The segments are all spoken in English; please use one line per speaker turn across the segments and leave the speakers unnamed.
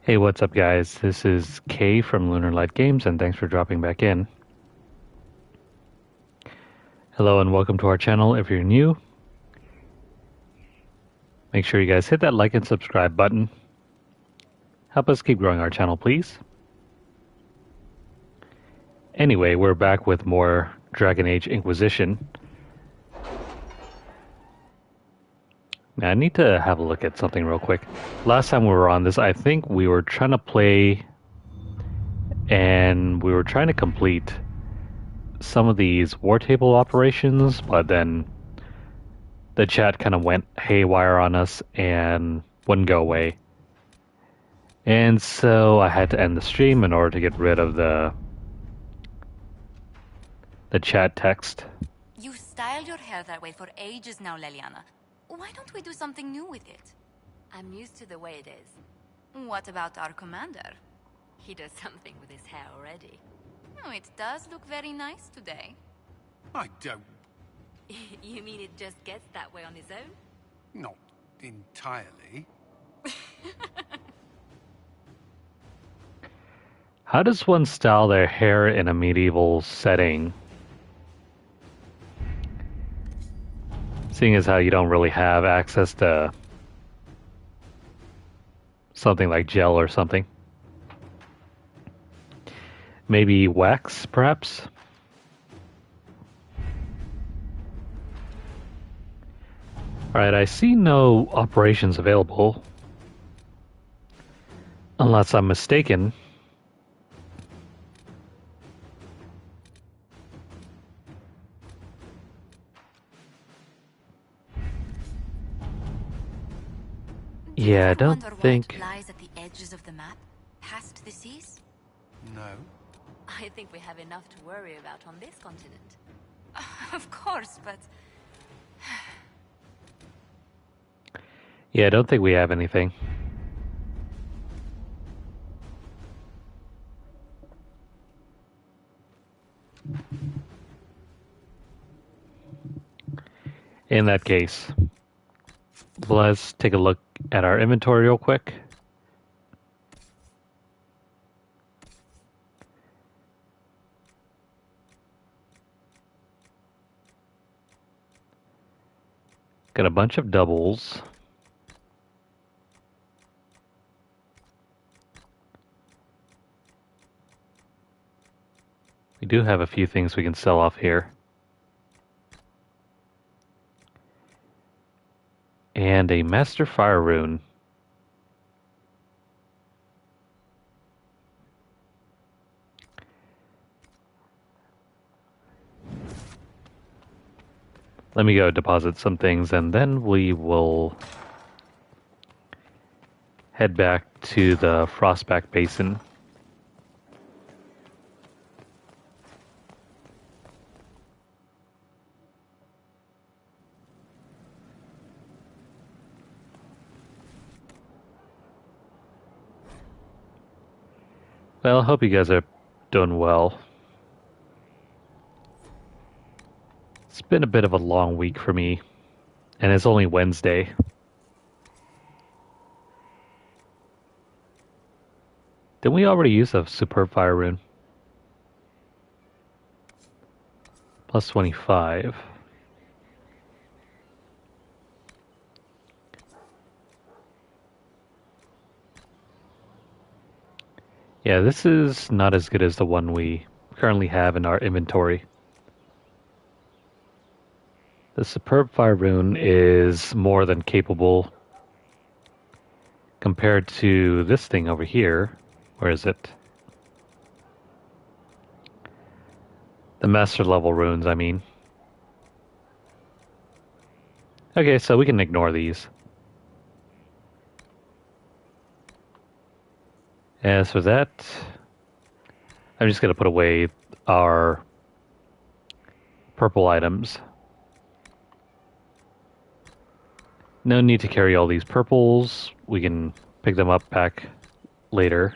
Hey, what's up, guys? This is Kay from Lunarlight Games, and thanks for dropping back in. Hello, and welcome to our channel. If you're new, make sure you guys hit that like and subscribe button. Help us keep growing our channel, please. Anyway, we're back with more Dragon Age Inquisition. Now, I need to have a look at something real quick. Last time we were on this, I think we were trying to play and we were trying to complete some of these war table operations, but then the chat kind of went haywire on us and wouldn't go away. And so I had to end the stream in order to get rid of the chat text.
You've styled your hair that way for ages now, Leliana. Why don't we do something new with it?
I'm used to the way it is.
What about our commander?
He does something with his hair already.
Oh, it does look very nice today.
I don't...
You mean it just gets that way on its own?
Not entirely.
How does one style their hair in a medieval setting? Seeing as how you don't really have access to something like gel or something. Maybe wax, perhaps? Alright, I see no operations available. Unless I'm mistaken. Yeah, I don't think...
What lies at the edges of the map, past the seas?
No.
I think we have enough to worry about on this continent.
Of course, but...
Yeah, I don't think we have anything. In that case, let's take a look at our inventory real quick. Got a bunch of doubles. We do have a few things we can sell off here. And a Master Fire Rune. Let me go deposit some things and then we will head back to the Frostback Basin. Well, I hope you guys are doing well. It's been a bit of a long week for me, and it's only Wednesday. Didn't we already use a Superb Fire Rune? Plus 25. Yeah, this is not as good as the one we currently have in our inventory. The Superb Fire Rune is more than capable compared to this thing over here. Where is it? The Master level runes, I mean. Okay, so we can ignore these. As for that, I'm just going to put away our purple items. No need to carry all these purples. We can pick them up back later.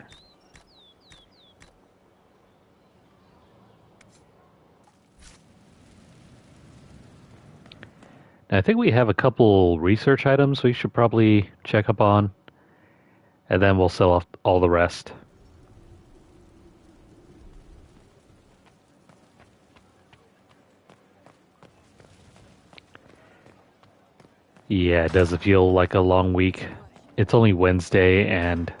I think we have a couple research items we should probably check up on. And then we'll sell off all the rest. Yeah, it doesn't feel like a long week. It's only Wednesday and...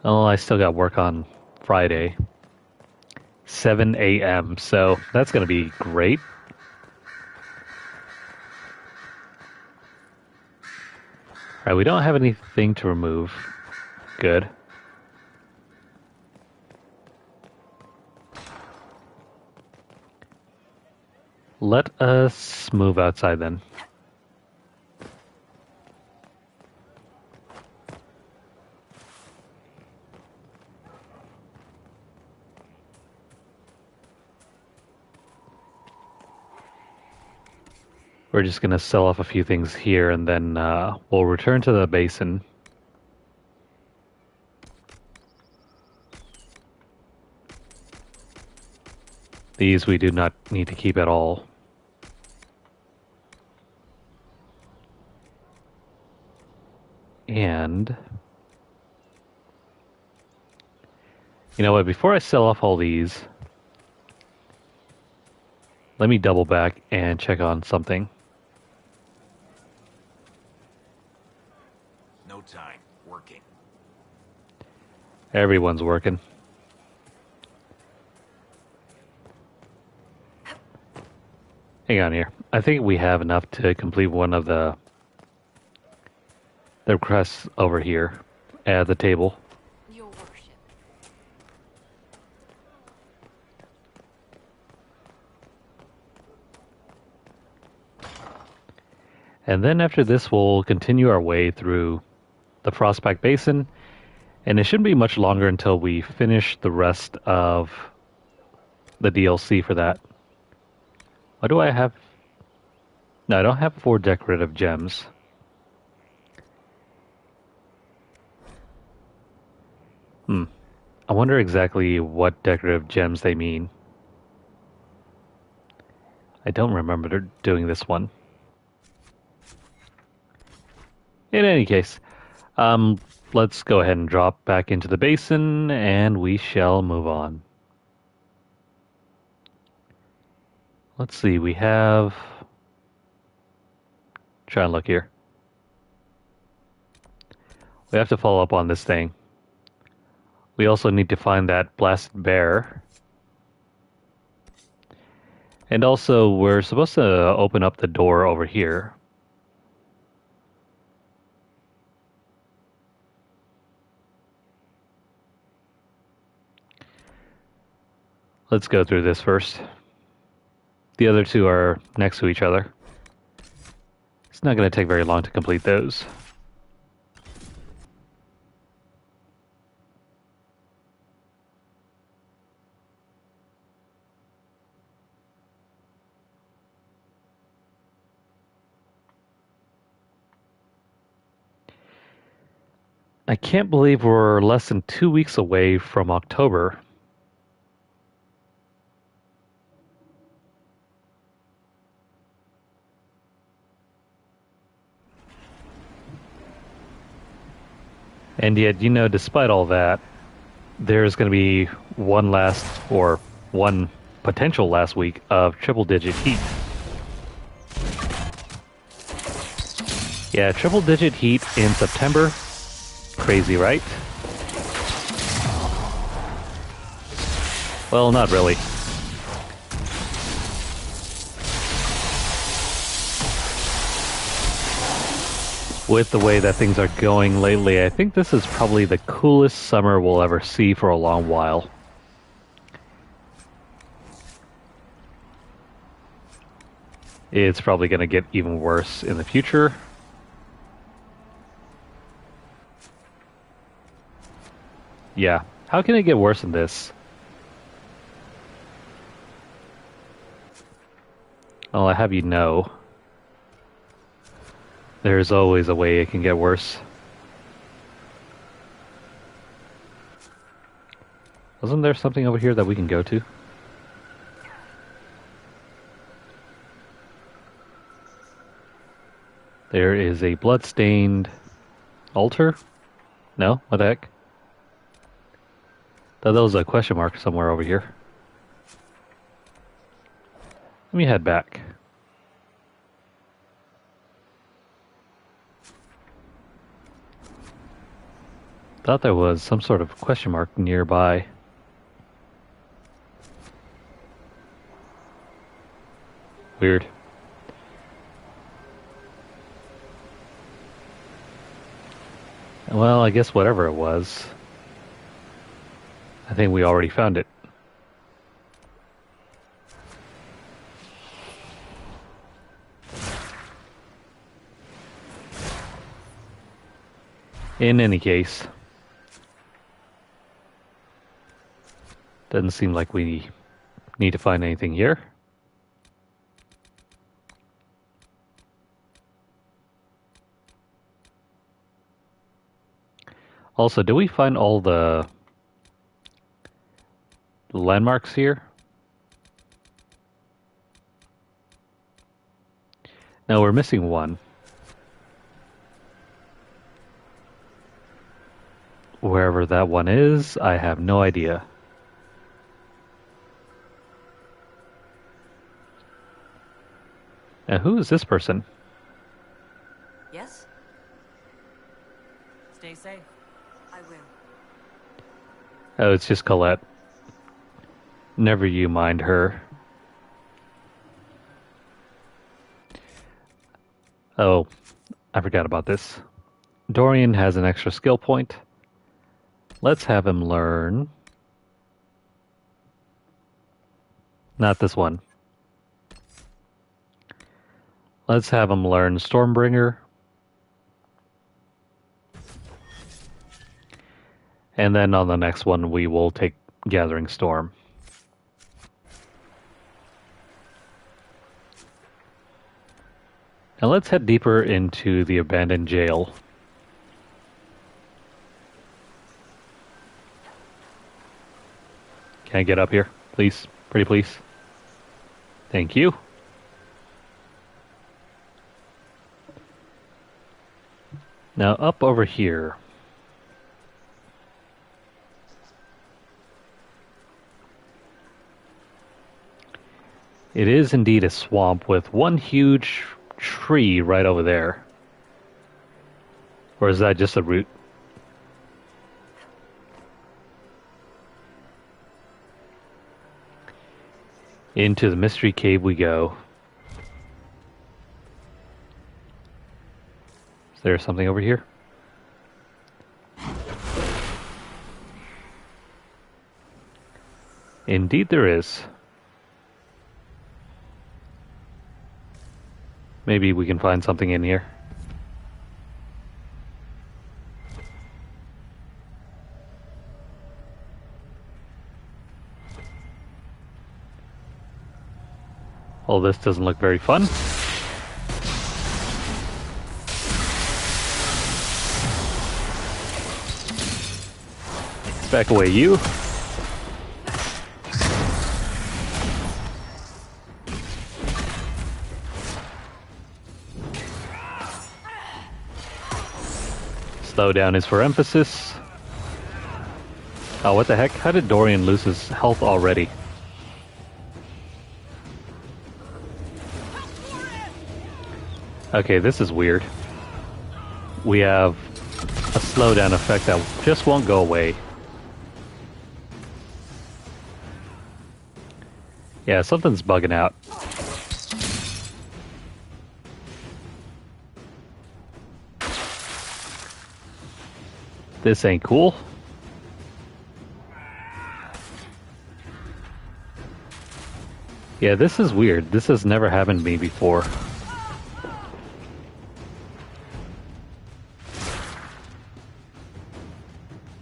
Oh, I still got work on Friday. 7 a.m. So that's going to be great. Alright, we don't have anything to remove. Good. Let us move outside then. We're just going to sell off a few things here and then we'll return to the basin. These we do not need to keep at all. And... You know what, before I sell off all these, let me double back and check on something.
No time. Working.
Everyone's working. Hang on here. I think we have enough to complete one of the requests over here at the table.
Your worship.
And then after this, we'll continue our way through the Frostback Basin. And it shouldn't be much longer until we finish the rest of the DLC for that. What do I have? No, I don't have 4 decorative gems. I wonder exactly what decorative gems they mean. I don't remember doing this one. In any case, let's go ahead and drop back into the basin and we shall move on. Let's see, we have... Try and look here. We have to follow up on this thing. We also need to find that blasted bear. And also, we're supposed to open up the door over here. Let's go through this first. The other two are next to each other. It's not going to take very long to complete those. I can't believe we're less than 2 weeks away from October. And yet, you know, despite all that, there's going to be one potential last week of triple-digit heat. Yeah, triple-digit heat in September. Crazy, right? Well, not really. With the way that things are going lately, I think this is probably the coolest summer we'll ever see for a long while. It's probably going to get even worse in the future. Yeah, how can it get worse than this? Well, I have you know. There's always a way it can get worse. Wasn't there something over here that we can go to? There is a bloodstained Altar? No? What the heck? Thought that was a question mark somewhere over here. Let me head back. Thought there was some sort of question mark nearby. Weird. Well, I guess whatever it was, I think we already found it. In any case, doesn't seem like we need to find anything here. Also, do we find all the landmarks here? No, we're missing one. Wherever that one is, I have no idea. Now, who is this person?
Yes? Stay safe. I will.
Oh, it's just Colette. Never you mind her. Oh, I forgot about this. Dorian has an extra skill point. Let's have him learn... Not this one. Let's have him learn Stormbringer. And then on the next one, we will take Gathering Storm. Now let's head deeper into the abandoned jail. Can I get up here, please? Pretty please. Thank you. Now up over here. It is indeed a swamp with one huge tree right over there. Or is that just a root? Into the mystery cave we go. Is there something over here? Indeed there is. Maybe we can find something in here. All this doesn't look very fun. Back away, you. Slow down is for emphasis. Oh, what the heck? How did Dorian lose his health already? Okay, this is weird. We have a slowdown effect that just won't go away. Yeah, something's bugging out. This ain't cool. Yeah, this is weird. This has never happened to me before.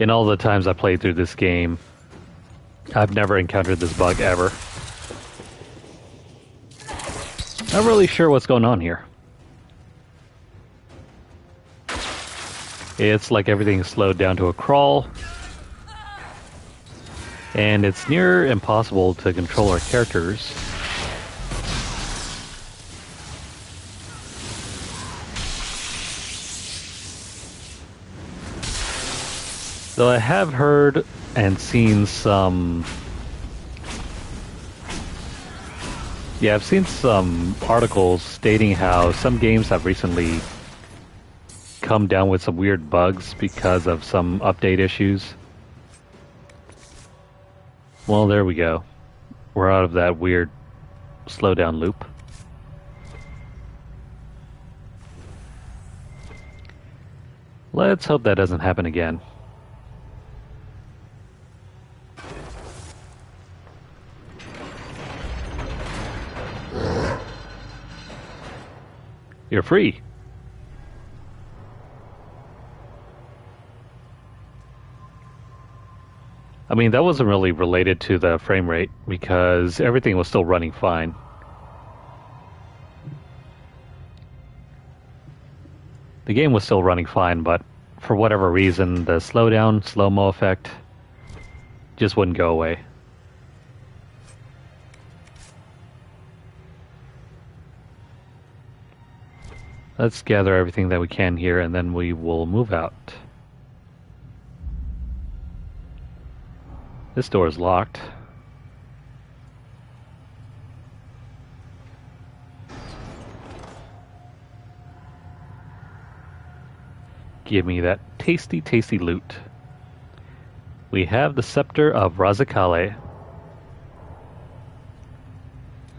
In all the times I played through this game, I've never encountered this bug ever. Not really sure what's going on here. It's like everything's slowed down to a crawl. And it's near impossible to control our characters. Though I have heard and seen some... Yeah, I've seen some articles stating how some games have recently come down with some weird bugs because of some update issues. Well, there we go. We're out of that weird slowdown loop. Let's hope that doesn't happen again. You're free. I mean, that wasn't really related to the frame rate because everything was still running fine. The game was still running fine, but for whatever reason, the slowdown, slow-mo effect just wouldn't go away. Let's gather everything that we can here, and then we will move out. This door is locked. Give me that tasty, tasty loot. We have the Scepter of Razakale.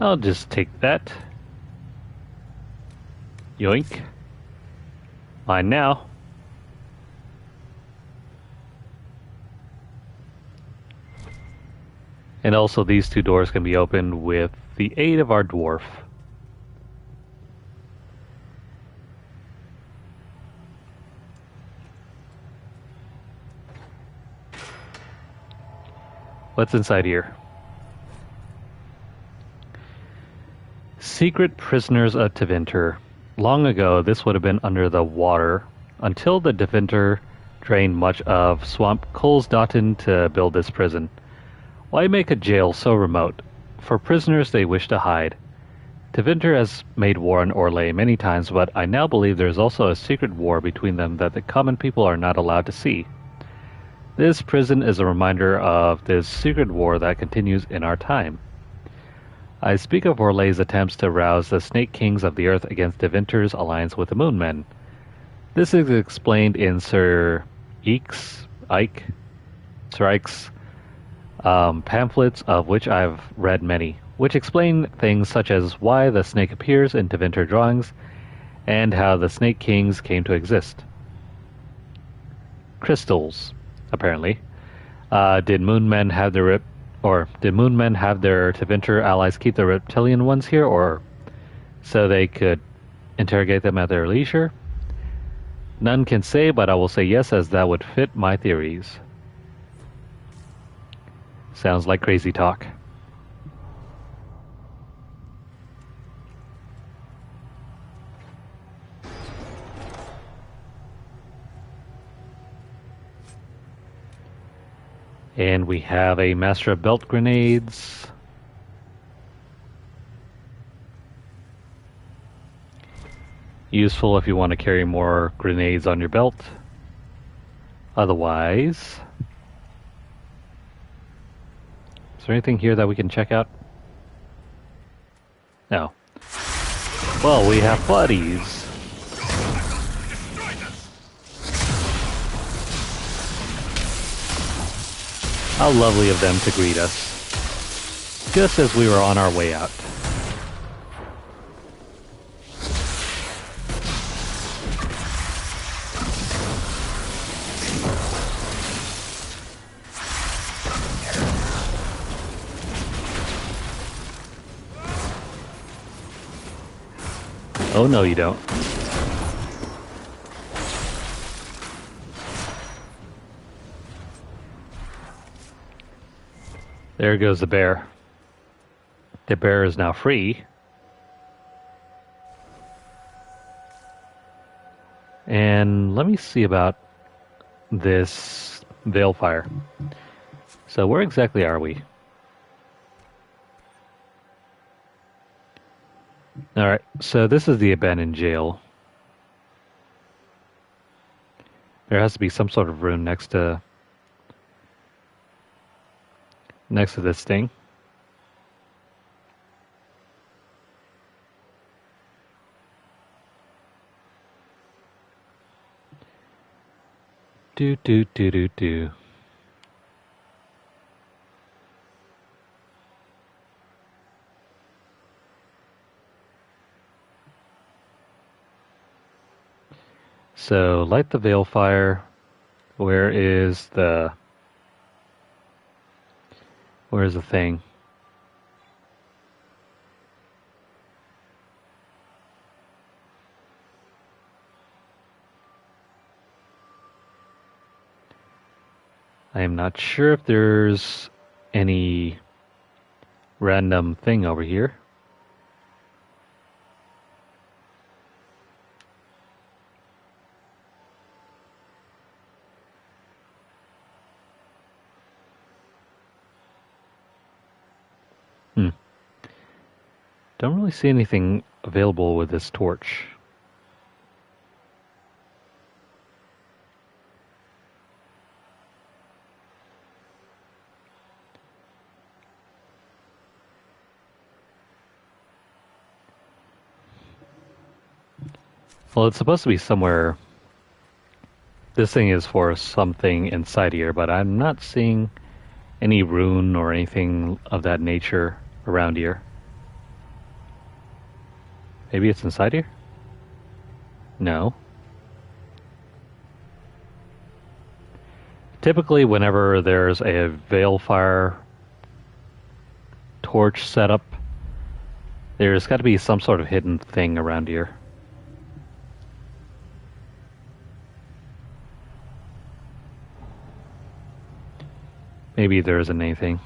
I'll just take that. Yoink. Mine now. And also these two doors can be opened with the aid of our dwarf. What's inside here? Secret prisoners of Tevinter. Long ago, this would have been under the water until the Tevinter drained much of Swamp Colsdotten to build this prison. Why make a jail so remote? For prisoners they wish to hide. Tevinter has made war on Orlais many times, but I now believe there is also a secret war between them that the common people are not allowed to see. This prison is a reminder of this secret war that continues in our time. I speak of Orlais's attempts to rouse the Snake Kings of the Earth against Tevinter's alliance with the Moon Men. This is explained in Sir Ike's pamphlets, of which I've read many, which explain things such as why the snake appears in Tevinter drawings and how the Snake Kings came to exist. Crystals, apparently. Did Moon Men have their Tevinter allies keep the reptilian ones here, or so they could interrogate them at their leisure? None can say, but I will say yes, as that would fit my theories. Sounds like crazy talk. And we have a Master of Belt Grenades. Useful if you want to carry more grenades on your belt. Otherwise... Is there anything here that we can check out? No. Well, we have buddies. How lovely of them to greet us, just as we were on our way out. Oh no, you don't. There goes the bear. The bear is now free. And let me see about this Veilfire. So where exactly are we? Alright, so this is the abandoned jail. There has to be some sort of room next to next to this thing. Do do do do do. So light the veil fire. Where's the thing? I am not sure if there's any random thing over here. Don't really see anything available with this torch. Well, it's supposed to be somewhere. This thing is for something inside here, but I'm not seeing any rune or anything of that nature around here. Maybe it's inside here? No. Typically, whenever there's a veil fire torch setup, there's got to be some sort of hidden thing around here. Maybe there isn't anything.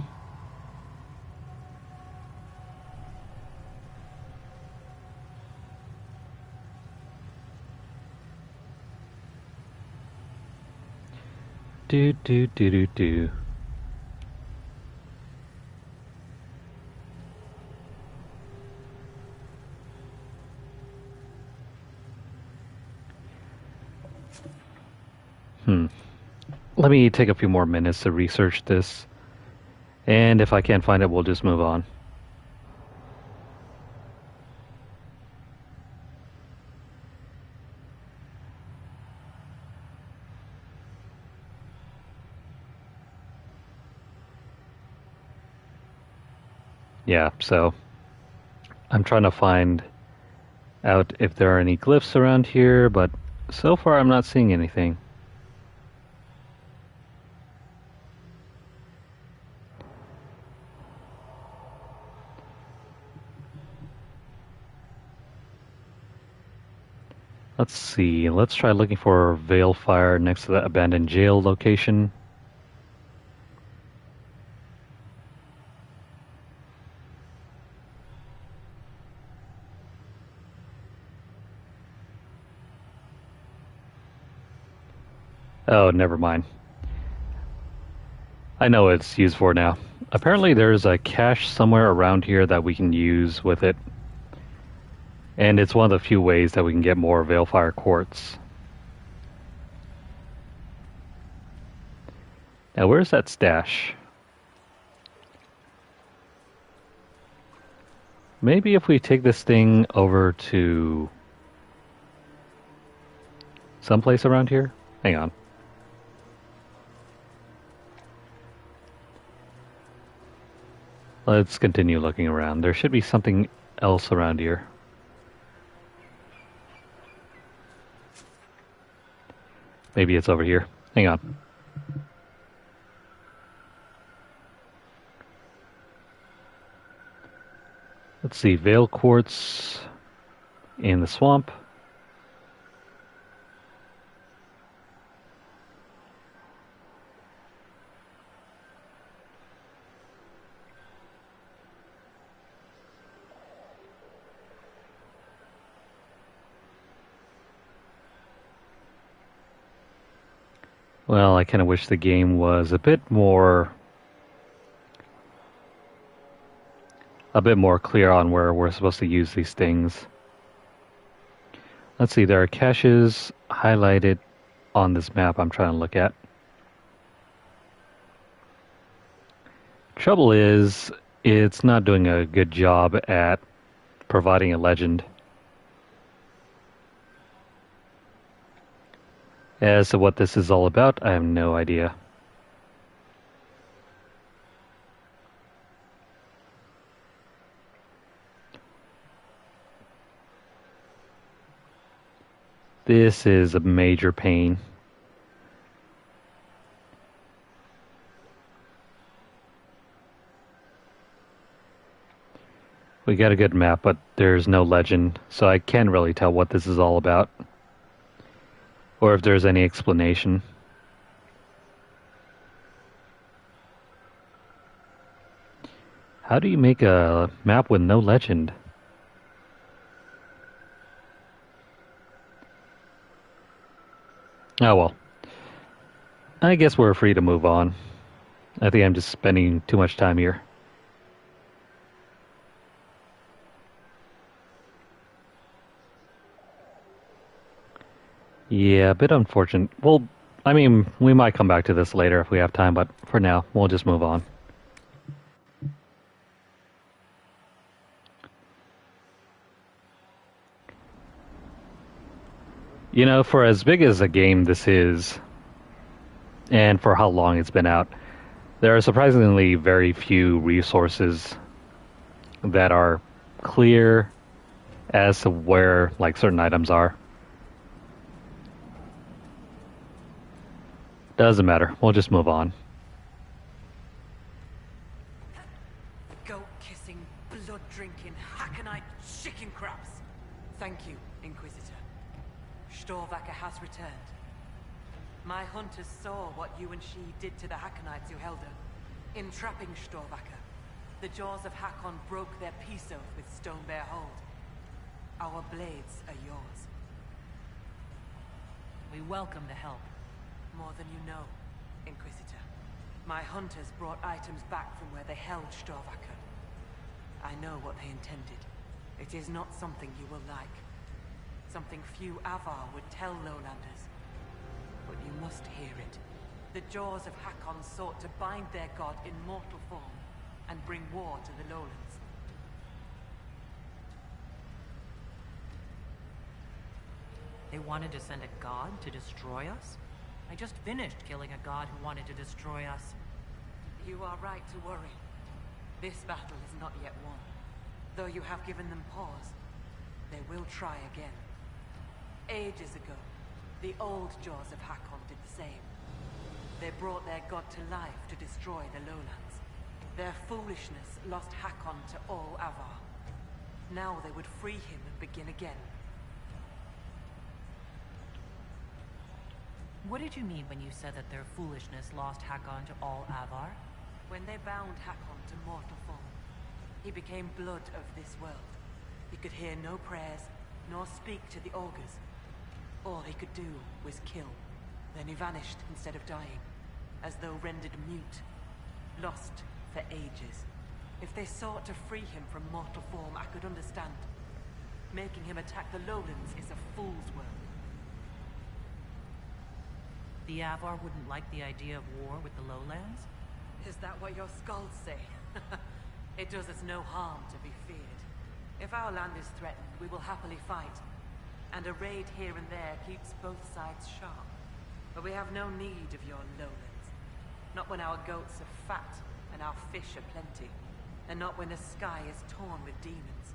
Do do do do do. Let me take a few more minutes to research this, and if I can't find it, we'll just move on. Yeah, so I'm trying to find out if there are any glyphs around here, but so far I'm not seeing anything. Let's see, let's try looking for veil fire next to the abandoned jail location. Oh, never mind. I know what it's used for now. Apparently there's a cache somewhere around here that we can use with it. And it's one of the few ways that we can get more Veilfire quartz. Now where's that stash? Maybe if we take this thing over to someplace around here? Hang on. Let's continue looking around. There should be something else around here. Maybe it's over here. Hang on. Let's see. Veil quartz in the swamp. Well, I kind of wish the game was a bit more clear on where we're supposed to use these things. Let's see, there are caches highlighted on this map I'm trying to look at. Trouble is, it's not doing a good job at providing a legend. As to what this is all about, I have no idea. This is a major pain. We got a good map, but there's no legend, so I can't really tell what this is all about. Or if there's any explanation. How do you make a map with no legend? Oh well. I guess we're free to move on. I think I'm just spending too much time here. Yeah, a bit unfortunate. Well, I mean, we might come back to this later if we have time, but for now, we'll just move on. You know, for as big as a game this is, and for how long it's been out, there are surprisingly very few resources that are clear as to where, like, certain items are. Doesn't matter. We'll just move on.
Goat-kissing, blood-drinking, Hacknite chicken crabs. Thank you, Inquisitor. Storvacker has returned. My hunters saw what you and she did to the Hacknites who held her. In trapping Storvacker, the jaws of Hakon broke their peace oath with Stonebear Hold. Our blades are yours.
We welcome the help.
More than you know, Inquisitor. My hunters brought items back from where they held Storvacker. I know what they intended. It is not something you will like. Something few Avar would tell Lowlanders. But you must hear it. The jaws of Hakon sought to bind their god in mortal form and bring war to the Lowlands.
They wanted to send a god to destroy us? I just finished killing a god who wanted to destroy us.
You are right to worry. This battle is not yet won. Though you have given them pause, they will try again. Ages ago, the old jaws of Hakon did the same. They brought their god to life to destroy the lowlands. Their foolishness lost Hakon to all Avar. Now they would free him and begin again.
What did you mean when you said that their foolishness lost Hakon to all Avar?
When they bound Hakon to mortal form, he became blood of this world. He could hear no prayers, nor speak to the augurs. All he could do was kill. Then he vanished instead of dying, as though rendered mute, lost for ages. If they sought to free him from mortal form, I could understand. Making him attack the lowlands is a fool's work.
The Avar wouldn't like the idea of war with the lowlands?
Is that what your skulls say? It does us no harm to be feared. If our land is threatened, we will happily fight. And a raid here and there keeps both sides sharp. But we have no need of your lowlands. Not when our goats are fat and our fish are plenty. And not when the sky is torn with demons.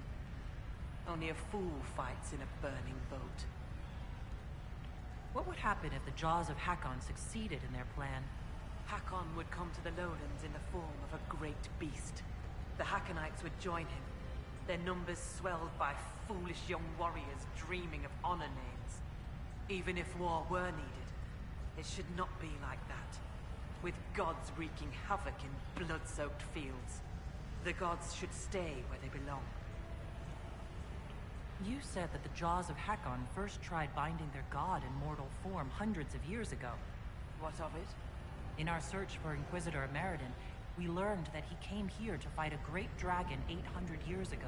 Only a fool fights in a burning boat.
What would happen if the jaws of Hakon succeeded in their plan?
Hakon would come to the lowlands in the form of a great beast. The Hackonites would join him, their numbers swelled by foolish young warriors dreaming of honor names. Even if war were needed, it should not be like that. With gods wreaking havoc in blood-soaked fields, the gods should stay where they belong.
You said that the jaws of Hakon first tried binding their god in mortal form hundreds of years ago.
What of it?
In our search for Inquisitor Meriden, we learned that he came here to fight a great dragon 800 years ago.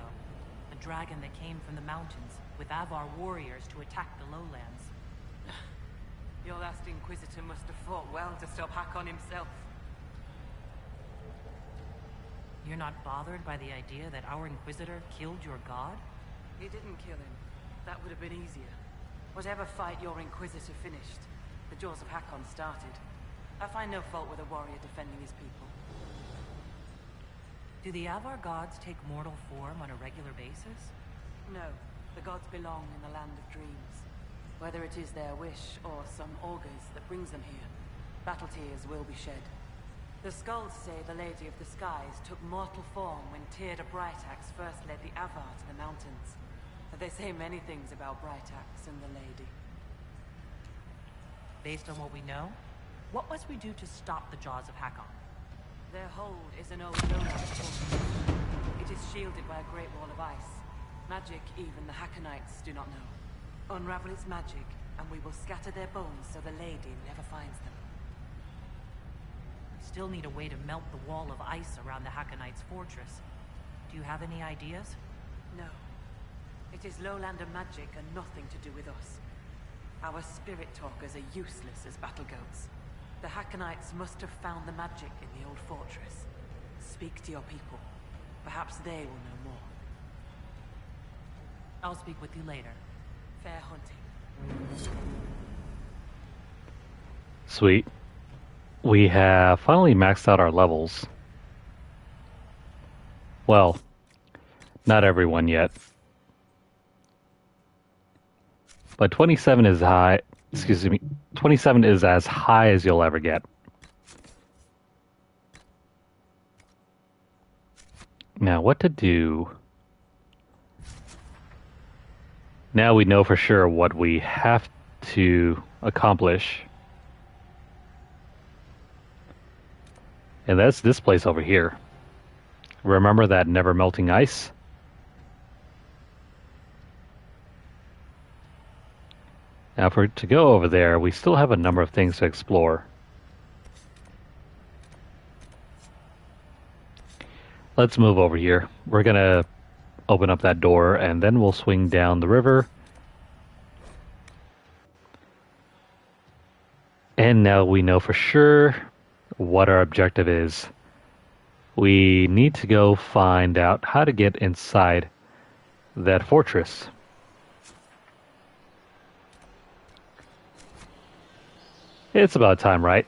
A dragon that came from the mountains, with Avar warriors to attack the lowlands.
Your last Inquisitor must have fought well to stop Hakon himself.
You're not bothered by the idea that our Inquisitor killed your god?
He didn't kill him. That would have been easier. Whatever fight your Inquisitor finished, the Jaws of Hakon started. I find no fault with a warrior defending his people.
Do the Avar gods take mortal form on a regular basis?
No, the gods belong in the land of dreams. Whether it is their wish or some augurs that brings them here, battle tears will be shed. The skulls say the Lady of the Skies took mortal form when Tyrda Brightaxe first led the Avar to the mountains. They say many things about Brightaxe and the Lady.
Based on what we know, what must we do to stop the Jaws of Hakon?
Their hold is an old Lunarlight fortress. It is shielded by a great wall of ice. Magic even the Hakonites do not know. Unravel its magic, and we will scatter their bones so the Lady never finds them.
We still need a way to melt the wall of ice around the Hakonites' fortress. Do you have any ideas?
No. It is lowlander magic and nothing to do with us. Our spirit talkers are useless as battle goats. The Hakonites must have found the magic in the old fortress. Speak to your people. Perhaps they will know more.
I'll speak with you later.
Fair hunting.
Sweet. We have finally maxed out our levels. Well, not everyone yet. But 27 is high. Excuse me. 27 is as high as you'll ever get. Now, what to do? Now we know for sure what we have to accomplish. And that's this place over here. Remember that never melting ice? Now, to go over there, we still have a number of things to explore. Let's move over here. We're gonna open up that door, and then we'll swing down the river. And now we know for sure what our objective is. We need to go find out how to get inside that fortress. It's about time, right?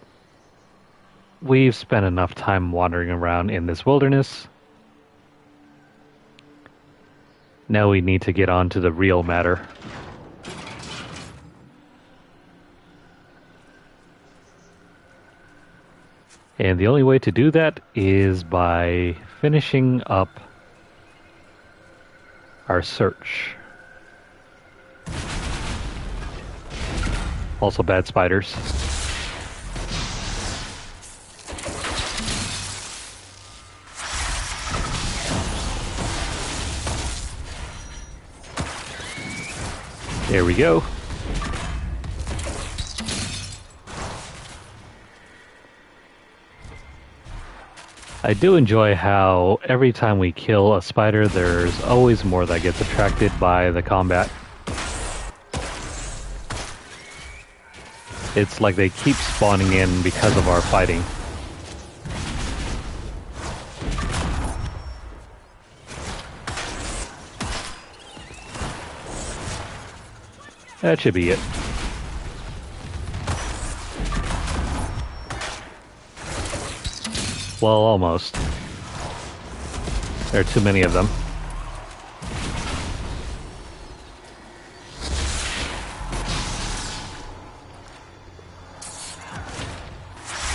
We've spent enough time wandering around in this wilderness. Now we need to get on to the real matter. And the only way to do that is by finishing up our search. Also bad spiders. There we go. I do enjoy how every time we kill a spider, there's always more that gets attracted by the combat. It's like they keep spawning in because of our fighting. That should be it. Well, almost. There are too many of them.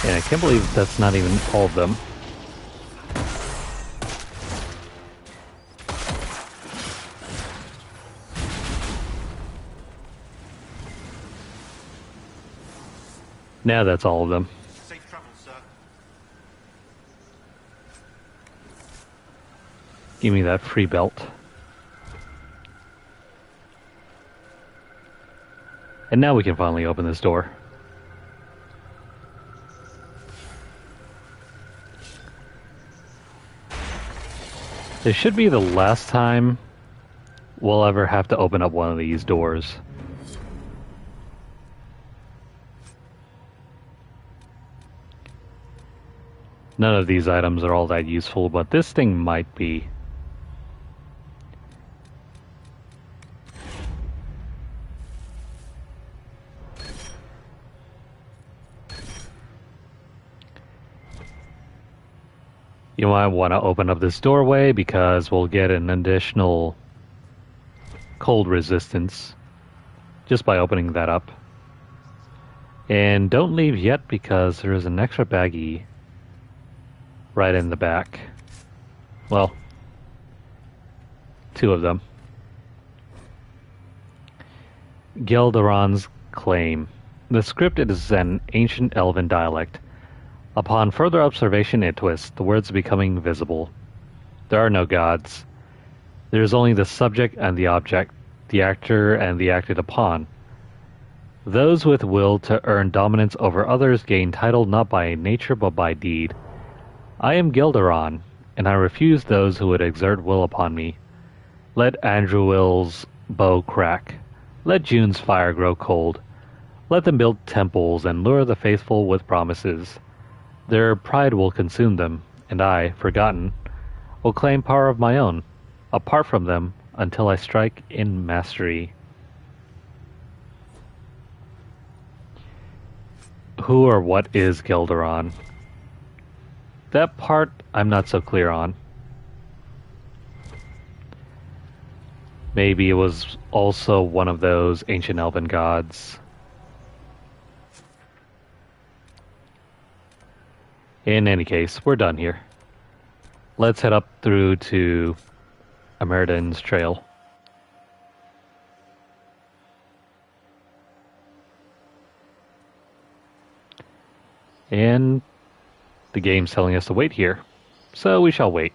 And I can't believe that's not even all of them. Now that's all of them.
Safe travel, sir.
Give me that free belt. And now we can finally open this door. This should be the last time we'll ever have to open up one of these doors. None of these items are all that useful, but this thing might be. You might want to open up this doorway because we'll get an additional cold resistance just by opening that up. And don't leave yet because there is an extra baggie right in the back. Well, two of them. Gelderon's claim. The script is an ancient elven dialect. Upon further observation and twist, the words becoming visible. There are no gods. There is only the subject and the object, the actor and the acted upon. Those with will to earn dominance over others gain title not by nature but by deed. I am Gilderon, and I refuse those who would exert will upon me. Let Andruil's bow crack. Let June's fire grow cold. Let them build temples and lure the faithful with promises. Their pride will consume them, and I, forgotten, will claim power of my own, apart from them, until I strike in mastery. Who or what is Gelderon? That part I'm not so clear on. Maybe it was also one of those ancient elven gods. In any case, we're done here. Let's head up through to Ameridan's Trail. And the game's telling us to wait here, so we shall wait.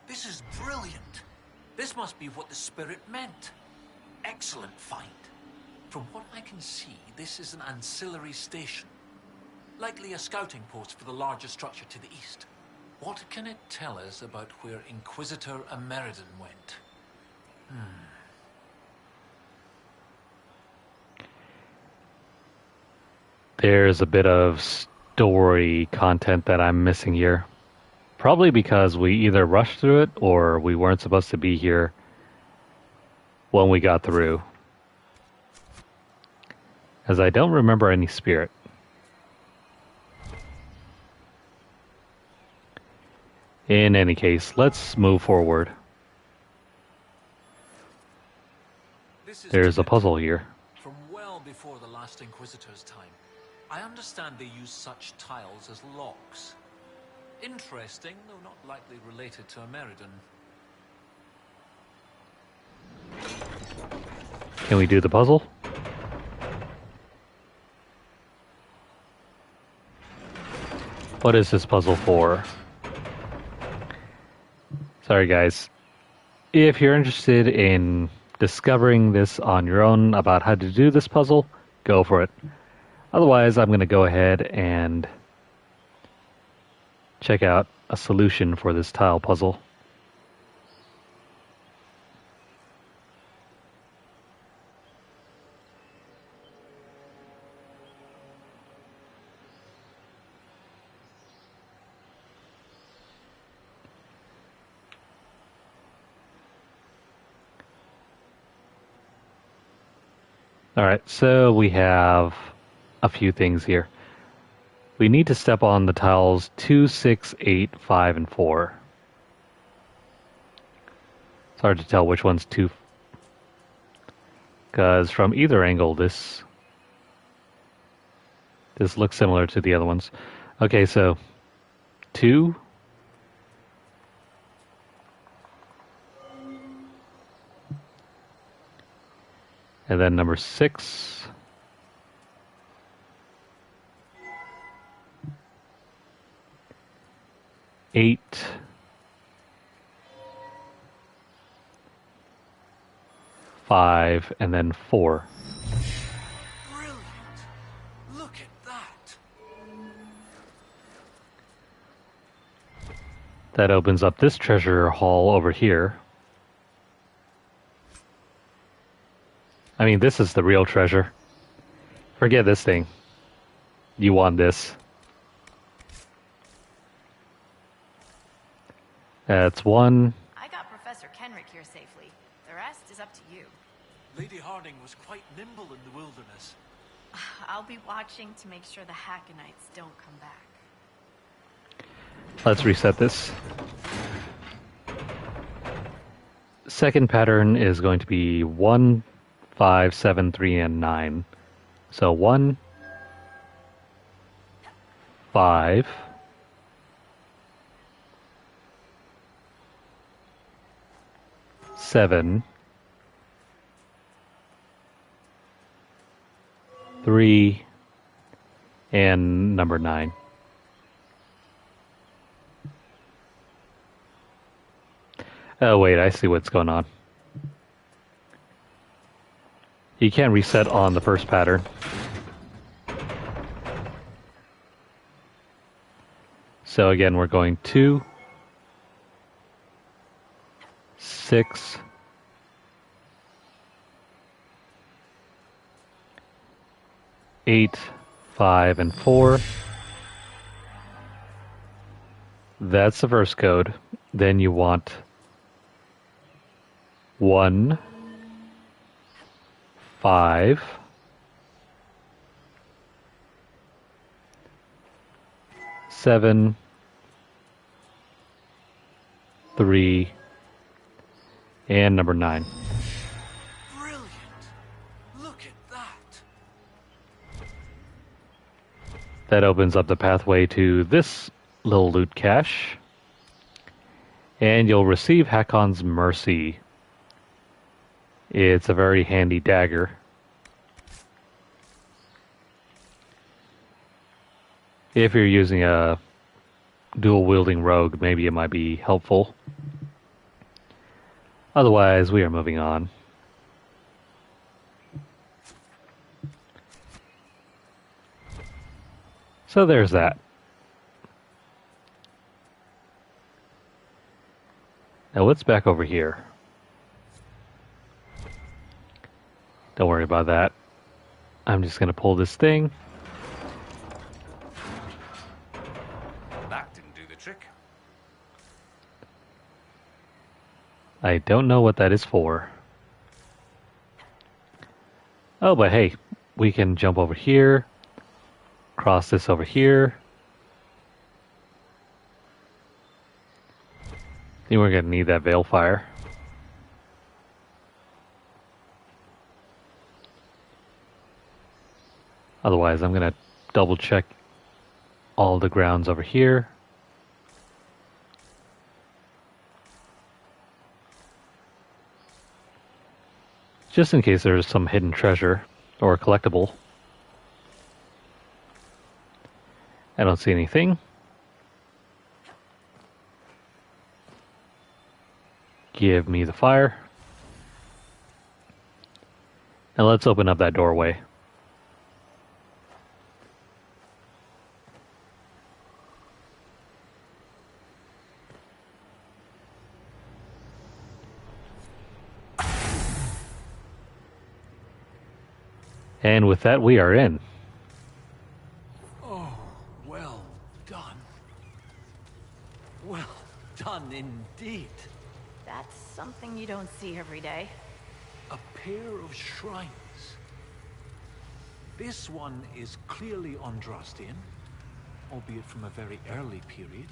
This is brilliant. This must be what the spirit meant. Excellent find. From what I can see, this is an ancillary station. Likely a scouting post for the larger structure to the east. What can it tell us about where Inquisitor Ameridan went?
There's a bit of story content that I'm missing here. Probably because we either rushed through it or we weren't supposed to be here when we got through. As I don't remember any spirit. In any case, let's move forward. There's a puzzle here.
From well before the last Inquisitor's time. I understand they use such tiles as locks. Interesting, though not likely related to Ameridan.
Can we do the puzzle? What is this puzzle for? Sorry guys. If you're interested in discovering this on your own about how to do this puzzle, go for it. Otherwise, I'm going to go ahead and check out a solution for this tile puzzle. Alright, so we have a few things here. We need to step on the tiles 2, 6, 8, 5, and 4. It's hard to tell which one's 2. Because from either angle, this looks similar to the other ones. Okay, so 2. And then number 6. Eight. 5, and then 4.
Brilliant! Look at that!
That opens up this treasure hall over here. I mean, this is the real treasure. Forget this thing. You want this. That's one.
I got Professor Kenrick here safely. The rest is up to you.
Lady Harding was quite nimble in the wilderness.
I'll be watching to make sure the Hackonites don't come back.
Let's reset this. Second pattern is going to be 1, 5, 7, 3, and 9. So 1, 5, 7, 3, and number 9. Oh wait, I see what's going on. You can't reset on the first pattern. So again, we're going 2, 6, 8, 5, and 4. That's the first code. Then you want 1, 5, 7, 3, and number 9.
Brilliant! Look at that!
That opens up the pathway to this little loot cache. And you'll receive Hakon's Mercy. It's a very handy dagger. If you're using a dual-wielding rogue, maybe it might be helpful. Otherwise, we are moving on. So there's that. Now what's back over here? Don't worry about that. I'm just going to pull this thing.
That didn't do the trick.
I don't know what that is for. Oh, but hey, we can jump over here, cross this over here. I think we're going to need that veil fire. Otherwise, I'm going to double check all the grounds over here. Just in case there's some hidden treasure or collectible. I don't see anything. Give me the fire. And let's open up that doorway. And with that, we are in.
Oh, well done. Well done indeed.
That's something you don't see every day.
A pair of shrines. This one is clearly Andrastian, albeit from a very early period,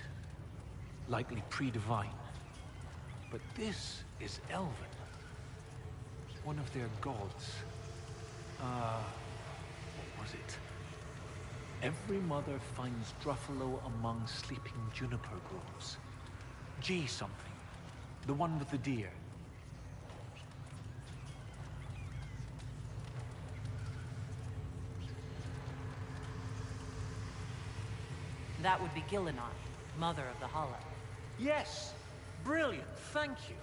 likely pre-divine. But this is Elven, one of their gods. What was it? Every mother finds Druffalo among sleeping juniper groves. G something. The one with the deer.
That would be Gillinon, mother of the Hollow.
Yes! Brilliant, thank you.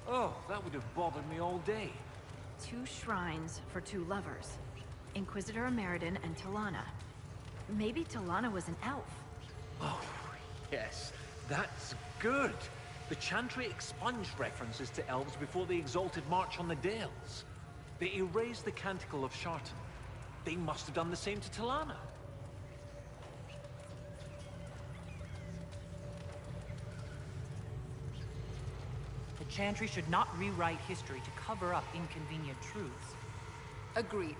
Oh, that would have bothered me all day.
2 shrines for 2 lovers. Inquisitor Ameridan and Talana. Maybe Talana was an elf.
Oh, yes, that's good. The Chantry expunged references to elves before the Exalted March on the Dales. They erased the Canticle of Shartan. They must have done the same to Talana.
The Chantry should not rewrite history to cover up inconvenient truths.
Agreed.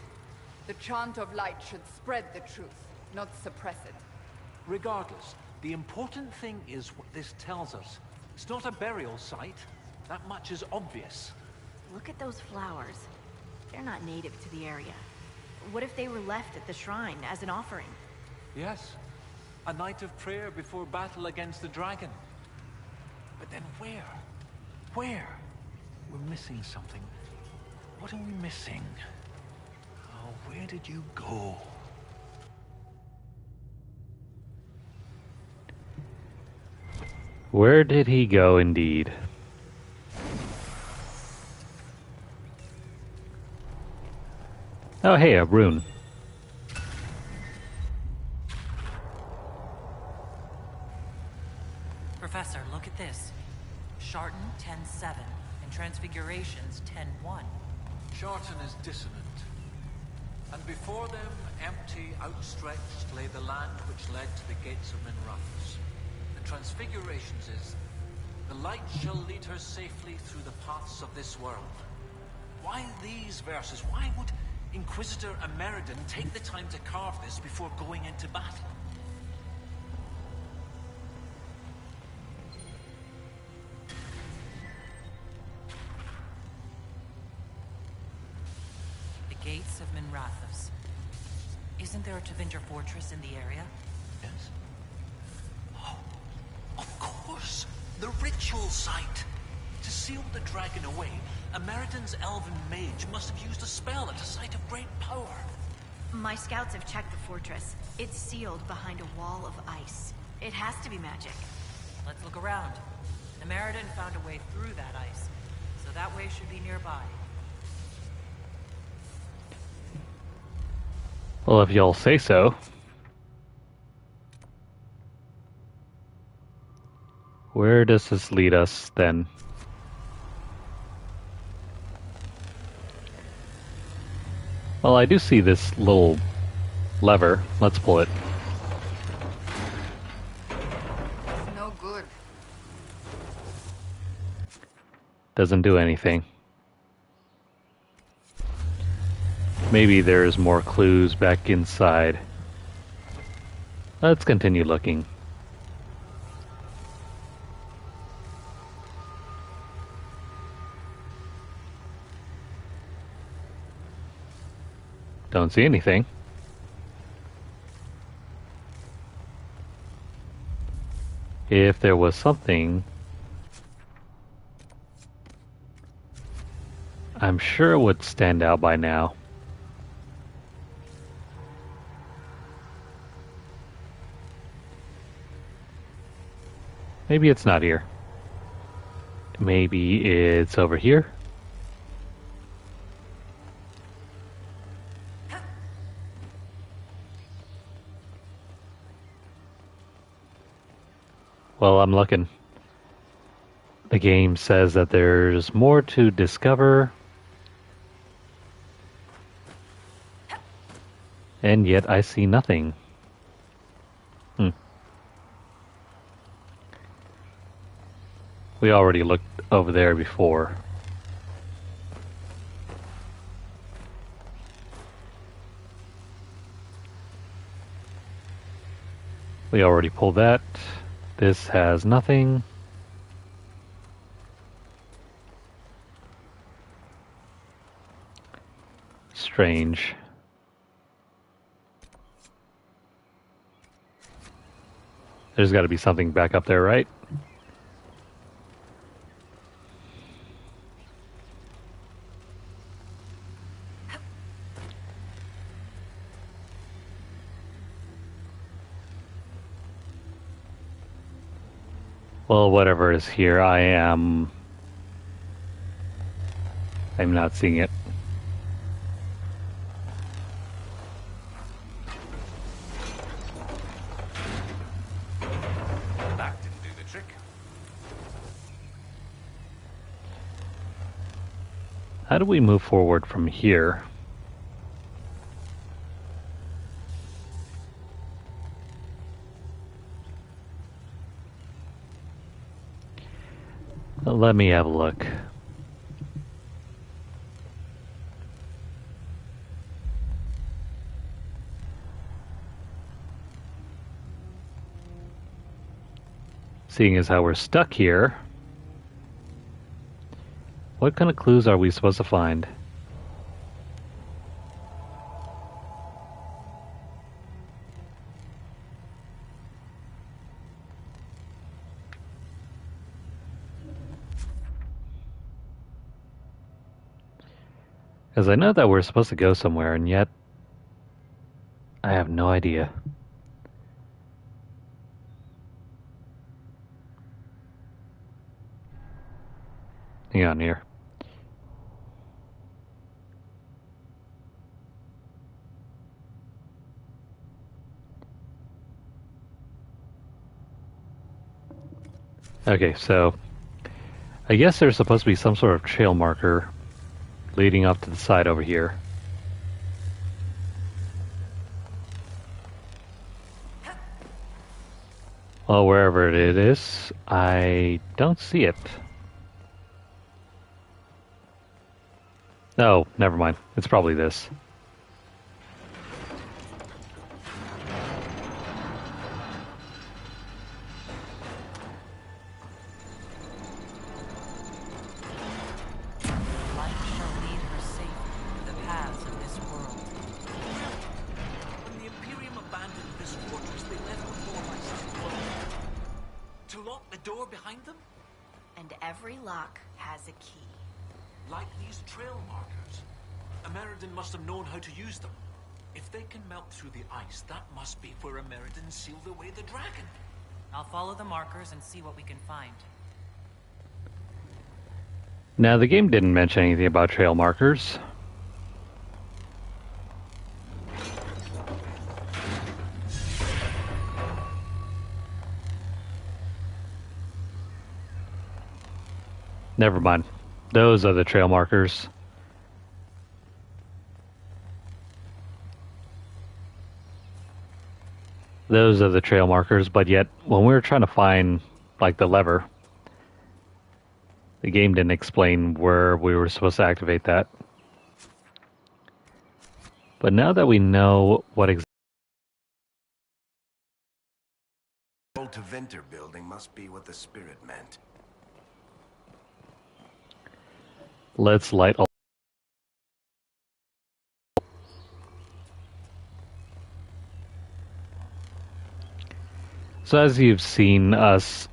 The chant of light should spread the truth, not suppress it.
Regardless, the important thing is what this tells us. It's not a burial site. That much is obvious.
Look at those flowers. They're not native to the area. What if they were left at the shrine as an offering?
Yes. A night of prayer before battle against the dragon. But then where? Where? We're missing something. What are we missing? Oh, where did you go?
Where did he go, indeed? Oh, hey, a rune.
Professor, look at this. Sharton 10-7 and Transfigurations 10-1.
Sharton is dissonant. And before them, empty, outstretched, lay the land which led to the gates of Minrathous. The Transfigurations is, the light shall lead her safely through the paths of this world. Why these verses? Why would Inquisitor Ameridan take the time to carve this before going into battle?
The gates of Minrathous. Isn't there a Tevinger fortress in the area?
Yes. Oh, of course! The ritual site! To seal the dragon away, Ameridan's elven mage must have used a spell at a site of great power.
My scouts have checked the fortress. It's sealed behind a wall of ice. It has to be magic.
Let's look around. Ameridan found a way through that ice, so that way should be nearby.
Well, if y'all say so. Where does this lead us, then? Well, I do see this little lever. Let's pull it.
It's no good.
Doesn't do anything. Maybe there's more clues back inside. Let's continue looking. Don't see anything. If there was something, I'm sure it would stand out by now. Maybe it's not here. Maybe it's over here. Well, I'm looking. The game says that there's more to discover. And yet I see nothing. We already looked over there before. We already pulled that. This has nothing. Strange. There's got to be something back up there, right? Well, whatever is here, I'm not seeing it.
That didn't do the trick.
How do we move forward from here? Let me have a look. Seeing as how we're stuck here, what kind of clues are we supposed to find? Because I know that we're supposed to go somewhere, and yet I have no idea. Hang on here. Okay, so I guess there's supposed to be some sort of trail marker leading off to the side over here. Well, wherever it is, I don't see it. Oh, never mind. It's probably this.
Light shall lead her safe through the paths of this world.
When the Imperium abandoned this fortress, they left before my son Lunarlight. To lock the door behind them?
And every lock has a key.
Like these trail markers. Ameridan must have known how to use them. If they can melt through the ice, that must be where Ameridan sealed away the dragon.
I'll follow the markers and see what we can find.
Now, the game didn't mention anything about trail markers. Never mind. Those are the trail markers. Those are the trail markers, but yet when we were trying to find, like, the lever, the game didn't explain where we were supposed to activate that. But now that we know what exactly...
Old to Venter building must be what the spirit meant.
Let's light all... So as you've seen us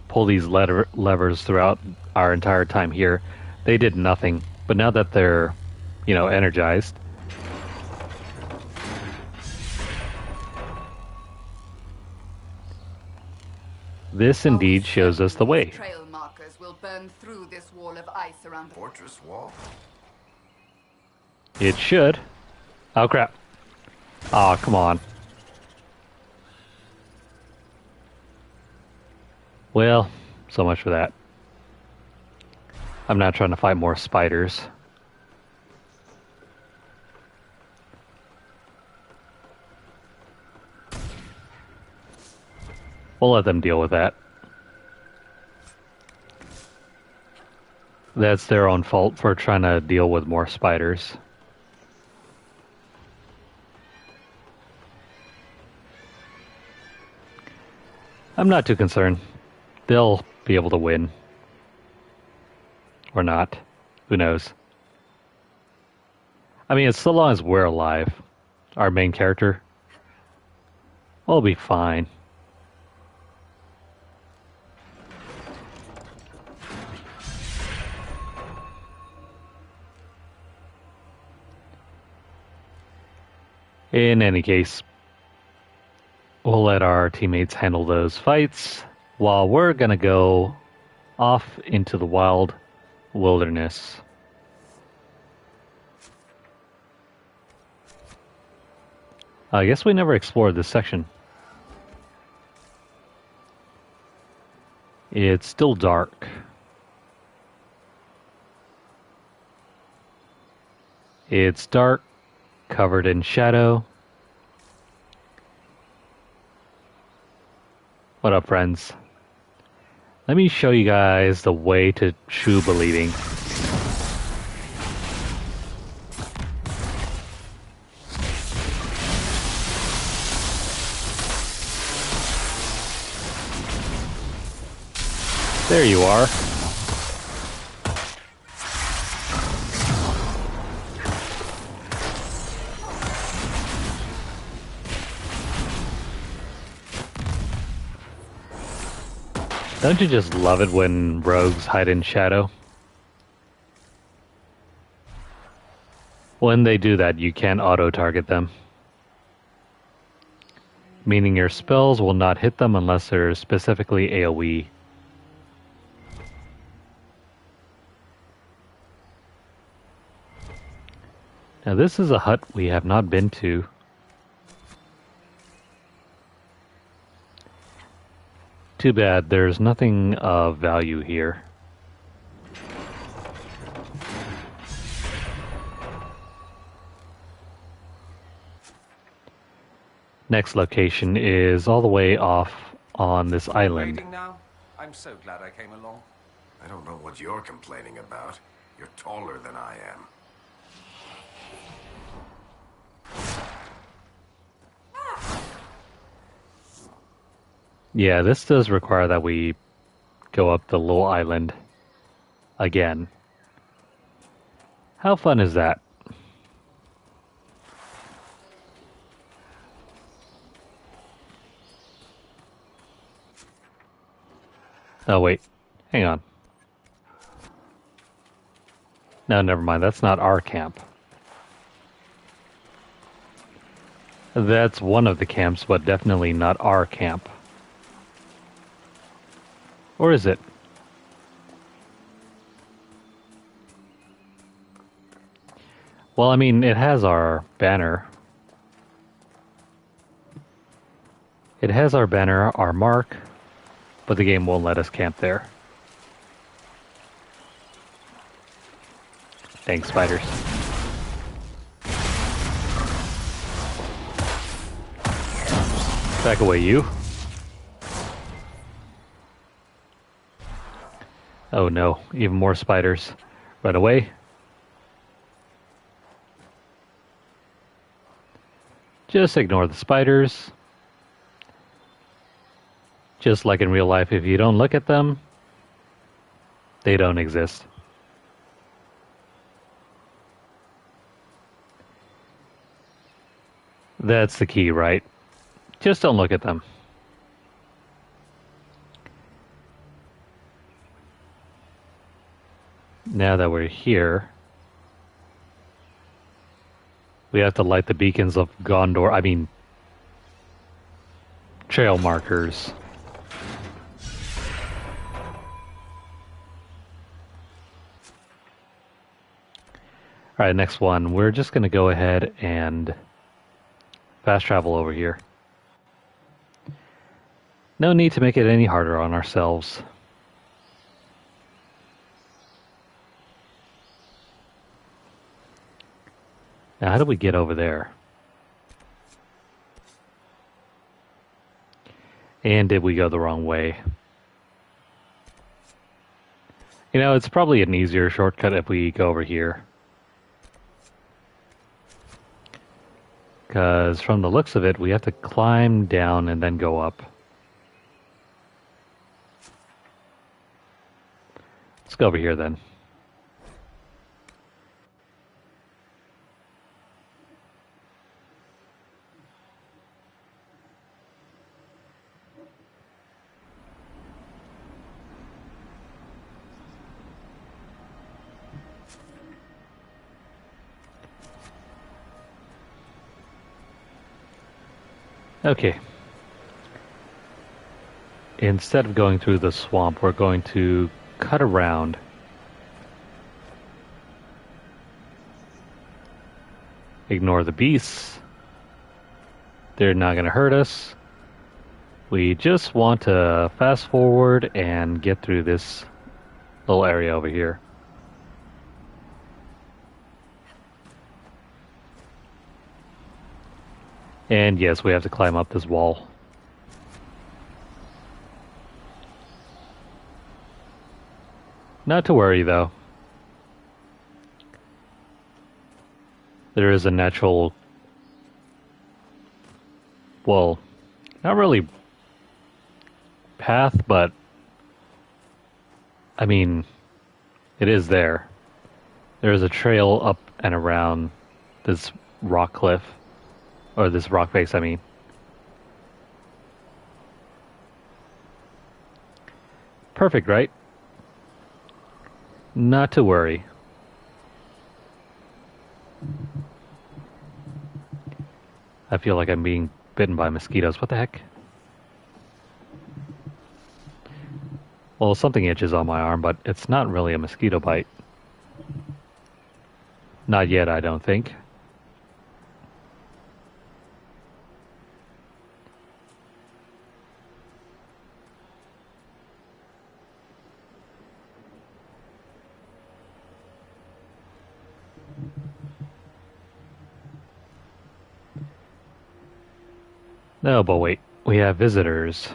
pull these levers throughout our entire time here, they did nothing. But now that they're, energized, this indeed shows us the way.
Trail markers will burn through this wall of ice around the
Fortress wall?
It should. Oh, crap. Aw, come on. Well, so much for that. I'm not trying to fight more spiders. We'll let them deal with that. That's their own fault for trying to deal with more spiders. I'm not too concerned. They'll be able to win. Or not. Who knows? I mean, as so long as we're alive, our main character, we'll be fine. In any case, we'll let our teammates handle those fights while we're gonna go off into the wild wilderness. I guess we never explored this section. It's still dark. It's dark, covered in shadow. What up, friends? Let me show you guys the way to true believing. There you are. Don't you just love it when rogues hide in shadow? When they do that, you can't auto-target them. Meaning your spells will not hit them unless they're specifically AoE. Now this is a hut we have not been to. Too bad, there's nothing of value here. Next location is all the way off on this island.
Waiting now? I'm so glad I came along.
I don't know what you're complaining about. You're taller than I am.
Yeah, this does require that we go up the little island again. How fun is that? Oh wait, hang on. No, never mind, that's not our camp. That's one of the camps, but definitely not our camp. Or is it? Well, I mean, it has our banner. It has our banner, our mark, but the game won't let us camp there. Thanks, spiders. Back away, you. Oh no, even more spiders. Run away. Just ignore the spiders. Just like in real life, if you don't look at them, they don't exist. That's the key, right? Just don't look at them. Now that we're here, we have to light the beacons of Gondor, I mean, trail markers. Alright, next one. We're just going to go ahead and fast travel over here. No need to make it any harder on ourselves. Now, how do we get over there? And did we go the wrong way? You know, it's probably an easier shortcut if we go over here. Because from the looks of it, we have to climb down and then go up. Let's go over here then. Okay. Instead of going through the swamp, we're going to cut around. Ignore the beasts. They're not going to hurt us. We just want to fast forward and get through this little area over here. And yes, we have to climb up this wall. Not to worry, though. There is a natural... Well, not really path, but... I mean, it is there. There is a trail up and around this rock cliff. Or this rock face, I mean. Perfect, right? Not to worry. I feel like I'm being bitten by mosquitoes. What the heck? Well, something itches on my arm, but it's not really a mosquito bite. Not yet, I don't think. No, but wait. We have visitors.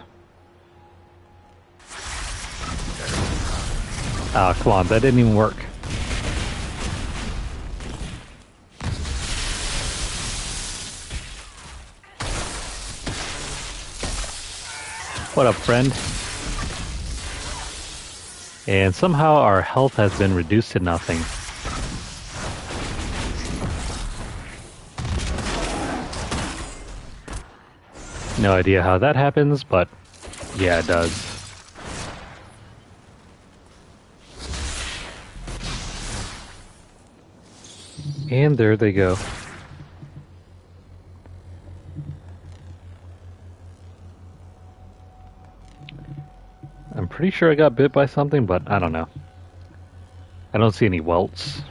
Ah, come on. That didn't even work. What up, friend? And somehow our health has been reduced to nothing. No idea how that happens, but yeah, it does. And there they go. I'm pretty sure I got bit by something, but I don't know. I don't see any welts.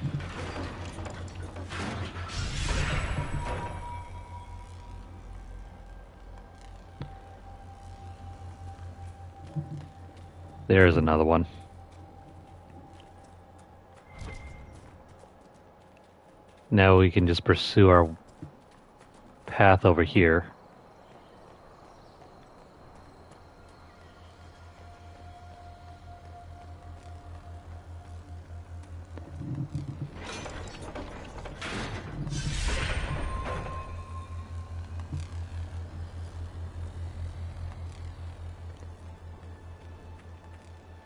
There's another one. Now we can just pursue our path over here.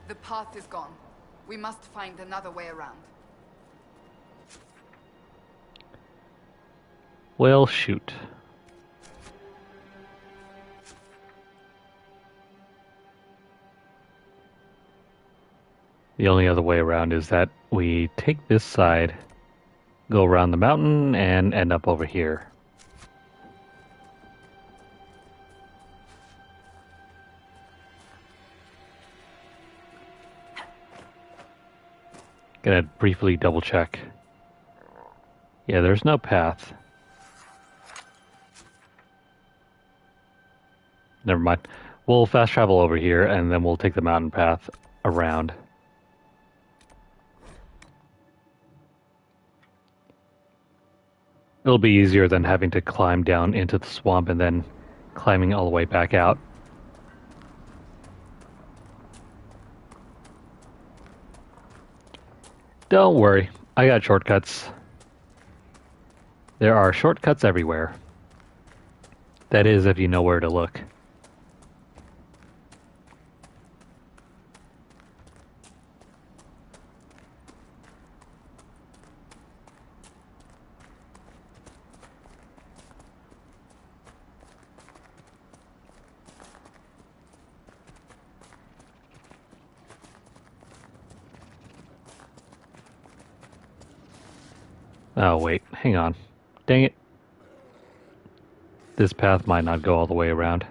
The path is gone. We must find another way around.
Well, shoot. The only other way around is that we take this side, go around the mountain, and end up over here. Gonna briefly double check. Yeah, there's no path. Never mind. We'll fast travel over here and then we'll take the mountain path around. It'll be easier than having to climb down into the swamp and then climbing all the way back out. Don't worry, I got shortcuts. There are shortcuts everywhere. That is, if you know where to look. Oh, wait, hang on. Dang it. This path might not go all the way around.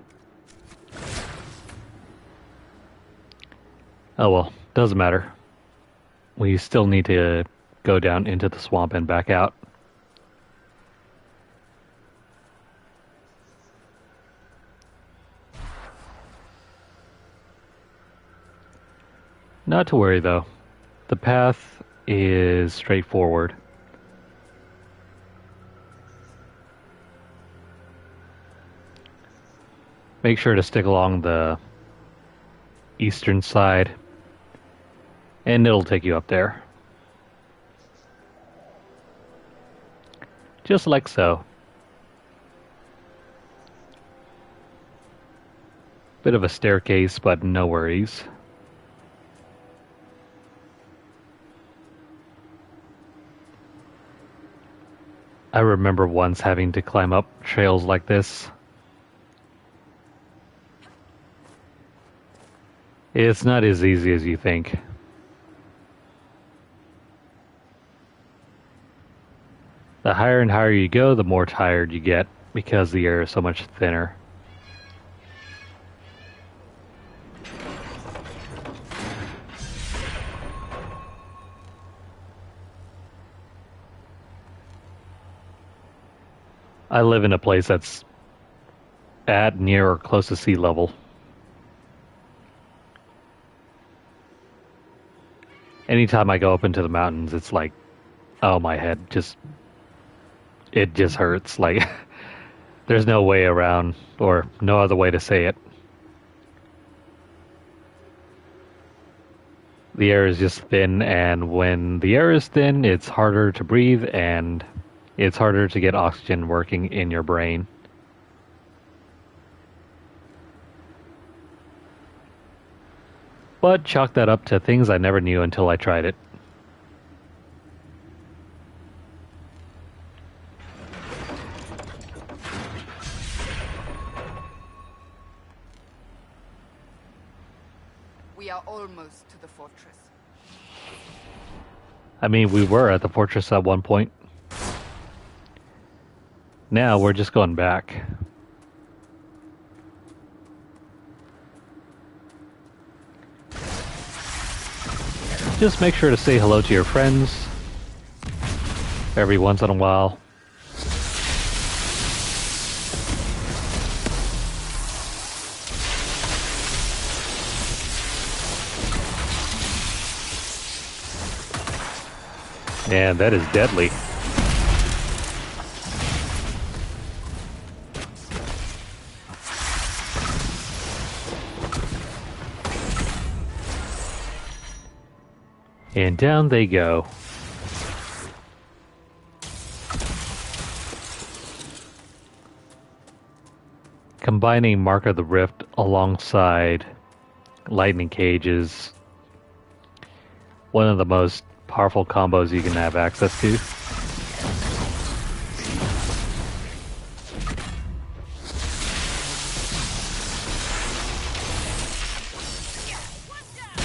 Oh well, doesn't matter. We still need to go down into the swamp and back out. Not to worry though. The path is straightforward. Make sure to stick along the eastern side. And it'll take you up there. Just like so. Bit of a staircase, but no worries. I remember once having to climb up trails like this. It's not as easy as you think. The higher and higher you go, the more tired you get because the air is so much thinner. I live in a place that's at, near, or close to sea level. Anytime I go up into the mountains, it's like, oh, my head it just hurts. Like, there's no way around, or no other way to say it. The air is just thin, and when the air is thin, it's harder to breathe, and it's harder to get oxygen working in your brain. But chalk that up to things I never knew until I tried it.
We are almost to the fortress.
I mean, we were at the fortress at one point. Now we're just going back. Just make sure to say hello to your friends every once in a while. And that is deadly. And down they go. Combining Mark of the Rift alongside Lightning Cage is one of the most powerful combos you can have access to.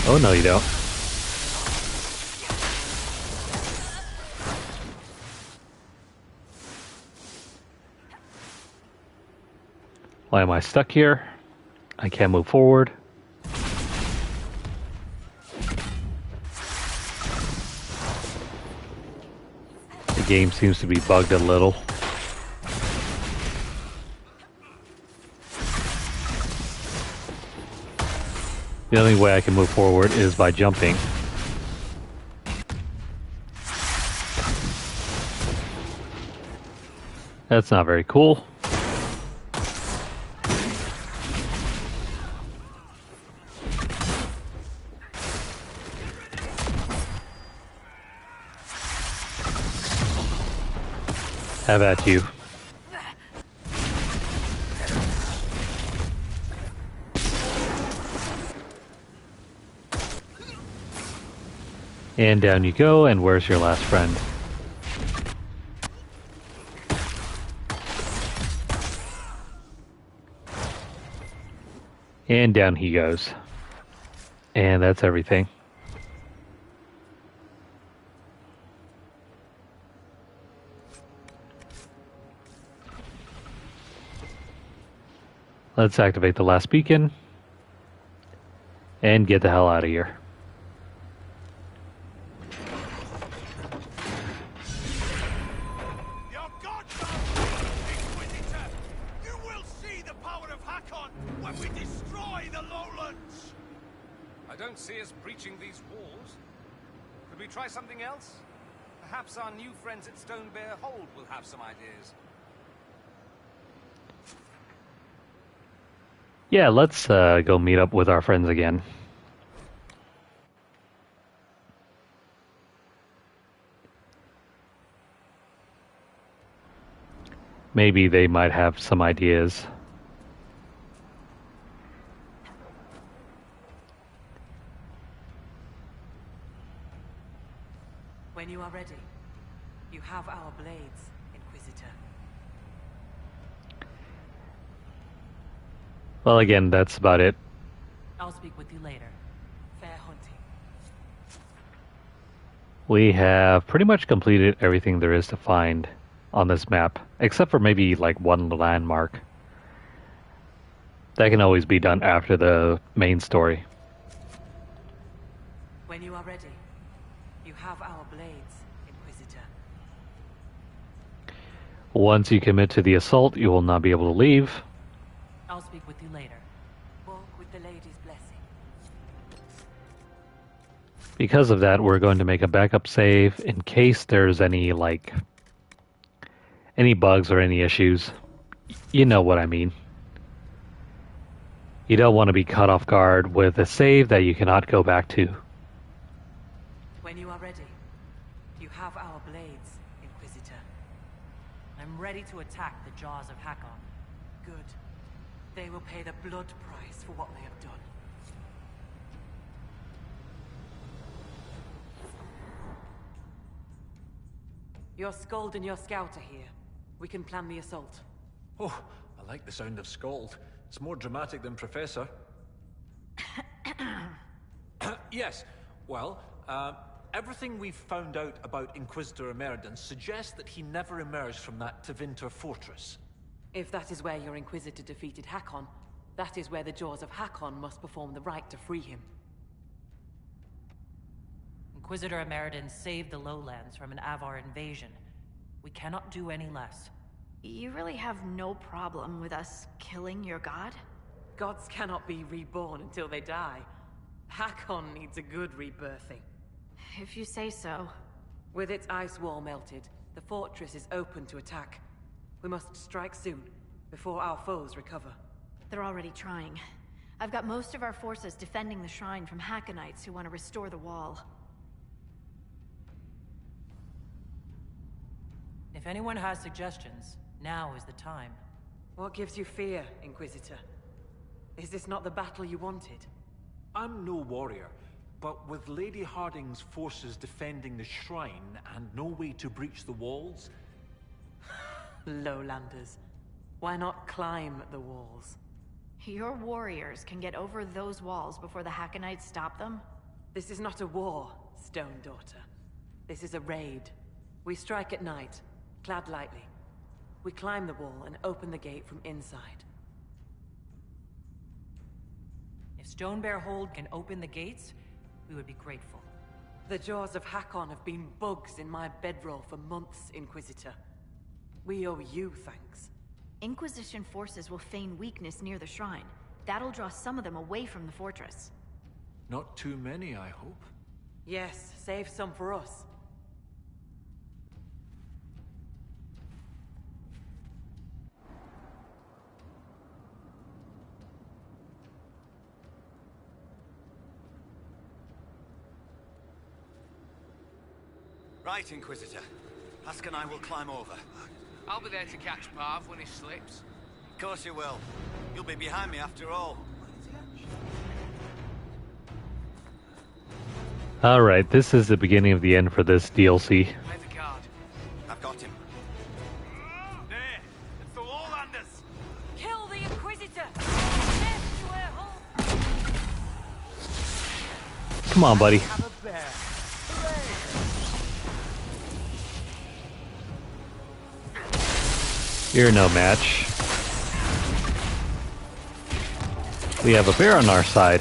Oh no, you don't. Why am I stuck here? I can't move forward. The game seems to be bugged a little. The only way I can move forward is by jumping. That's not very cool. Have at you. And down you go, and where's your last friend? And down he goes. And that's everything. Let's activate the last beacon and get the hell out of here.
Your godfather, Inquisitor! You will see the power of Hakon when we destroy the lowlands!
I don't see us breaching these walls. Could we try something else? Perhaps our new friends at Stone Bear Hold will have some ideas.
Yeah, let's go meet up with our friends again. maybe they might have some ideas.
When you are ready, you have our blades, Inquisitor.
Well, again, that's about it.
I'll speak with you later. Fair hunting.
We have pretty much completed everything there is to find on this map, except for maybe like one landmark. That can always be done after the main story.
When you are ready, you have our blades, Inquisitor.
Once you commit to the assault, you will not be able to leave.
I'll speak with you later.
Walk with the lady's blessing.
Because of that, we're going to make a backup save in case there's any bugs or any issues. You know what I mean. You don't want to be caught off guard with a save that you cannot go back to.
When you are ready, you have our blades, Inquisitor. I'm ready to attack the jaws of Hakon.
Good. They will pay the blood price for what they have done. Your Skald and your Scout are here. We can plan the assault.
Oh, I like the sound of Scald. It's more dramatic than Professor. Yes, well, everything we've found out about Inquisitor Emeridon suggests that he never emerged from that Tevinter fortress.
If that is where your Inquisitor defeated Hakon, that is where the jaws of Hakon must perform the rite to free him.
Inquisitor Emeridon saved the lowlands from an Avar invasion. We cannot do any less.
You really have no problem with us killing your god?
Gods cannot be reborn until they die. Hakon needs a good rebirthing.
If you say so.
With its ice wall melted, the fortress is open to attack. We must strike soon, before our foes recover.
They're already trying. I've got most of our forces defending the shrine from Hakkonites who want to restore the wall.
If anyone has suggestions, now is the time.
What gives you fear, Inquisitor? Is this not the battle you wanted?
I'm no warrior, but with Lady Harding's forces defending the shrine and no way to breach the walls...
Lowlanders. Why not climb the walls?
Your warriors can get over those walls before the Hakkonites stop them?
This is not a war, Stone Daughter. This is a raid. We strike at night, clad lightly. We climb the wall and open the gate from inside.
If Stonebear Hold can open the gates, we would be grateful.
The jaws of Hakon have been bugs in my bedroll for months, Inquisitor. We owe you thanks.
Inquisition forces will feign weakness near the shrine. That'll draw some of them away from the fortress.
Not too many, I hope.
Yes, save some for us.
Right, Inquisitor. Husk and I will climb over.
I'll be there to catch Parv when he slips.
Of course you will. You'll be behind me after all.
Alright, this is the beginning of the end for this DLC.
Where's the guard?
I've got him.
There! It's the Lowlanders!
Kill the Inquisitor!
Come on, buddy.
Have a bear.
You're no match. We have a bear on our side.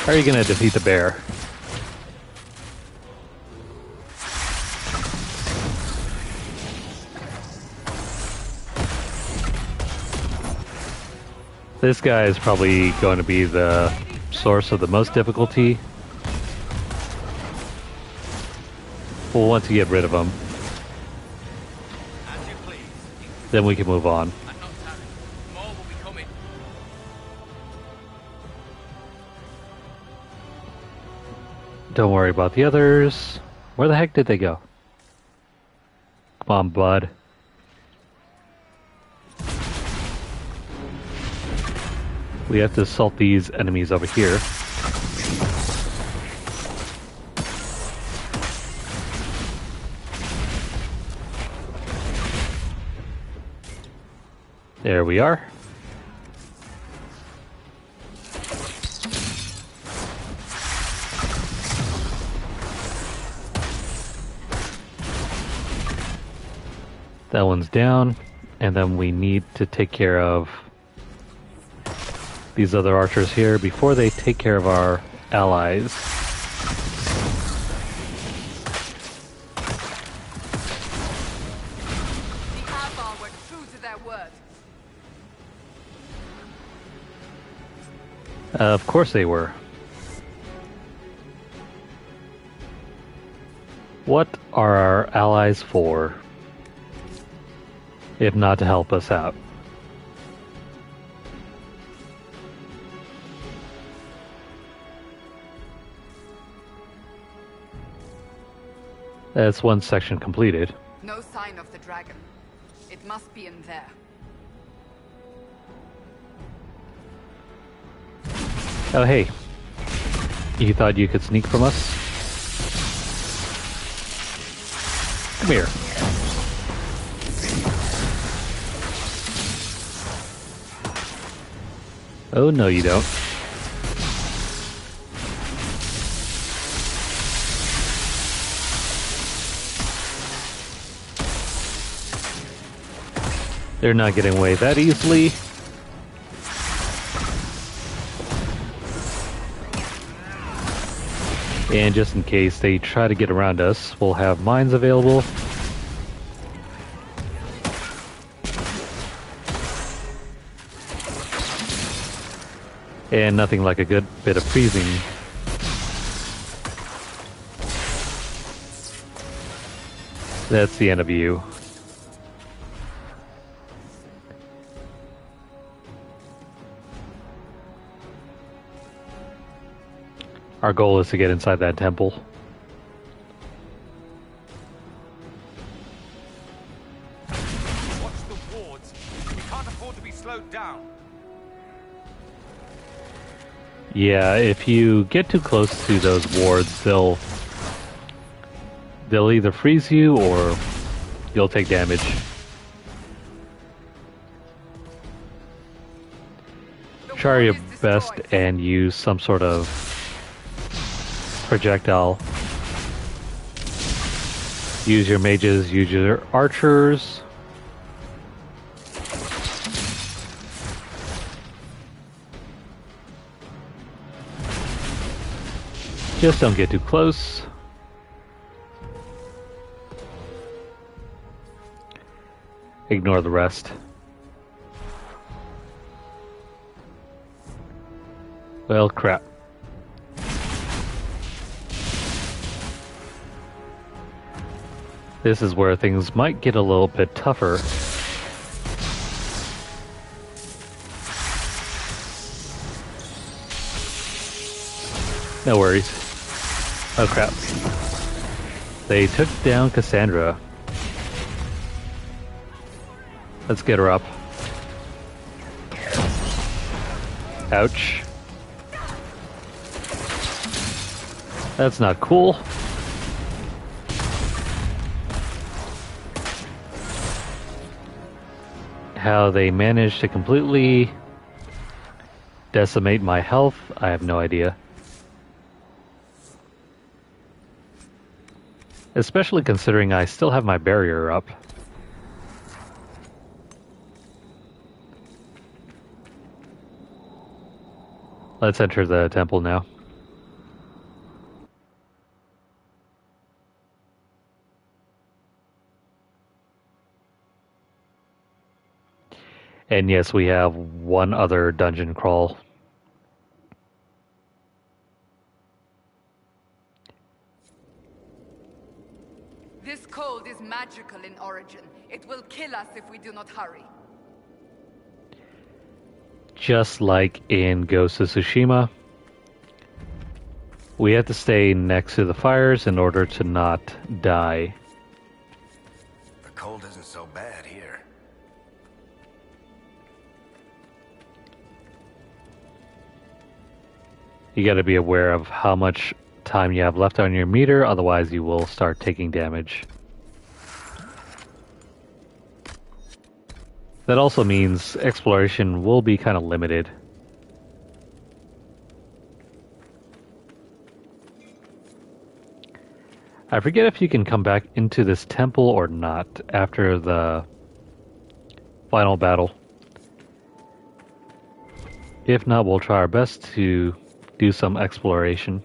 How are you gonna defeat the bear? This guy is probably going to be the source of the most difficulty. Well, once you get rid of him,
As you please.
then we can move on.
I'm not tired. More will be coming.
Don't worry about the others. Where the heck did they go? Come on, bud. We have to assault these enemies over here. There we are. That one's down, and then we need to take care of these other archers here before they take care of our allies.
The Avar were true to their word.
Of course they were. What are our allies for, if not to help us out? That's one section completed.
No sign of the dragon. It must be in there.
Oh hey, you thought you could sneak from us? Come here. Oh no you don't. They're not getting away that easily. And just in case they try to get around us, we'll have mines available. And nothing like a good bit of freezing. That's the end of you. Our goal is to get inside that temple.
Watch the wards. We can't afford to be slowed down.
Yeah, if you get too close to those wards, they'll either freeze you or you'll take damage. Try your best and use some sort of projectile. Use your mages, use your archers. Just don't get too close. Ignore the rest. Well, crap. This is where things might get a little bit tougher. No worries. Oh crap. They took down Cassandra. Let's get her up. Ouch. That's not cool. How they managed to completely decimate my health, I have no idea. Especially considering I still have my barrier up. Let's enter the temple now. And yes, we have one other dungeon crawl.
This cold is magical in origin. It will kill us if we do not hurry.
Just like in Ghost of Tsushima, we have to stay next to the fires in order to not die.
The cold isn't so bad here.
You got to be aware of how much time you have left on your meter, otherwise you will start taking damage. That also means exploration will be kind of limited. I forget if you can come back into this temple or not after the final battle. If not, we'll try our best to do some exploration.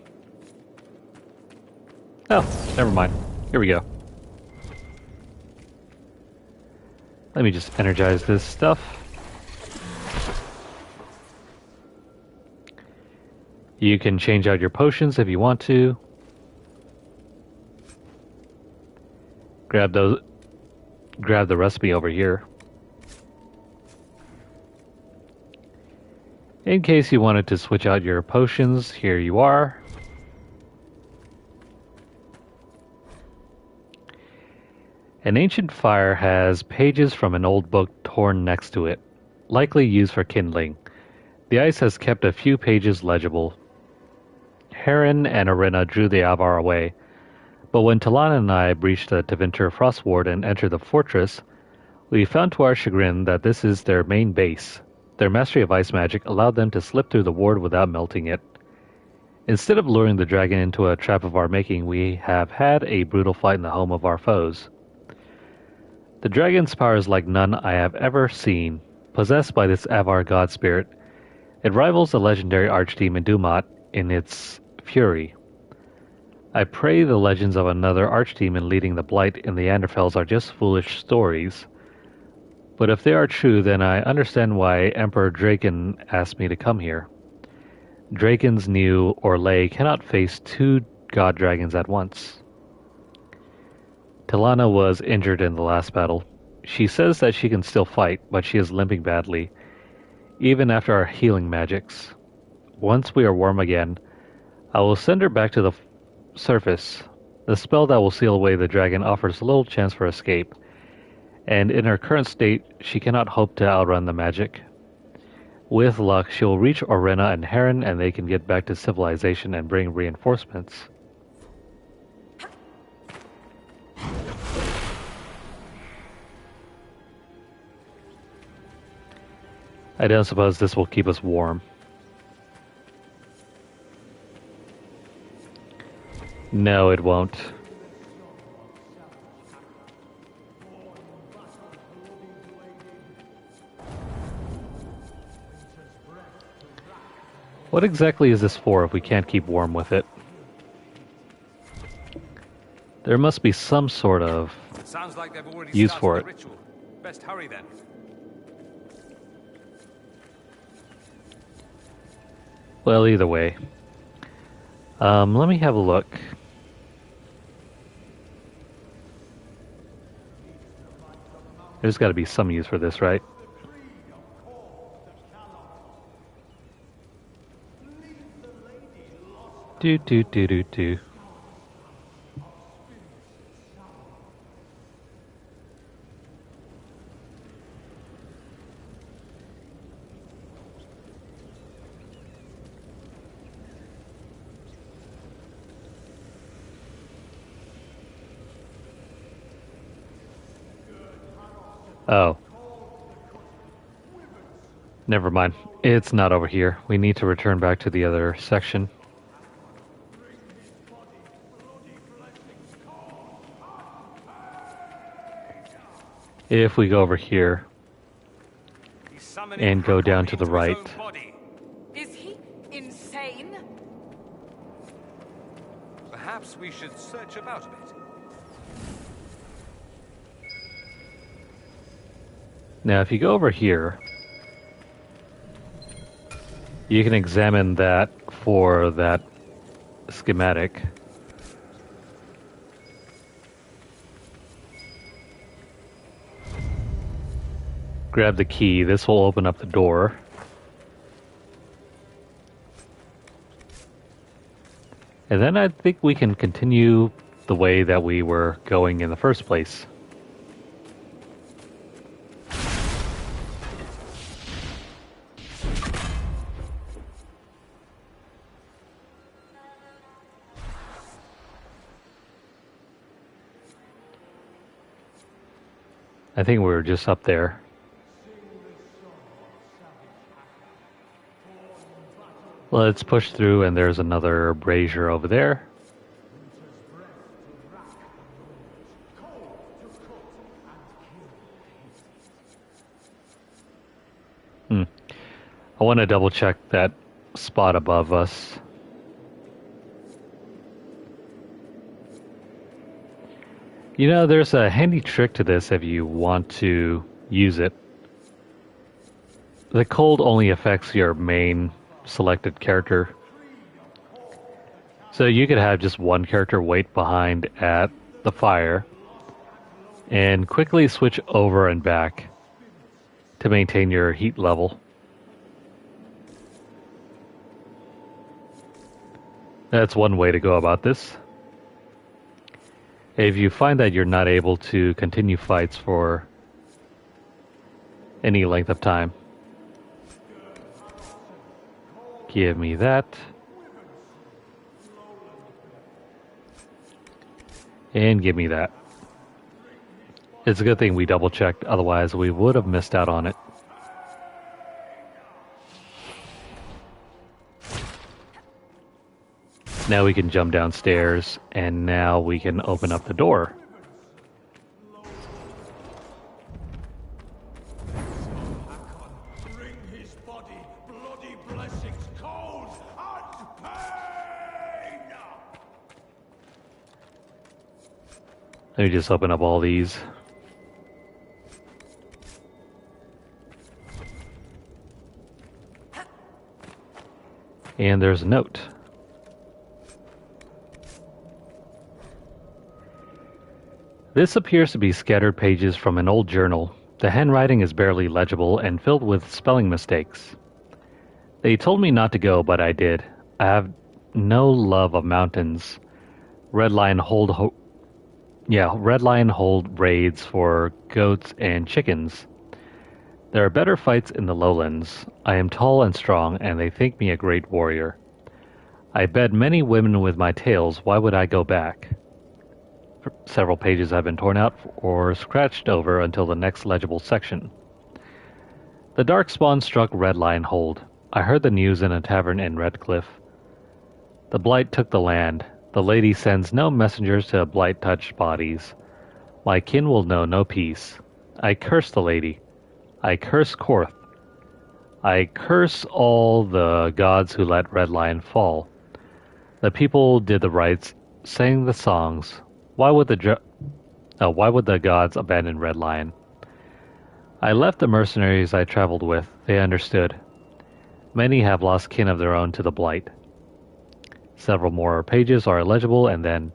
Oh, never mind. Here we go. Let me just energize this stuff. You can change out your potions if you want to. Grab the recipe over here. In case you wanted to switch out your potions, here you are. An ancient fire has pages from an old book torn next to it, likely used for kindling. The ice has kept a few pages legible. Heron and Arena drew the Avar away, but when Talana and I breached the Tevinter Frost Ward and entered the fortress, we found to our chagrin that this is their main base. Their mastery of ice magic allowed them to slip through the ward without melting it. Instead of luring the dragon into a trap of our making, we have had a brutal fight in the home of our foes. The dragon's power is like none I have ever seen. Possessed by this Avar god spirit, it rivals the legendary archdemon Dumat in its fury. I pray the legends of another archdemon leading the Blight in the Anderfels are just foolish stories. But if they are true, then I understand why Emperor Draken asked me to come here. Draken's new Orlais cannot face two god dragons at once. Talana was injured in the last battle. She says that she can still fight, but she is limping badly, even after our healing magics. Once we are warm again, I will send her back to the surface. The spell that will seal away the dragon offers little chance for escape, and in her current state, she cannot hope to outrun the magic. With luck, she will reach Orena and Heron, and they can get back to civilization and bring reinforcements. I don't suppose this will keep us warm. No, it won't. What exactly is this for if we can't keep warm with it? There must be some sort of
Sounds like they've already
use
started
for
the
it.
ritual. Best hurry then.
Well, either way. Let me have a look. There's got to be some use for this, right? Do. Oh. Never mind. It's not over here. We need to return back to the other section. If we go over here and go down to the right.
Is he insane?
Perhaps we should search about a bit.
Now, if you go over here, you can examine that for that schematic. Grab the key. This will open up the door. And then I think we can continue the way that we were going in the first place. I think we were just up there. Let's push through, and there's another brazier over there. I want to double check that spot above us. You know, there's a handy trick to this if you want to use it. The cold only affects your main selected character. So you could have just one character wait behind at the fire and quickly switch over and back to maintain your heat level. That's one way to go about this. If you find that you're not able to continue fights for any length of time. Give me that. And give me that. It's a good thing we double checked, otherwise we would have missed out on it. Now we can jump downstairs, and now we can open up the door.
Bring his body, bloody blessings, cold and pain!
Let me just open up all these. And there's a note. This appears to be scattered pages from an old journal. The handwriting is barely legible and filled with spelling mistakes. They told me not to go, but I did. I have no love of mountains. Red Lion hold raids for goats and chickens. There are better fights in the lowlands. I am tall and strong, and they think me a great warrior. I bed many women with my tales. Why would I go back? Several pages have been torn out or scratched over until the next legible section. The Darkspawn struck Red Lion Hold. I heard the news in a tavern in Redcliffe. The Blight took the land. The lady sends no messengers to Blight-touched bodies. My kin will know no peace. I curse the lady. I curse Korth. I curse all the gods who let Red Lion fall. The people did the rites, sang the songs. Why would the gods abandon Red Lion? I left the mercenaries I traveled with. They understood. Many have lost kin of their own to the Blight. Several more pages are illegible, and then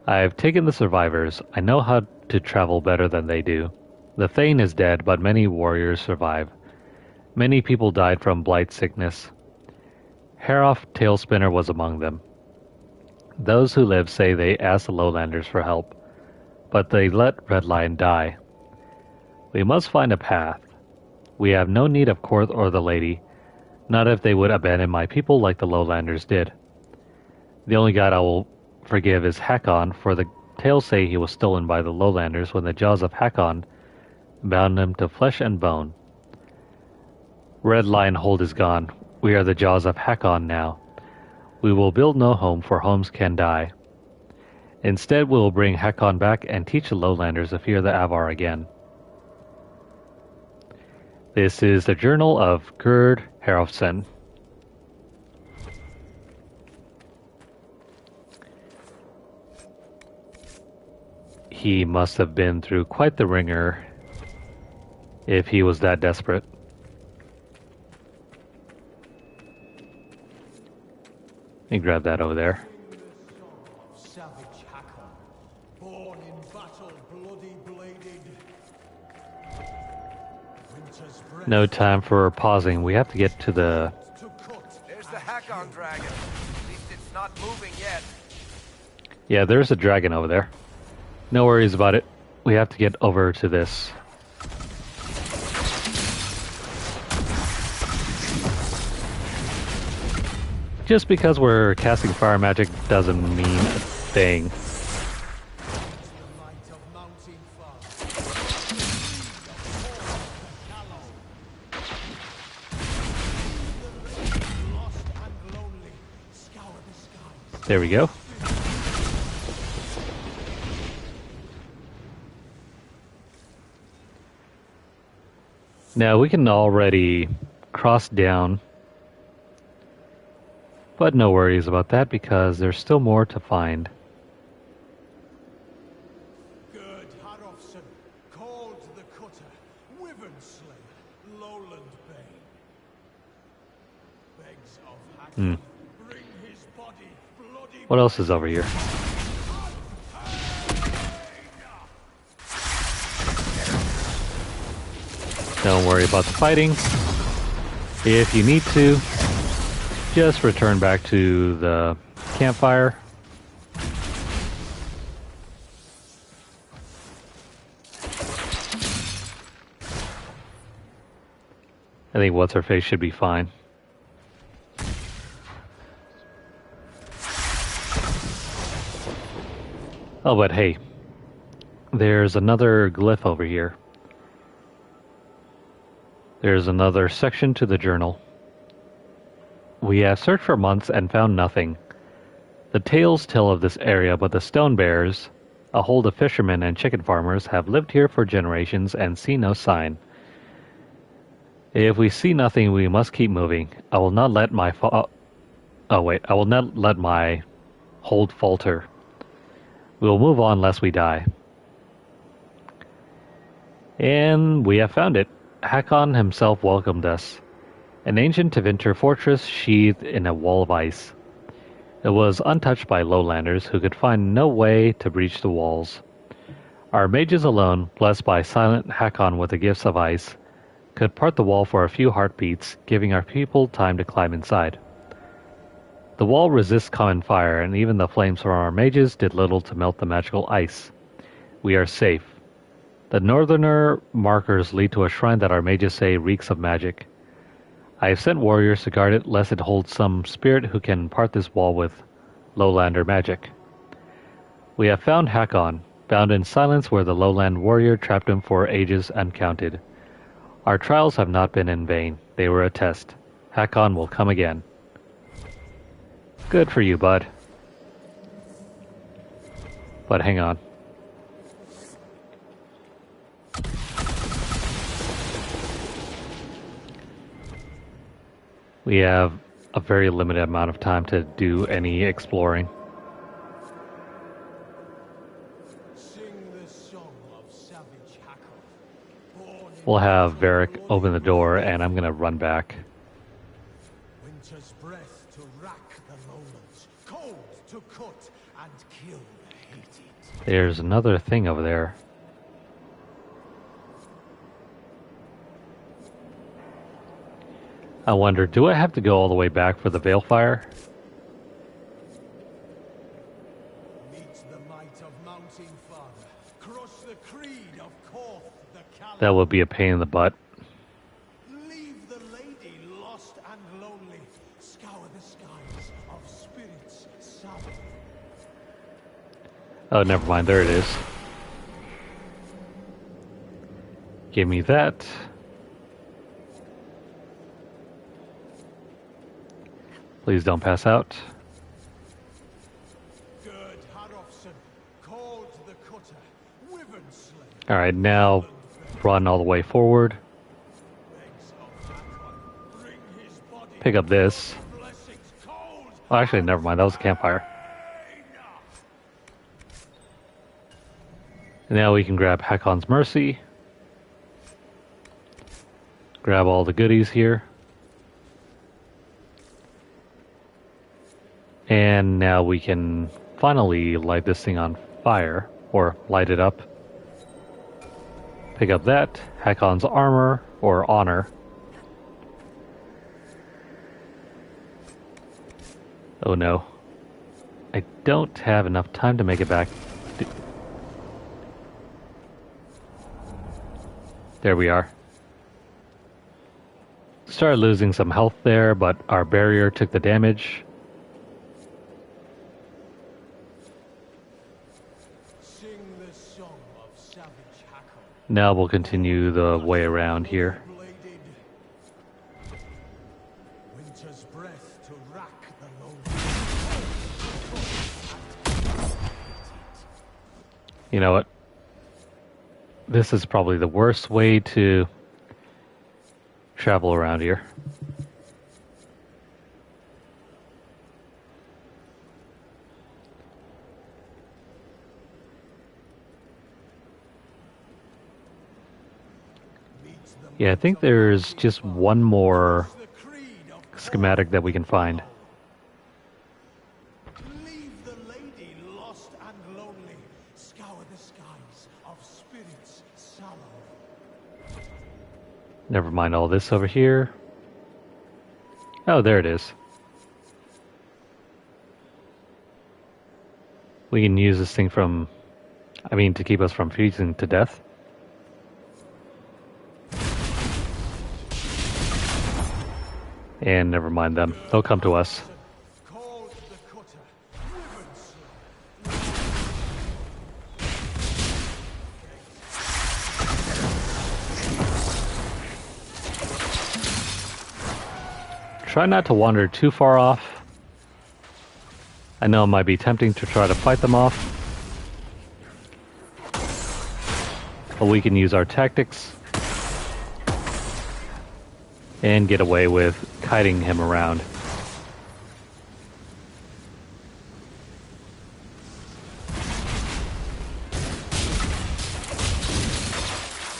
I've taken the survivors. I know how to travel better than they do. The Thane is dead, but many warriors survive. Many people died from Blight sickness. Haroff Tailspinner was among them. Those who live say they asked the Lowlanders for help, but they let Red Lion die. We must find a path. We have no need of Korth or the lady, not if they would abandon my people like the Lowlanders did. The only god I will forgive is Hakon, for the tales say he was stolen by the Lowlanders when the jaws of Hakon bound him to flesh and bone. Red Lion Hold is gone. We are the jaws of Hakon now. We will build no home, for homes can die. Instead, we will bring Hakon back and teach the Lowlanders to fear the Avar again. This is the journal of Gerd Herofsen. He must have been through quite the ringer if he was that desperate. Let me grab that over there.
Savage Hakon, born in battle, bloody bladed. Winter's breath.
No time for pausing. We have to get to the...
There's the Hakon dragon. At least it's not moving yet.
Yeah, there's a dragon over there. No worries about it. We have to get over to this. Just because we're casting fire magic doesn't mean a thing.
The light of mounting fire.
There we go. Now we can already cross down, but no worries about that because there's still more to find.
Good Harrofson, called the Cutter, Wyvern Slayer, Lowland Bane. Begs of Hackon, bring his body, bloody.
What else is over here? Don't worry about the fighting. If you need to, just return back to the campfire. I think what's-her-face should be fine. Oh, but hey, there's another glyph over here. There's another section to the journal. We have searched for months and found nothing. The tales tell of this area, but the Stone Bears, a hold of fishermen and chicken farmers, have lived here for generations and see no sign. If we see nothing, we must keep moving. I will not let my I will not let my hold falter. We will move on lest we die. And we have found it. Hackon himself welcomed us. An ancient Tevinter fortress sheathed in a wall of ice. It was untouched by lowlanders who could find no way to breach the walls. Our mages alone, blessed by silent Hackon with the gifts of ice, could part the wall for a few heartbeats, giving our people time to climb inside. The wall resists common fire, and even the flames from our mages did little to melt the magical ice. We are safe. The northerner markers lead to a shrine that our mages say reeks of magic. I have sent warriors to guard it, lest it holds some spirit who can part this wall with lowlander magic. We have found Hackon, bound in silence where the lowland warrior trapped him for ages uncounted. Our trials have not been in vain. They were a test. Hackon will come again. Good for you, bud. But hang on. We have a very limited amount of time to do any exploring. We'll have Varric open the door, and I'm going to run back.
Winter's breath to rack the lowlands, cold to cut and kill the hated.
There's another thing over there. I wonder, do I have to go all the way back for the Balefire? That would be a pain in the butt.
Leave the lady lost and lonely. Scour the skies of spirits south.
Oh, never mind. There it is. Give me that. Please don't pass out.
Good Harrofson, called the Cutter, Wyvern Slayer.
Alright, now run all the way forward. Pick up this. Oh, actually, never mind. That was a campfire. And now we can grab Hackon's Mercy. Grab all the goodies here. And now we can finally light this thing on fire, or light it up. Pick up that, Hackon's armor, or honor. Oh no. I don't have enough time to make it back. There we are. Started losing some health there, but our barrier took the damage. Now we'll continue the way around here.
Winter's breath to rack the lowlands.
You know what? This is probably the worst way to travel around here. Yeah, I think there's just one more schematic that we can find.
Leave the lady lost and lonely. Scour the skies of spirits sallow.
Never mind all this over here. Oh, there it is. We can use this thing to keep us from freezing to death. And never mind them. They'll come to us. Try not to wander too far off. I know it might be tempting to try to fight them off, but we can use our tactics and get away with kiting him around.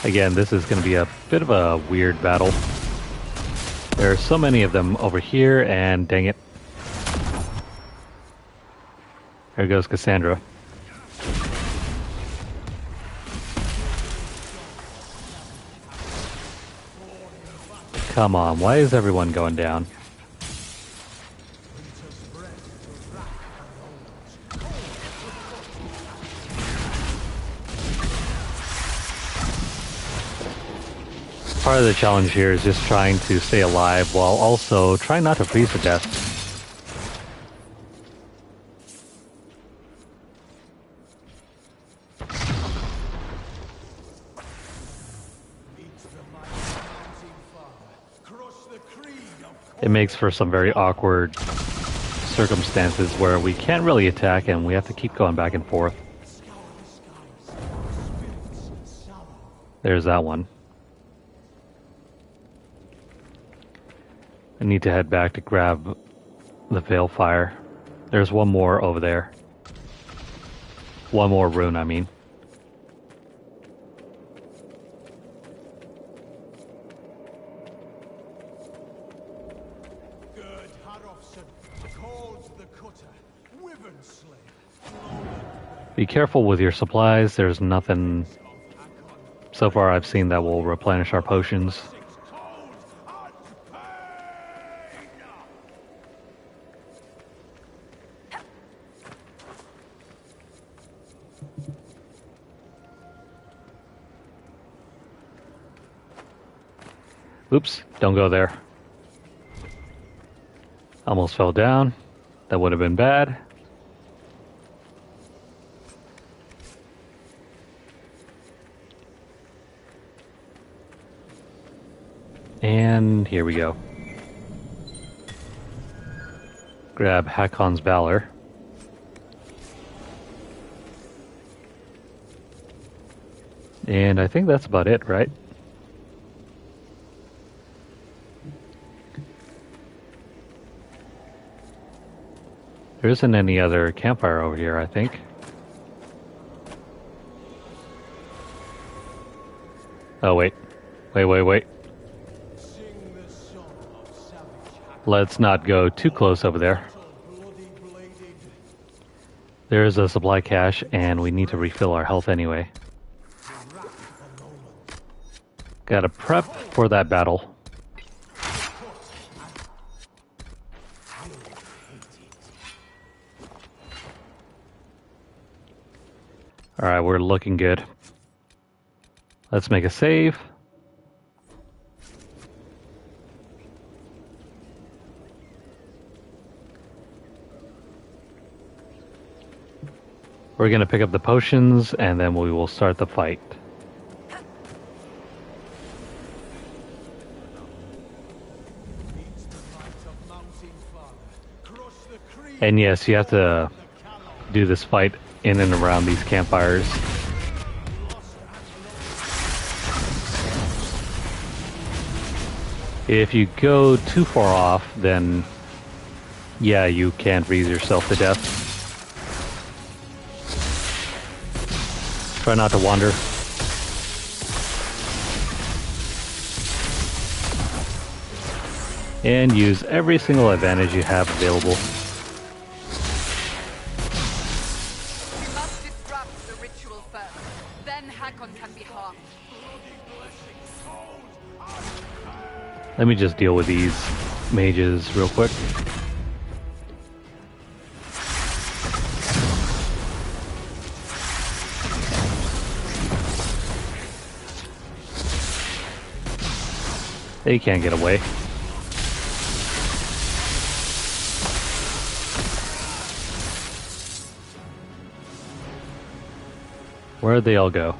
Again, this is going to be a bit of a weird battle. There are so many of them over here, and dang it. There goes Cassandra. Come on, why is everyone going down? Part of the challenge here is just trying to stay alive while also trying not to freeze to death. It makes for some very awkward circumstances where we can't really attack and we have to keep going back and forth. There's that one. I need to head back to grab the Veilfire. There's one more over there. One more rune, I mean. Be careful with your supplies. There's nothing so far I've seen that will replenish our potions. Oops, don't go there. Almost fell down. That would have been bad. And here we go. Grab Hakon's Valor. And I think that's about it, right? There isn't any other campfire over here, I think. Oh, wait. Wait. Let's not go too close over there. There's a supply cache, and we need to refill our health anyway. Gotta prep for that battle. Alright, we're looking good. Let's make a save. We're going to pick up the potions, and then we will start the fight. And yes, you have to do this fight in and around these campfires. If you go too far off, then yeah, you can freeze yourself to death. Try not to wander. And use every single advantage you have available.
We must disrupt the ritual first. Then Hakon can be harmed.
Let me just deal with these mages real quick. They can't get away. Where'd they all go?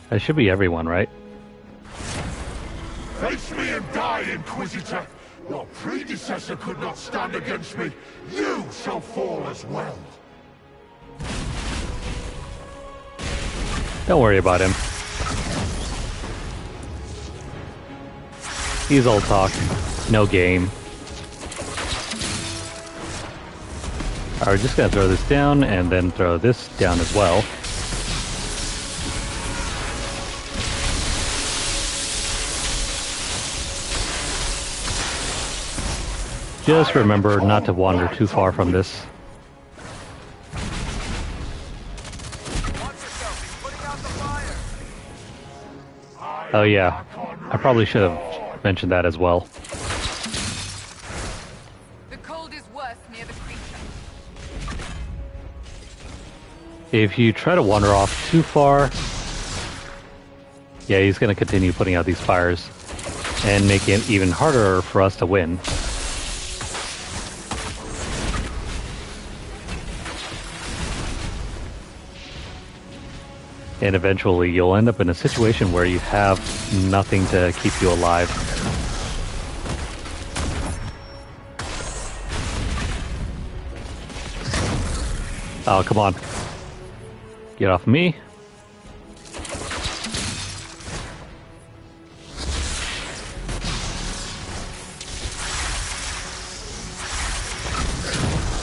That should be everyone, right?
Face me and die, Inquisitor! Your predecessor could not stand against me. You shall fall as well.
Don't worry about him. He's all talk, no game. Alright, we're just gonna throw this down and then throw this down as well. Just remember not to wander too far from this. Oh yeah, I probably should have mentioned that as well.
The cold is worse near the creature.
If you try to wander off too far, yeah, he's going to continue putting out these fires and make it even harder for us to win. And eventually you'll end up in a situation where you have nothing to keep you alive. Oh, come on. Get off me.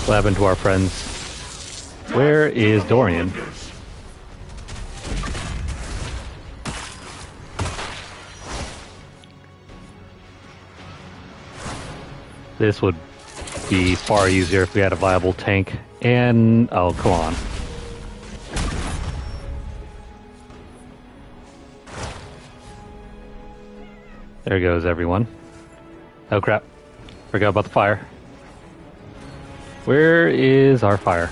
What happened to our friends? Where is Dorian? This would be far easier if we had a viable tank. And, oh, come on. There goes everyone. Oh crap. Forgot about the fire. Where is our fire?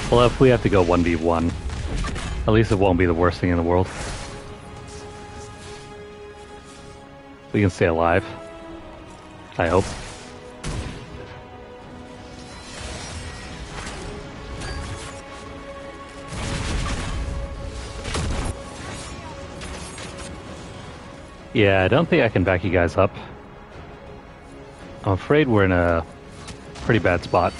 Well, if we have to go 1v1, at least it won't be the worst thing in the world. We can stay alive. I hope. Yeah, I don't think I can back you guys up. I'm afraid we're in a pretty bad spot.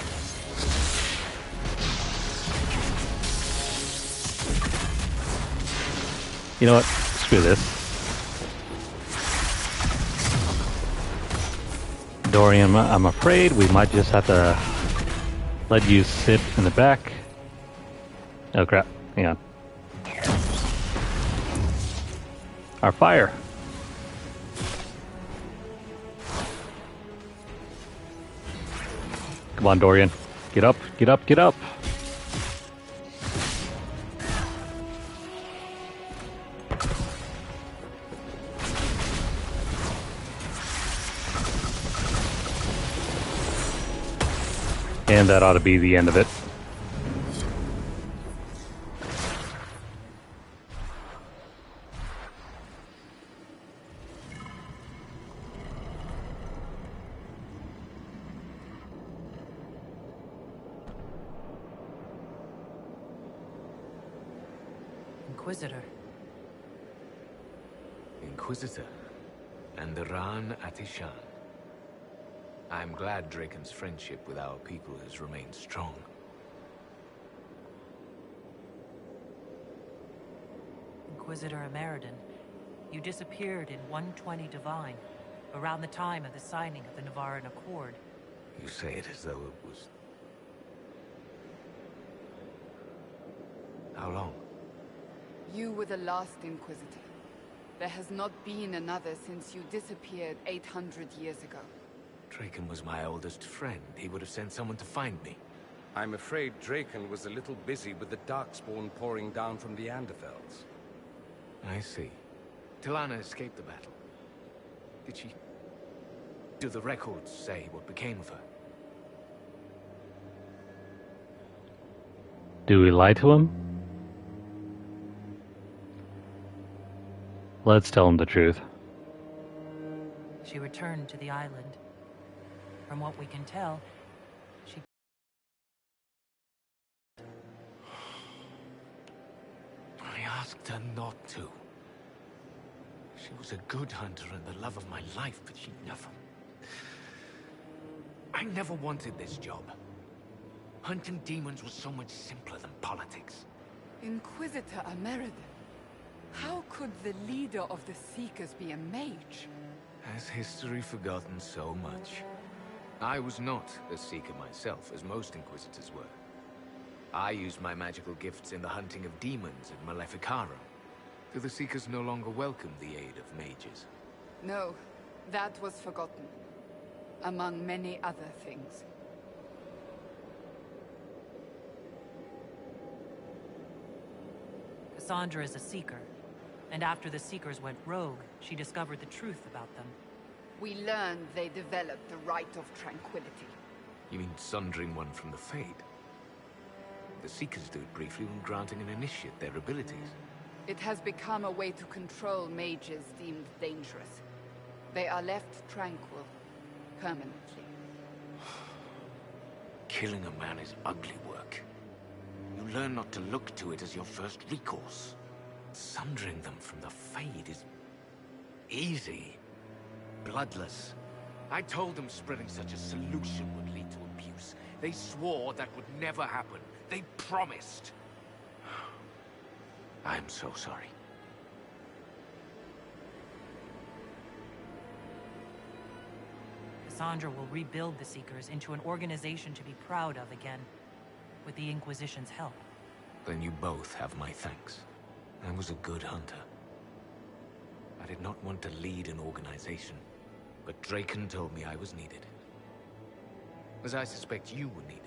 You know what? Screw this. Dorian, I'm afraid we might just have to let you sit in the back. Oh crap, hang on. Our fire. Come on, Dorian. Get up, get up, get up. And that ought to be the end of it.
Inquisitor.
Inquisitor and Ran Atishan. I'm glad Draken's friendship with our people has remained strong.
Inquisitor Ameridan, you disappeared in 120 Divine, around the time of the signing of the Navaran Accord.
You say it as though it was... How long?
You were the last Inquisitor. There has not been another since you disappeared 800 years ago.
Draken was my oldest friend. He would have sent someone to find me.
I'm afraid Draken was a little busy with the Darkspawn pouring down from the Anderfelds.
I see. Tilana escaped the battle. Did she... Do the records say what became of her?
Do we lie to him? Let's tell him the truth.
She returned to the island. From what we can tell, she...
I asked her not to. She was a good hunter and the love of my life, but she never... I never wanted this job. Hunting demons was so much simpler than politics.
Inquisitor Ameridan, how could the leader of the Seekers be a mage?
Has history forgotten so much? I was not a Seeker myself, as most Inquisitors were. I used my magical gifts in the hunting of demons at Maleficarum. Do the Seekers no longer welcome the aid of mages?
No, that was forgotten. Among many other things.
Cassandra is a Seeker, and after the Seekers went rogue, she discovered the truth about them.
We learned they developed the Rite of Tranquility.
You mean sundering one from the Fade? The Seekers do it briefly when granting an initiate their abilities.
It has become a way to control mages deemed dangerous. They are left tranquil, permanently.
Killing a man is ugly work. You learn not to look to it as your first recourse. Sundering them from the Fade is... easy. Bloodless. I told them spreading such a solution would lead to abuse. They swore that would never happen. They promised. I'm so sorry.
Cassandra will rebuild the Seekers into an organization to be proud of again, with the Inquisition's help.
Then you both have my thanks. I was a good hunter. I did not want to lead an organization, but Draken told me I was needed. As I suspect you were needed.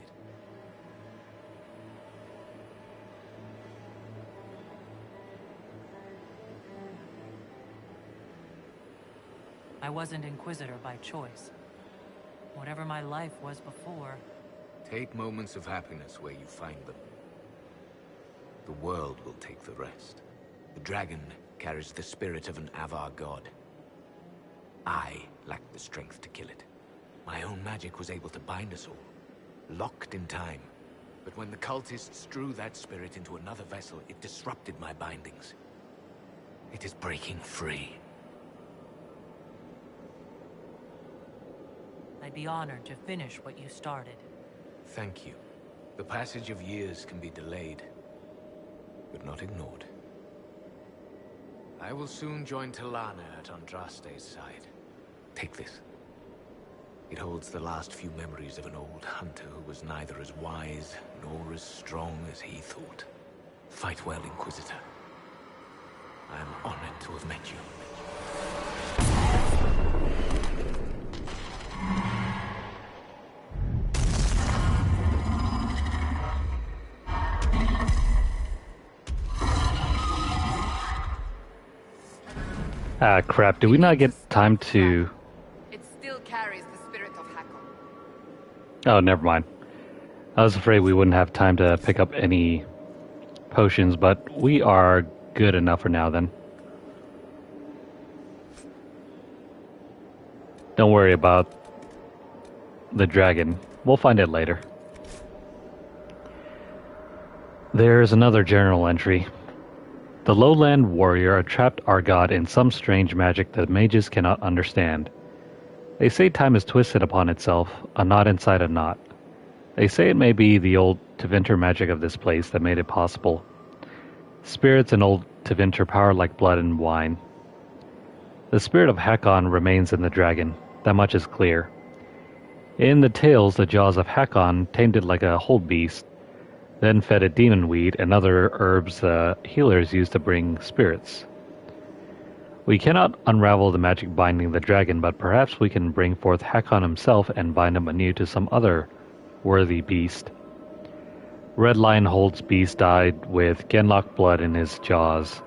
I wasn't Inquisitor by choice. Whatever my life was before...
Take moments of happiness where you find them. The world will take the rest. The dragon carries the spirit of an Avar god. I lacked the strength to kill it. My own magic was able to bind us all, locked in time. But when the cultists drew that spirit into another vessel, it disrupted my bindings. It is breaking free.
I'd be honored to finish what you started.
Thank you. The passage of years can be delayed, but not ignored. I will soon join Tilana at Andraste's side. Take this. It holds the last few memories of an old hunter who was neither as wise nor as strong as he thought. Fight well, Inquisitor. I am honored to have met you.
Ah, crap. Do we not get time to...
It still carries the spirit of Hakon.
Oh, never mind. I was afraid we wouldn't have time to pick up any potions, but we are good enough for now then. Don't worry about the dragon. We'll find it later. There's another journal entry. The lowland warrior trapped our god in some strange magic that mages cannot understand. They say time is twisted upon itself, a knot inside a knot. They say it may be the old Tevinter magic of this place that made it possible. Spirits in old Tevinter power like blood and wine. The spirit of Hakon remains in the dragon, that much is clear. In the tales, the jaws of Hakon tamed it like a hold beast, then fed it demon weed and other herbs healers used to bring spirits. We cannot unravel the magic binding the dragon, but perhaps we can bring forth Hakon himself and bind him anew to some other worthy beast. Red Lion holds beast died with Genlock blood in his jaws.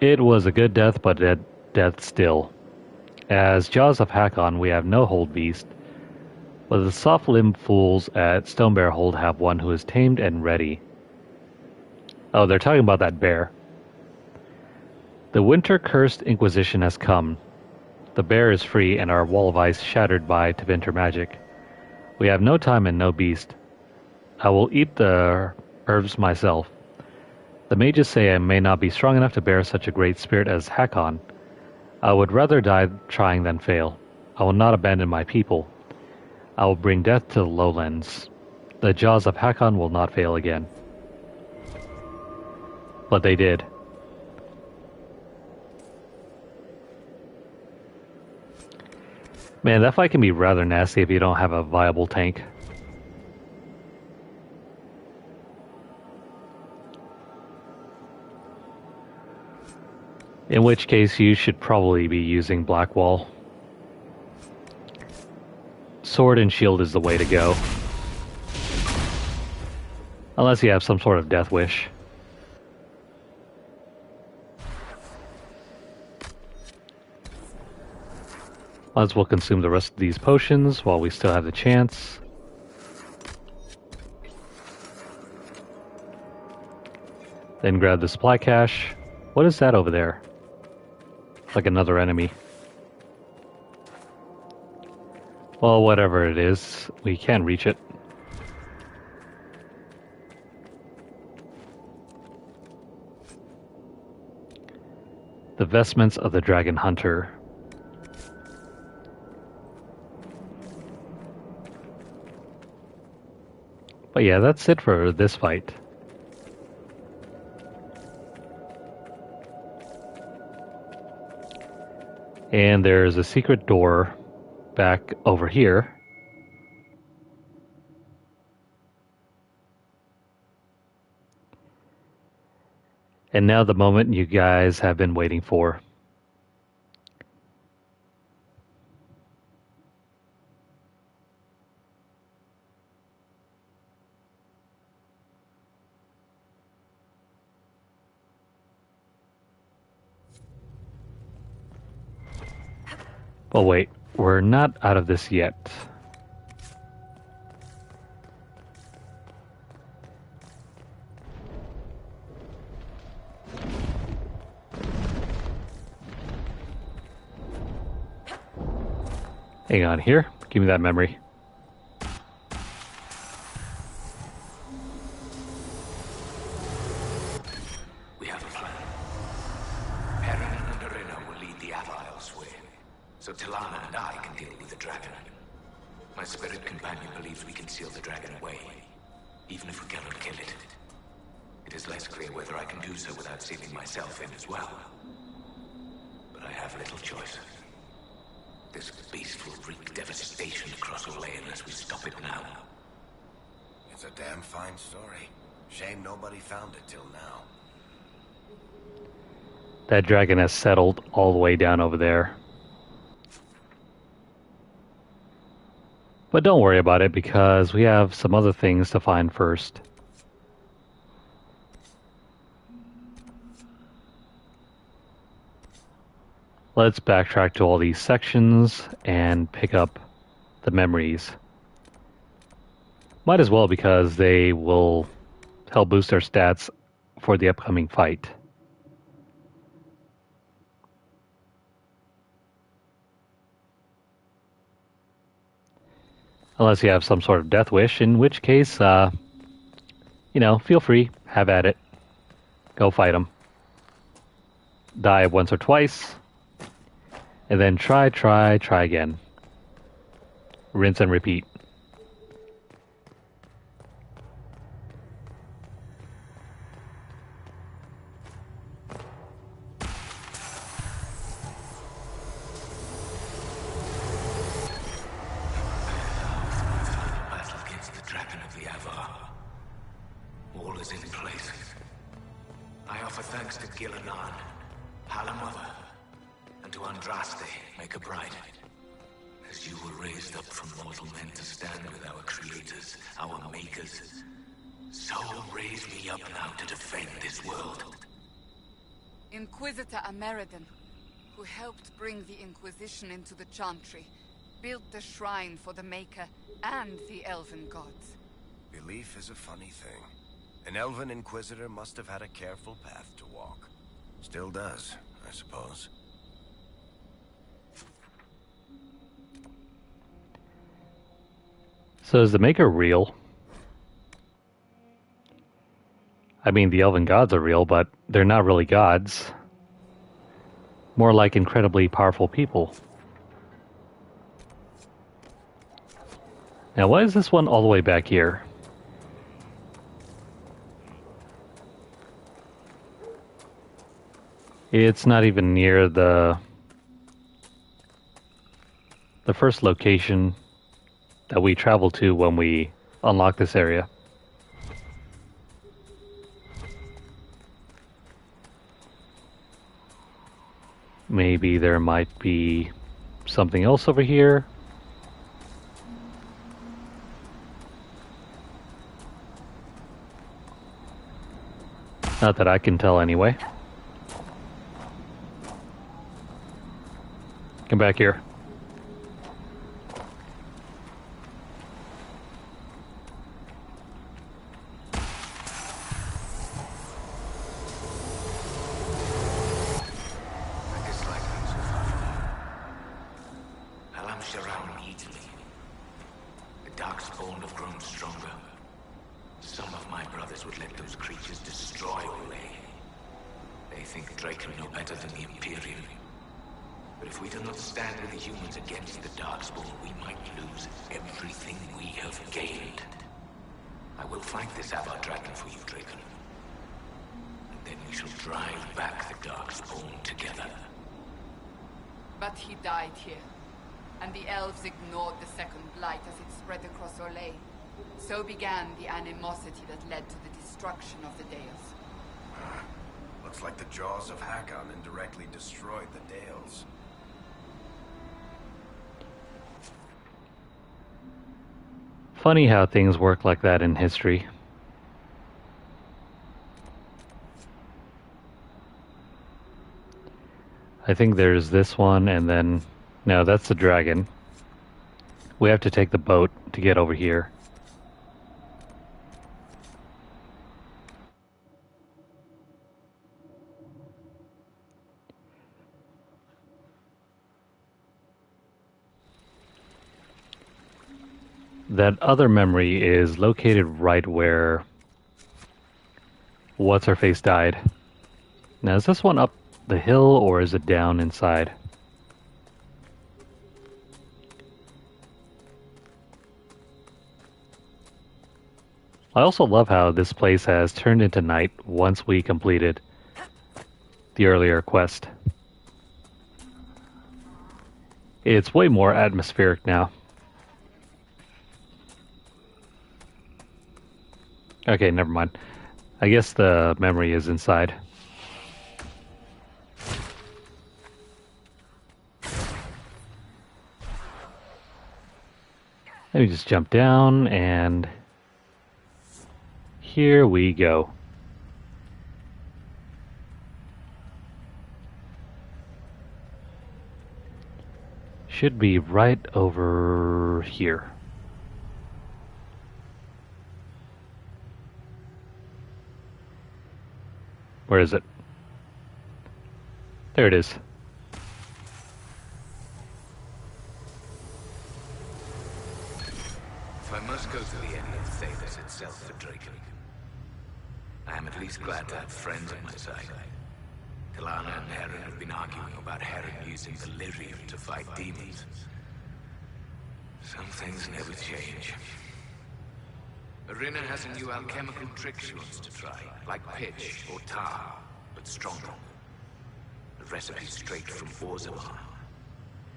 It was a good death, but a death still. As Jaws of Hakon, we have no hold beast, but the soft-limbed fools at Stone Bear Hold have one who is tamed and ready. Oh, they're talking about that bear. The winter-cursed Inquisition has come. The bear is free and our wall of ice shattered by Tevinter magic. We have no time and no beast. I will eat the herbs myself. The mages say I may not be strong enough to bear such a great spirit as Hakon. I would rather die trying than fail. I will not abandon my people. I will bring death to the lowlands. The jaws of Hakon will not fail again. But they did. Man, that fight can be rather nasty if you don't have a viable tank. In which case you should probably be using Blackwall. Sword and shield is the way to go. Unless you have some sort of death wish. Might as well consume the rest of these potions while we still have the chance. Then grab the supply cache. What is that over there? Like another enemy. Well, whatever it is, we can reach it. The vestments of the Dragon Hunter. But yeah, that's it for this fight. And there's a secret door back over here. And now the moment you guys have been waiting for. Oh wait, we're not out of this yet. Hang on here, give me that memory.
We have a plan. Perrin and Arena will lead the Ava elsewhere, so Tilana and I can deal with the dragon. My spirit companion believes we can seal the dragon away, even if we cannot kill it. It is less clear whether I can do so without sealing myself in as well. But I have little choice. This beast will wreak devastation across Olay unless we stop it now.
It's a damn fine story. Shame nobody found it till now.
That dragon has settled all the way down over there. But don't worry about it because we have some other things to find first. Let's backtrack to all these sections and pick up the memories. Might as well because they will help boost our stats for the upcoming fight. Unless you have some sort of death wish, in which case, you know, feel free, have at it. Go fight them. Die once or twice. And then try again. Rinse and repeat.
Battle against the Dragon of the Avar. All is in place. I offer thanks to Gilanan, Halamother, and to Andraste, Maker Bride. As you were raised up from mortal men to stand with our creators, our makers, so raise me up now to defend this world.
Inquisitor Ameridan, who helped bring the Inquisition into the Chantry, built the shrine for the Maker and the Elven gods.
Belief is a funny thing. An Elven Inquisitor must have had a careful path to walk. Still does, I suppose.
So is the Maker real? I mean, the Elven gods are real, but they're not really gods. More like incredibly powerful people. Now, why is this one all the way back here? It's not even near the first location that we traveled to when we unlocked this area. Maybe there might be something else over here. Not that I can tell anyway. Come back here.
But he died here, and the elves ignored the second blight as it spread across Orlais. So began the animosity that led to the destruction of the Dales.
Looks like the jaws of Hakon indirectly destroyed the Dales.
Funny how things work like that in history. I think there's this one, and then... No, that's the dragon. We have to take the boat to get over here. That other memory is located right where What's-Her-Face died. Now, is this one up the hill, or is it down inside? I also love how this place has turned into night once we completed the earlier quest. It's way more atmospheric now. Okay, never mind. I guess the memory is inside. Let me just jump down, and here we go. Should be right over here. Where is it? There it is.
If I must go to the end of Thalos itself for Draken, I am at least glad to have friends at my side. Talana and Heron have been arguing about Heron using the lyrium to fight demons. Some things never change. Irina has a new alchemical trick she wants to try, like pitch or tar, but stronger. The recipe straight from Orzaman.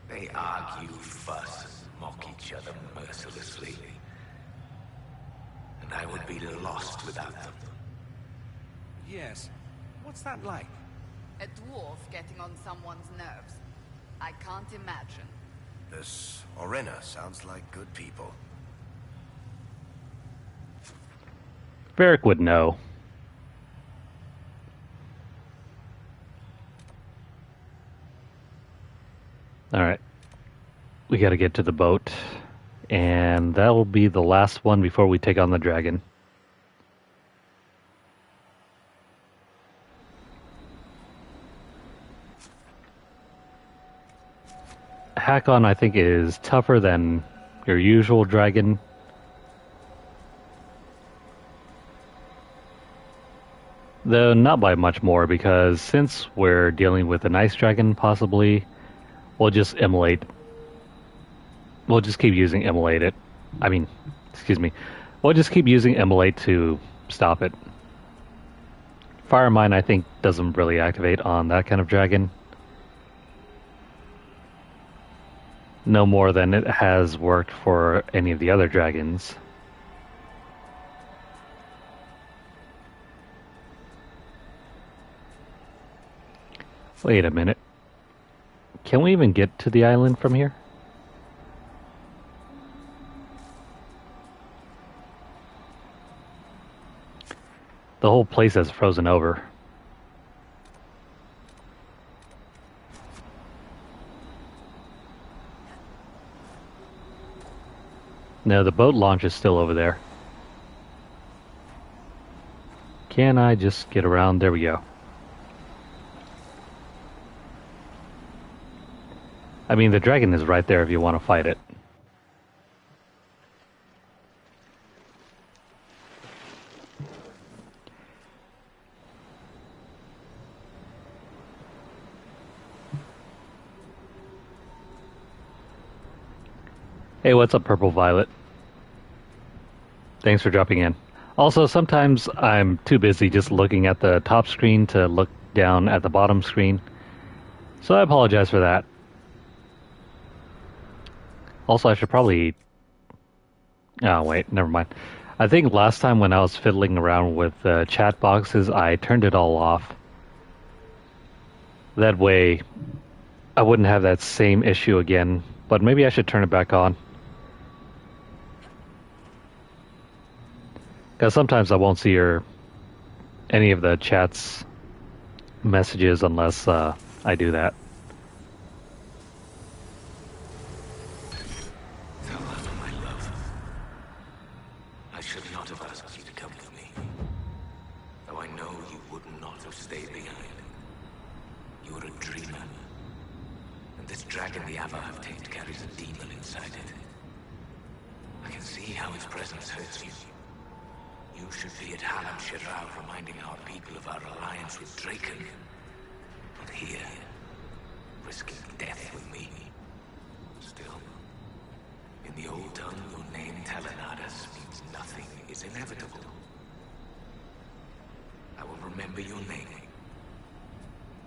They argue, fuss, mock each other mercilessly. And I would be lost without them.
Yes. What's that like?
A dwarf getting on someone's nerves. I can't imagine.
This Orina sounds like good people.
Varric would know. Alright. We gotta get to the boat. And that'll be the last one before we take on the dragon. Hakon, I think, is tougher than your usual dragon. Though not by much more, because since we're dealing with an ice dragon, possibly, we'll just immolate. We'll just keep using immolate it. We'll just keep using immolate to stop it. Fire Mine, I think, doesn't really activate on that kind of dragon. No more than it has worked for any of the other dragons. Wait a minute. Can we even get to the island from here? The whole place has frozen over. No, the boat launch is still over there. Can I just get around? There we go. I mean, the dragon is right there if you want to fight it. Hey, what's up, Purple Violet? Thanks for dropping in. Also, sometimes I'm too busy just looking at the top screen to look down at the bottom screen. So I apologize for that. Also, I should probably... Oh, wait, never mind. I think last time when I was fiddling around with the chat boxes, I turned it all off. That way, I wouldn't have that same issue again. But maybe I should turn it back on. Because sometimes I won't see any of the chat's messages unless I do that.
Talana, my love. I should not have asked you to come with me. Though I know you would not have stayed behind. You are a dreamer. And this dragon the Ava have tamed carries a demon inside it. I can see how its presence hurts you. You should be at Halam Shiral reminding our people of our alliance with Draken. But here, risking death with me. Still, in the old tongue, your name, Telenadas, means nothing is inevitable. I will remember your name.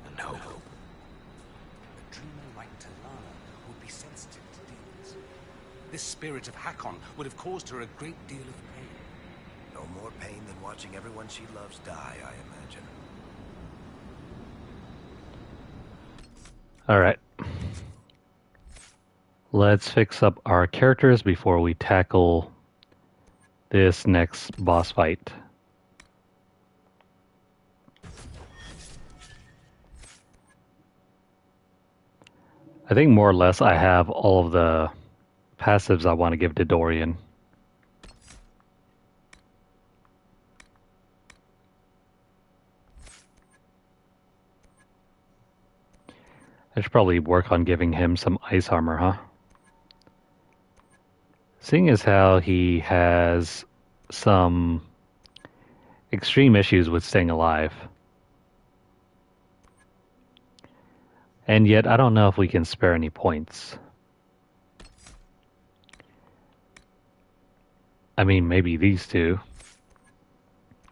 And hope.
A dreamer like Talana would be sensitive to demons. This spirit of Hakon would have caused her a great deal of pain.
No more pain than watching everyone she loves die, I imagine.
Alright. Let's fix up our characters before we tackle this next boss fight. I think more or less I have all of the passives I want to give to Dorian. I should probably work on giving him some ice armor, huh? Seeing as how he has some extreme issues with staying alive. And yet, I don't know if we can spare any points. I mean, maybe these two.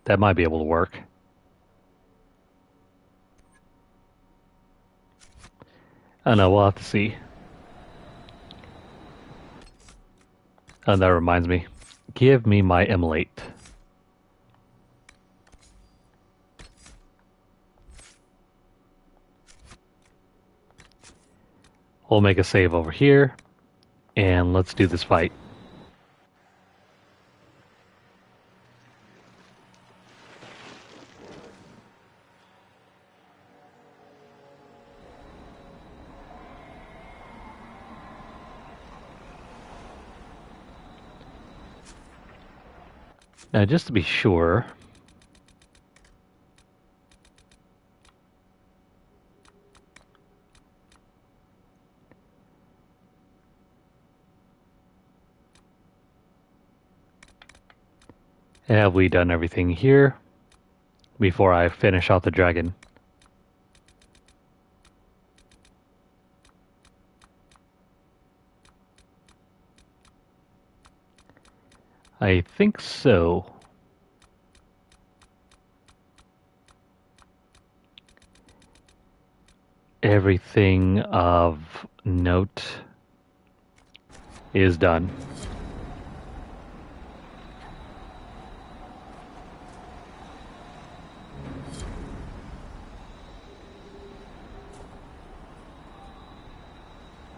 That might be able to work. I don't know, we'll have to see. And that reminds me. Give me my emulate. We'll make a save over here. And let's do this fight. Now, just to be sure, have we done everything here before I finish off the dragon? I think so. Everything of note is done.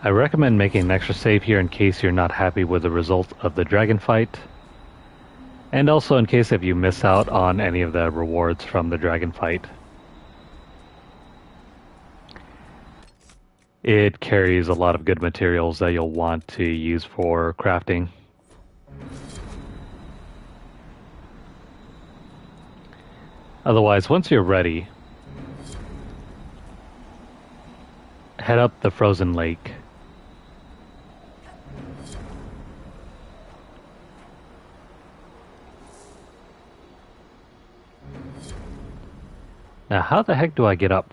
I recommend making an extra save here in case you're not happy with the result of the dragon fight. And also in case if you miss out on any of the rewards from the dragon fight. It carries a lot of good materials that you'll want to use for crafting. Otherwise, once you're ready, head up the frozen lake. Now, how the heck do I get up?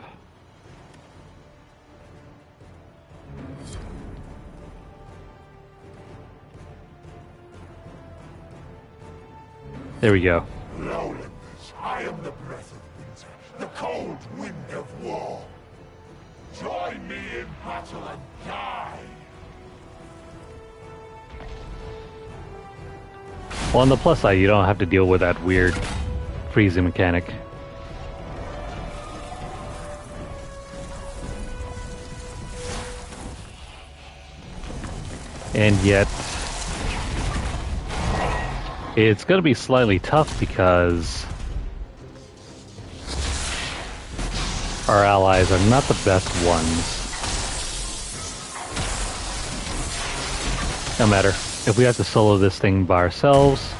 There we go.
Lowlanders, I am the breath of winter, the cold wind of war. Join me in battle and die.
Well, on the plus side, you don't have to deal with that weird freezing mechanic. And yet, it's going to be slightly tough because our allies are not the best ones. No matter. If we have to solo this thing by ourselves,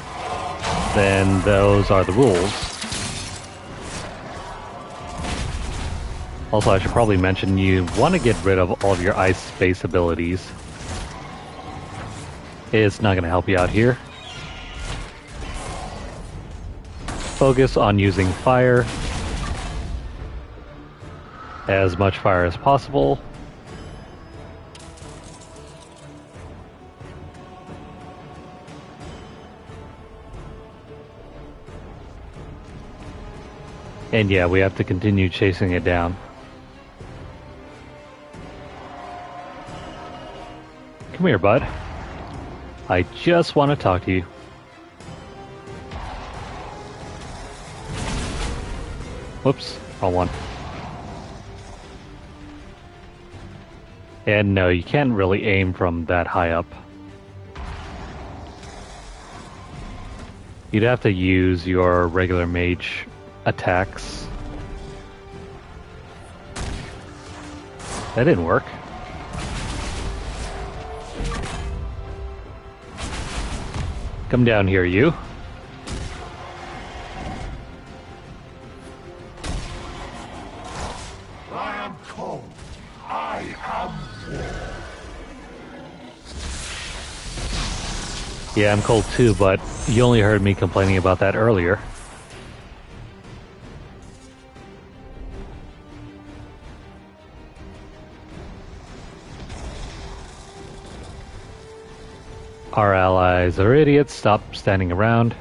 then those are the rules. Also, I should probably mention you want to get rid of all of your ice space abilities. It's not going to help you out here. Focus on using fire. As much fire as possible. And yeah, we have to continue chasing it down. Come here, bud. I just want to talk to you. Whoops, wrong one. And no, you can't really aim from that high up. You'd have to use your regular mage attacks. That didn't work. Come down here, you.
I am cold. I am war.
Yeah, I'm cold too, but you only heard me complaining about that earlier. Our allies are idiots. Stop standing around.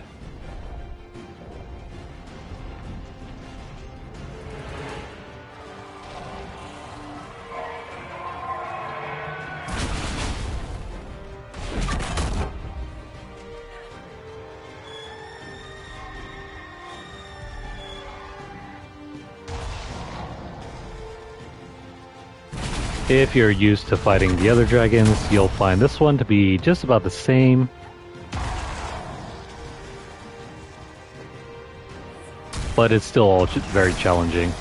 If you're used to fighting the other dragons, you'll find this one to be just about the same. But it's still all very challenging.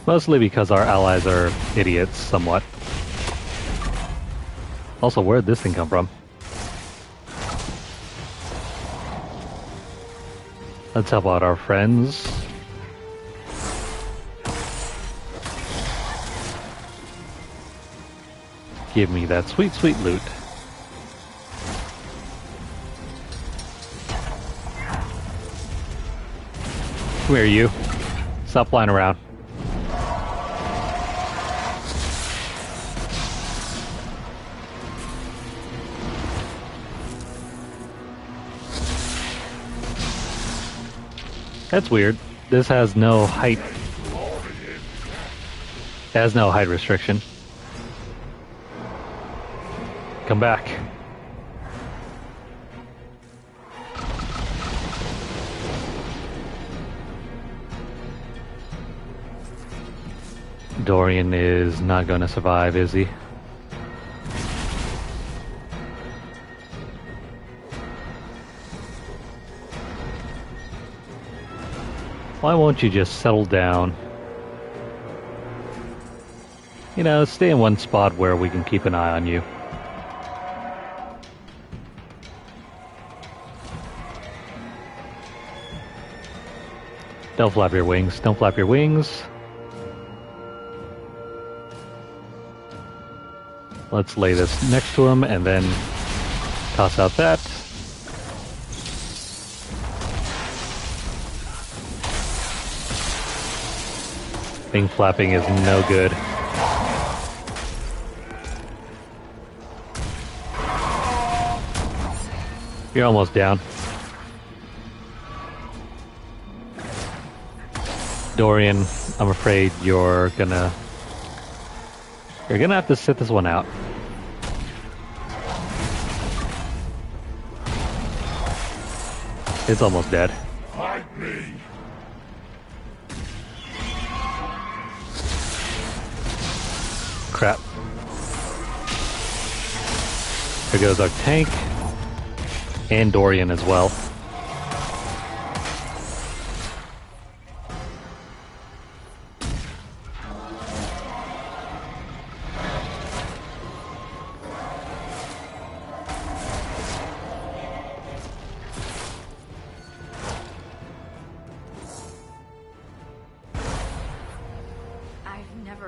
Mostly because our allies are idiots, somewhat. Also, where'd this thing come from? Let's help out our friends. Give me that sweet, sweet loot. Come here, you. Stop flying around. That's weird. This has no height. It has no height restriction. Come back. Dorian is not going to survive, is he? Why won't you just settle down? You know, stay in one spot where we can keep an eye on you. Don't flap your wings. Don't flap your wings. Let's lay this next to him and then toss out that. Wing flapping is no good. You're almost down. Dorian, I'm afraid you're gonna have to sit this one out. It's almost dead.
Fight me!
Crap. There goes our tank. And Dorian as well.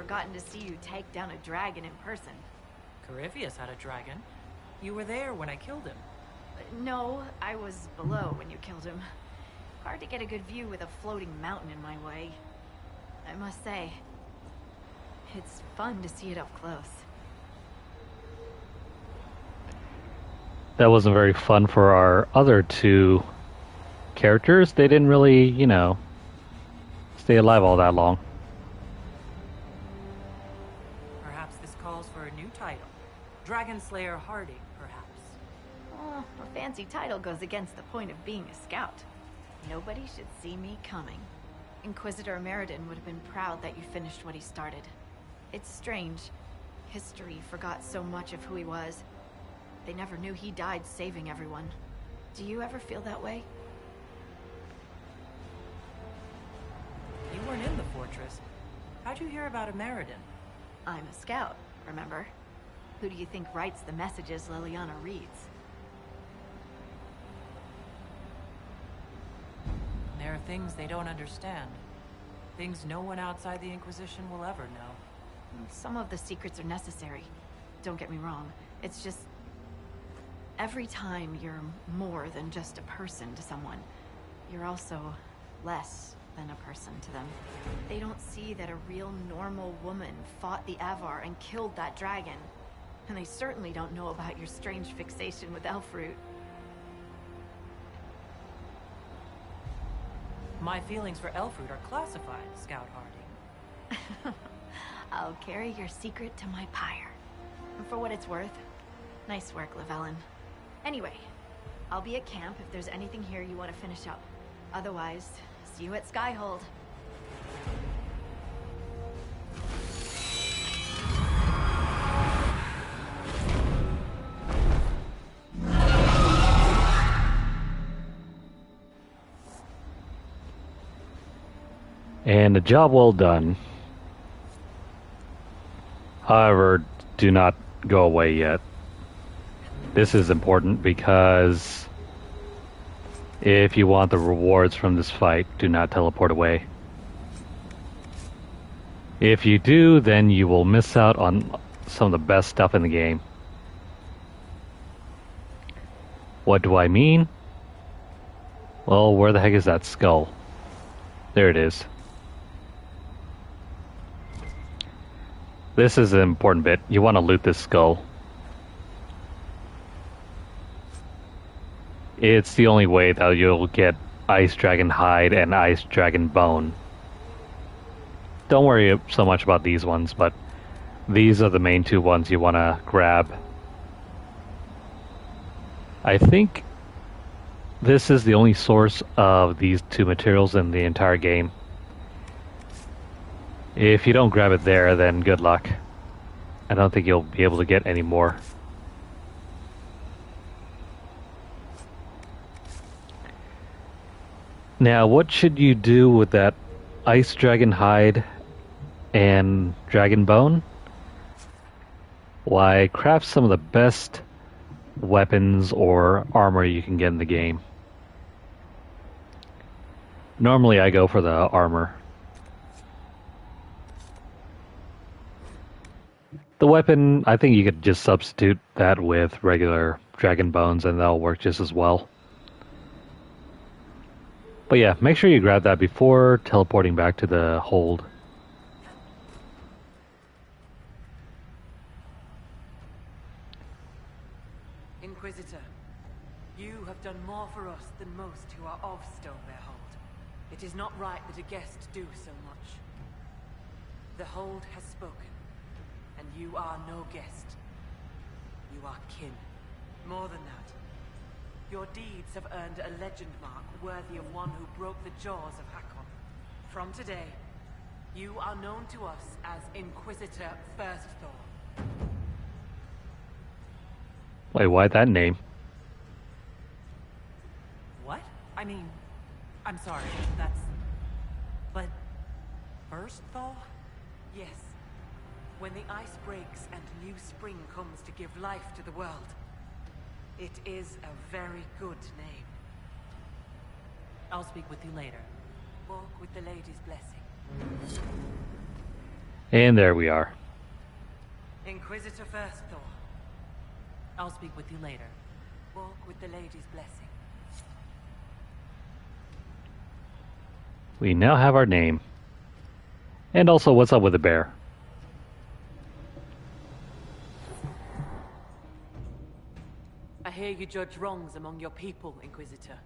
Gotten to see you take down a dragon in person.
Corypheus had a dragon. You were there when I killed him.
No, I was below when you killed him. Hard to get a good view with a floating mountain in my way. I must say, it's fun to see it up close.
That wasn't very fun for our other two characters. They didn't really, you know, stay alive all that long.
Calls for a new title. Dragon Slayer Hardy, perhaps.
Oh, a fancy title goes against the point of being a scout. Nobody should see me coming. Inquisitor Meriden would have been proud that you finished what he started. It's strange. History forgot so much of who he was. They never knew he died saving everyone. Do you ever feel that way?
You weren't in the fortress. How'd you hear about a Meriden?
I'm a scout, remember? Who do you think writes the messages Liliana reads?
There are things they don't understand. Things no one outside the Inquisition will ever know.
Some of the secrets are necessary. Don't get me wrong. It's just... every time you're more than just a person to someone, you're also less than a person to them. They don't see that a real normal woman fought the Avar and killed that dragon. And they certainly don't know about your strange fixation with elf fruit.
My feelings for elf fruit are classified, Scout Harding.
I'll carry your secret to my pyre. And for what it's worth, nice work, Llewellyn. Anyway, I'll be at camp if there's anything here you want to finish up. Otherwise, see you at Skyhold.
And a job well done. However, do not go away yet. This is important because if you want the rewards from this fight, do not teleport away. If you do, then you will miss out on some of the best stuff in the game. What do I mean? Well, where the heck is that skull? There it is. This is an important bit. You want to loot this skull. It's the only way that you'll get Ice Dragon Hide and Ice Dragon Bone. Don't worry so much about these ones, but these are the main two ones you want to grab. I think this is the only source of these two materials in the entire game. If you don't grab it there, then good luck. I don't think you'll be able to get any more. Now, what should you do with that Ice Dragon Hide and Dragon Bone? Why, craft some of the best weapons or armor you can get in the game. Normally I go for the armor. The weapon, I think you could just substitute that with regular dragon bones and that'll work just as well. But yeah, make sure you grab that before teleporting back to the hold.
Inquisitor, you have done more for us than most who are of Stonebear Hold. It is not right that a guest do so much. The Hold has spoken, and you are no guest. You are kin. More than that, your deeds have earned a legend mark worthy of one who broke the jaws of Hakon. From today, you are known to us as Inquisitor Firstthor.
Wait, why that name?
What? I mean, I'm sorry, that's... But... First, though?
Yes. When the ice breaks and new spring comes to give life to the world. It is a very good name.
I'll speak with you later.
Walk with the lady's blessing.
And there we are.
Inquisitor Firstthor.
I'll speak with you later.
Walk with the lady's blessing.
We now have our name. And also, what's up with the bear?
I hear you judge wrongs among your people, Inquisitor.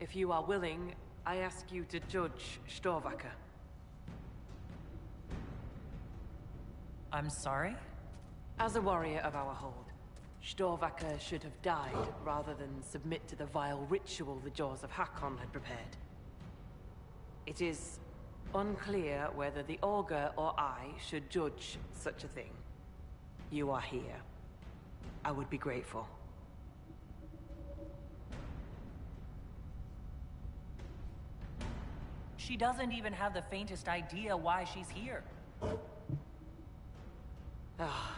If you are willing, I ask you to judge Storvaker.
I'm sorry?
As a warrior of our hold, Storvaker should have died rather than submit to the vile ritual the Jaws of Hakon had prepared. It is unclear whether the Augur or I should judge such a thing. You are here. I would be grateful.
She doesn't even have the faintest idea why she's here.
Ah,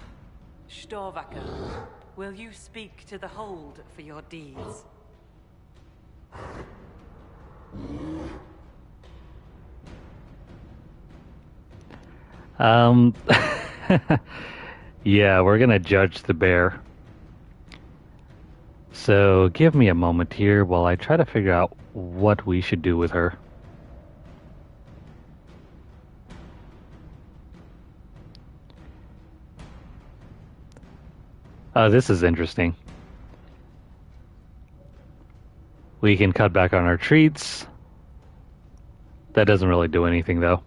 Storvaker, will you speak to the Hold for your deeds?
Yeah, we're gonna judge the bear. So give me a moment here while I try to figure out what we should do with her. This is interesting. We can cut back on our treats. That doesn't really do anything, though.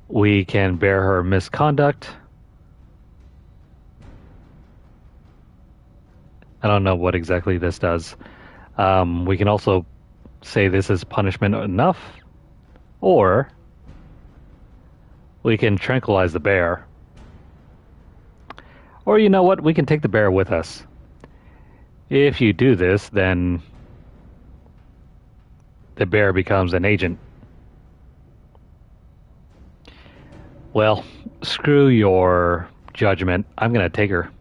We can bear her misconduct. I don't know what exactly this does. We can also say this is punishment enough, or we can tranquilize the bear. Or you know what? We can take the bear with us. If you do this, then the bear becomes an agent. Well, screw your judgment. I'm going to take her.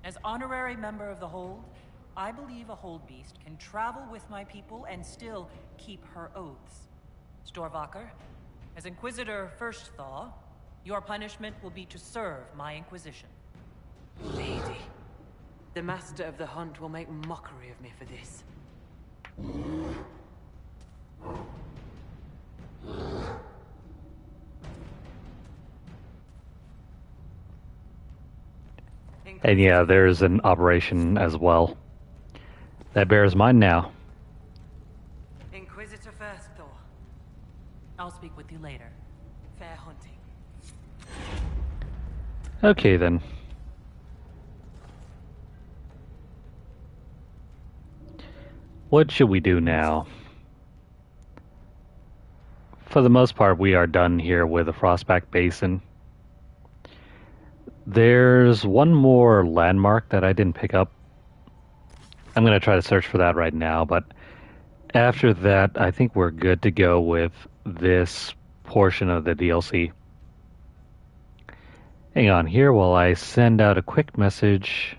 As honorary member of the Hold, I believe a Hold Beast can travel with my people and still keep her oaths. Storvaker, as Inquisitor First Thaw, your punishment will be to serve my Inquisition.
Lady, the Master of the Hunt will make mockery of me for this.
And yeah, there's an operation as well. That bear is mine now.
Inquisitor First Thaw.
I'll speak with you later.
Fair hunting.
Okay then. What should we do now? For the most part, we are done here with the Frostback Basin. There's one more landmark that I didn't pick up. I'm going to try to search for that right now, but after that, I think we're good to go with this portion of the DLC. Hang on here while I send out a quick message.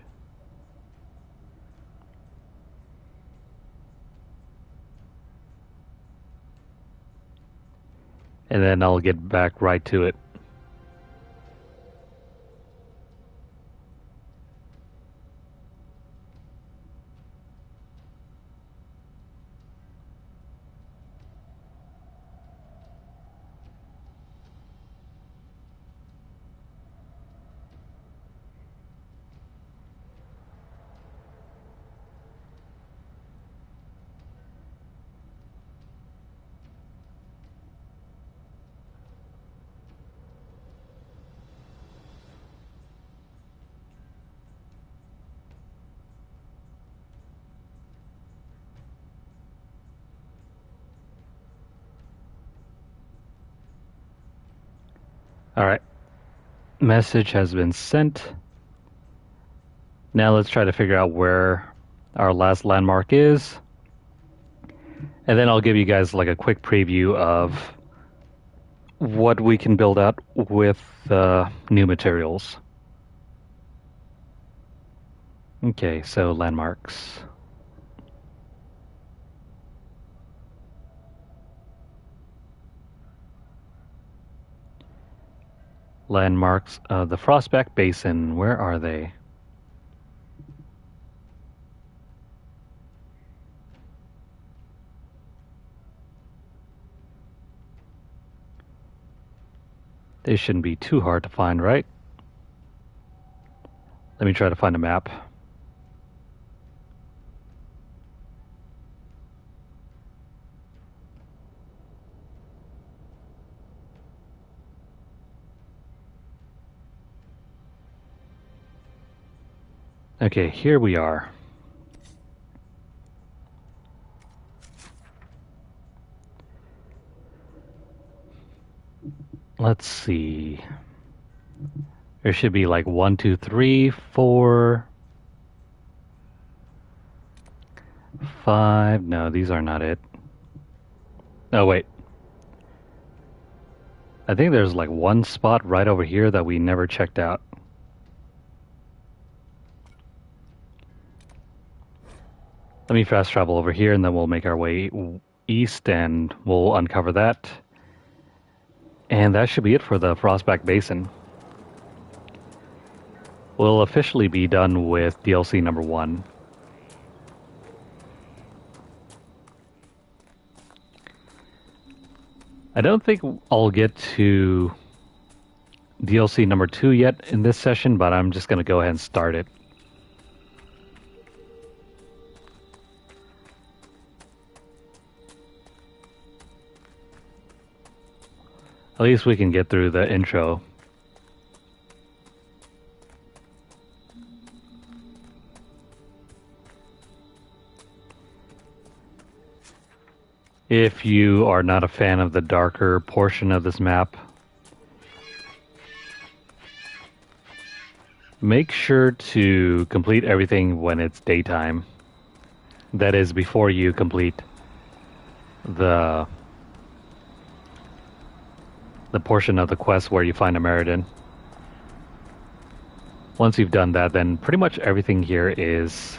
And then I'll get back right to it. Alright. Message has been sent. Now let's try to figure out where our last landmark is. And then I'll give you guys like a quick preview of what we can build out with new materials. Okay, so landmarks. Landmarks of the Frostback Basin. Where are they? They shouldn't be too hard to find, right? Let me try to find a map. Okay, here we are. Let's see. There should be like 1, 2, 3, 4, 5. No, these are not it. Oh, wait. I think there's like one spot right over here that we never checked out. Let me fast travel over here and then we'll make our way east and we'll uncover that. And that should be it for the Frostback Basin. We'll officially be done with DLC number 1. I don't think I'll get to DLC number 2 yet in this session, but I'm just going to go ahead and start it. At least we can get through the intro. If you are not a fan of the darker portion of this map, make sure to complete everything when it's daytime. That is, before you complete the portion of the quest where you find a Meriden. Once you've done that, then pretty much everything here is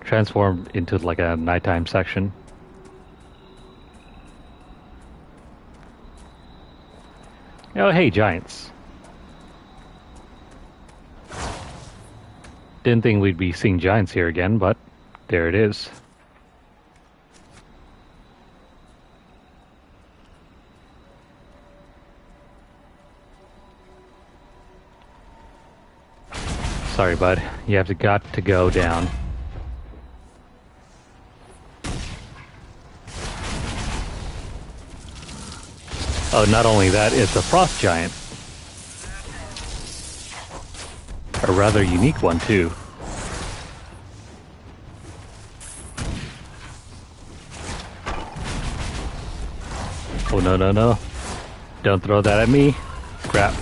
transformed into like a nighttime section. Oh, hey, giants. Didn't think we'd be seeing giants here again, but there it is. Sorry, bud. You have got to go down. Oh, not only that, it's a frost giant. A rather unique one, too. Oh, no, no, no. Don't throw that at me. Crap.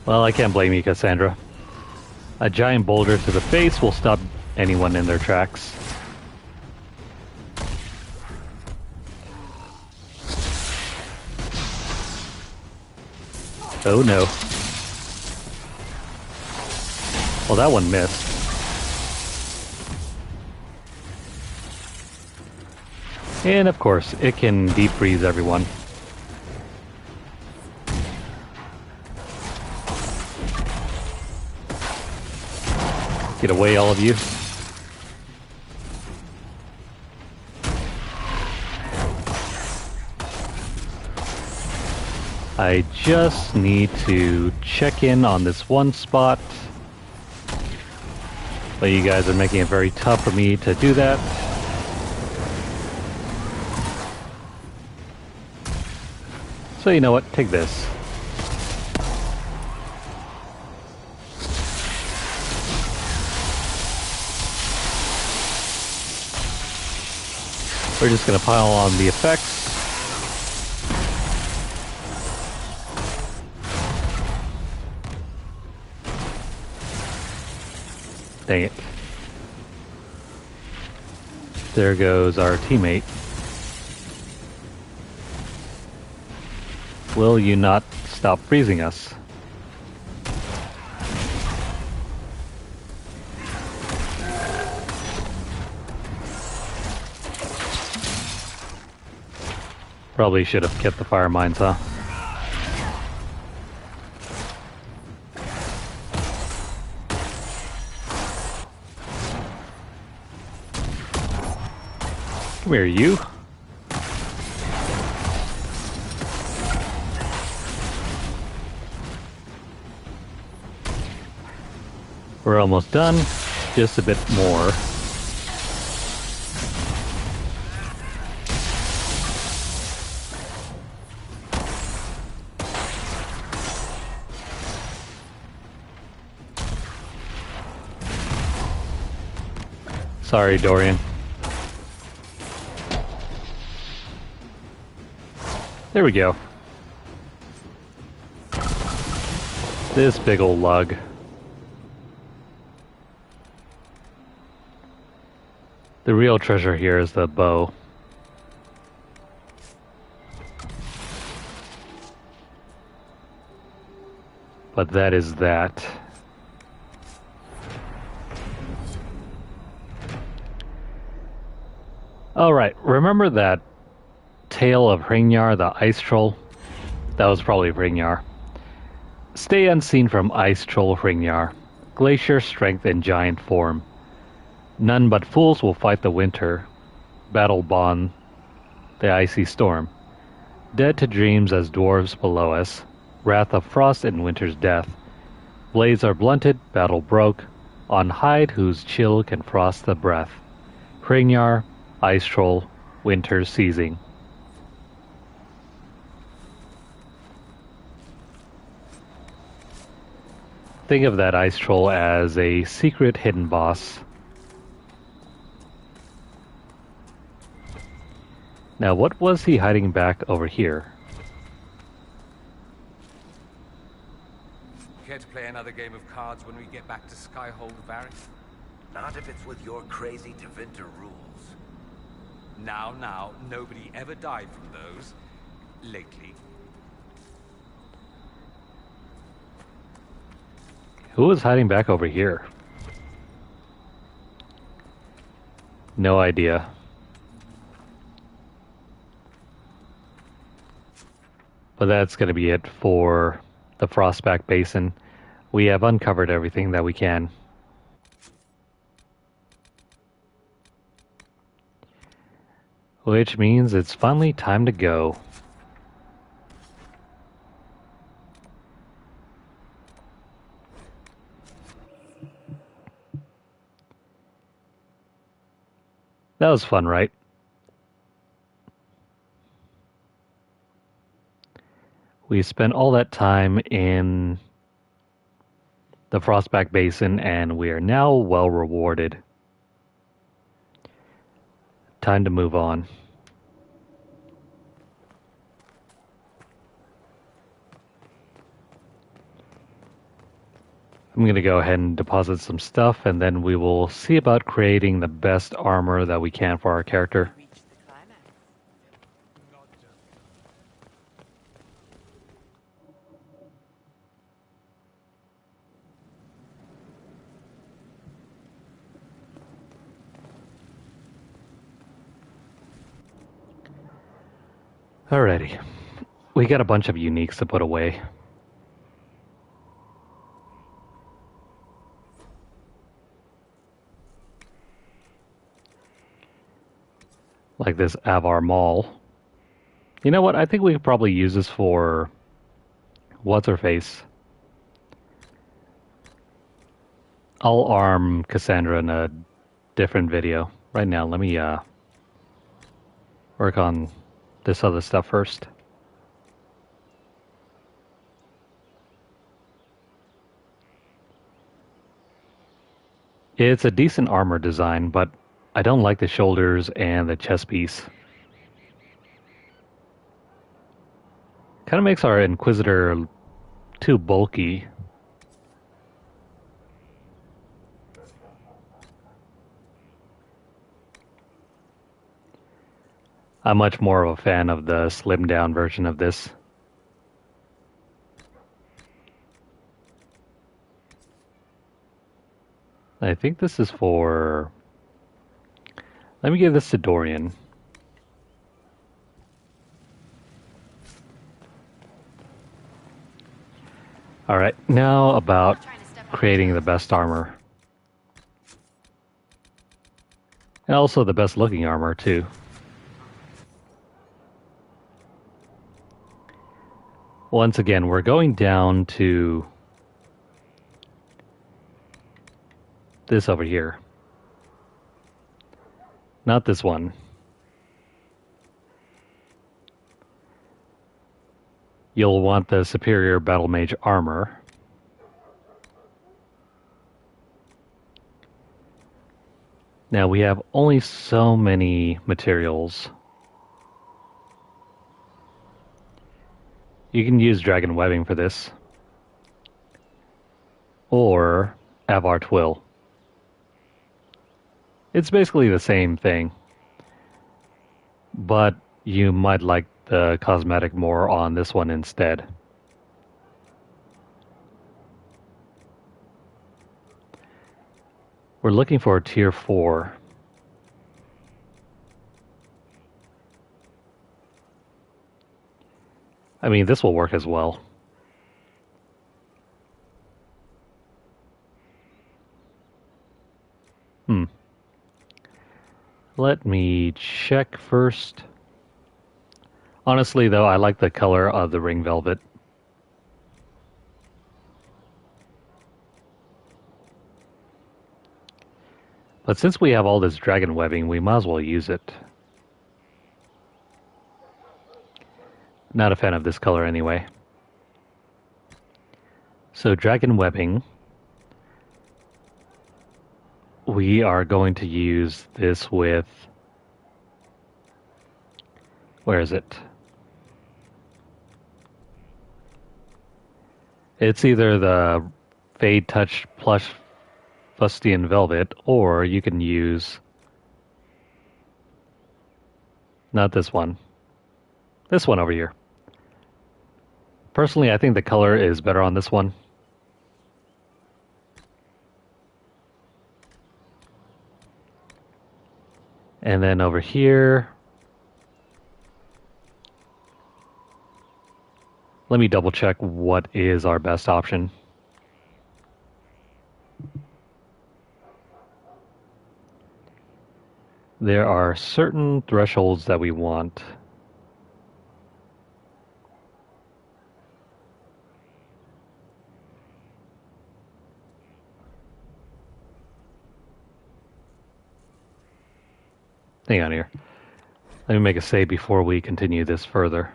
Well, I can't blame you, Cassandra. A giant boulder to the face will stop anyone in their tracks. Oh no. Well, that one missed. And of course, it can deep freeze everyone. Get away, all of you. I just need to check in on this one spot. But you guys are making it very tough for me to do that. So you know what? Take this. We're just going to pile on the effects. Dang it. There goes our teammate. Will you not stop freezing us? Probably should have kept the fire mines, huh? Come here, you. We're almost done. Just a bit more. Sorry, Dorian. There we go. This big old lug. The real treasure here is the bow. But that is that. Alright, remember that tale of Hringyar, the ice troll? That was probably Hringyar. Stay unseen from ice troll Hringyar. Glacier strength and giant form. None but fools will fight the winter. battle bond the icy storm. Dead to dreams as dwarves below us, wrath of frost and winter's death. Blades are blunted, battle broke, on hide whose chill can frost the breath. Hringyar, ice troll, winter seizing. Think of that ice troll as a secret hidden boss. Now, what was he hiding back over here?
Care to play another game of cards when we get back to Skyhold Valley?
Not if it's with your crazy Tevinter rules.
Now, nobody ever died from those. Lately.
Who was hiding back over here? No idea. But that's going to be it for the Frostback Basin. We have uncovered everything that we can. Which means it's finally time to go. That was fun, right? We spent all that time in the Frostback Basin, and we are now well rewarded. Time to move on. I'm going to go ahead and deposit some stuff, and then we will see about creating the best armor that we can for our character. Alrighty. We got a bunch of uniques to put away. Like this Avar Maul. You know what? I think we could probably use this for... What's-her-face? I'll arm Cassandra in a different video. Right now, let me work on this other stuff first. It's a decent armor design, but I don't like the shoulders and the chest piece. Kind of makes our Inquisitor too bulky. I'm much more of a fan of the slimmed down version of this. I think this is for... Let me give this to Dorian. Alright, now about creating the best armor. And also the best looking armor, too. Once again, we're going down to this over here. Not this one. You'll want the superior battle mage armor. Now we have only so many materials. You can use dragon webbing for this. Or Avar Twill. It's basically the same thing. But you might like the cosmetic more on this one instead. We're looking for a tier 4. I mean, this will work as well. Let me check first. Honestly, though, I like the color of the ring velvet. But since we have all this dragon webbing, we might as well use it. Not a fan of this color anyway. So dragon webbing. We are going to use this with... Where is it? It's either the Fade Touch Plush Fustian Velvet, or you can use... Not this one. This one over here. Personally, I think the color is better on this one. And then over here... Let me double check what is our best option. There are certain thresholds that we want. Hang on here. Let me make a save before we continue this further.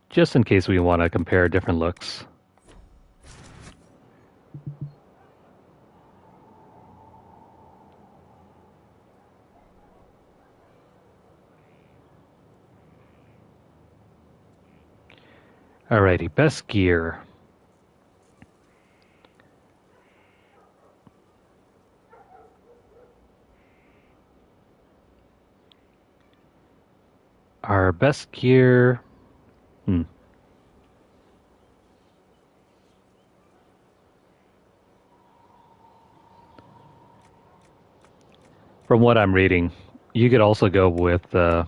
Just in case we want to compare different looks. Alrighty, best gear. Our best gear... From what I'm reading, you could also go with... where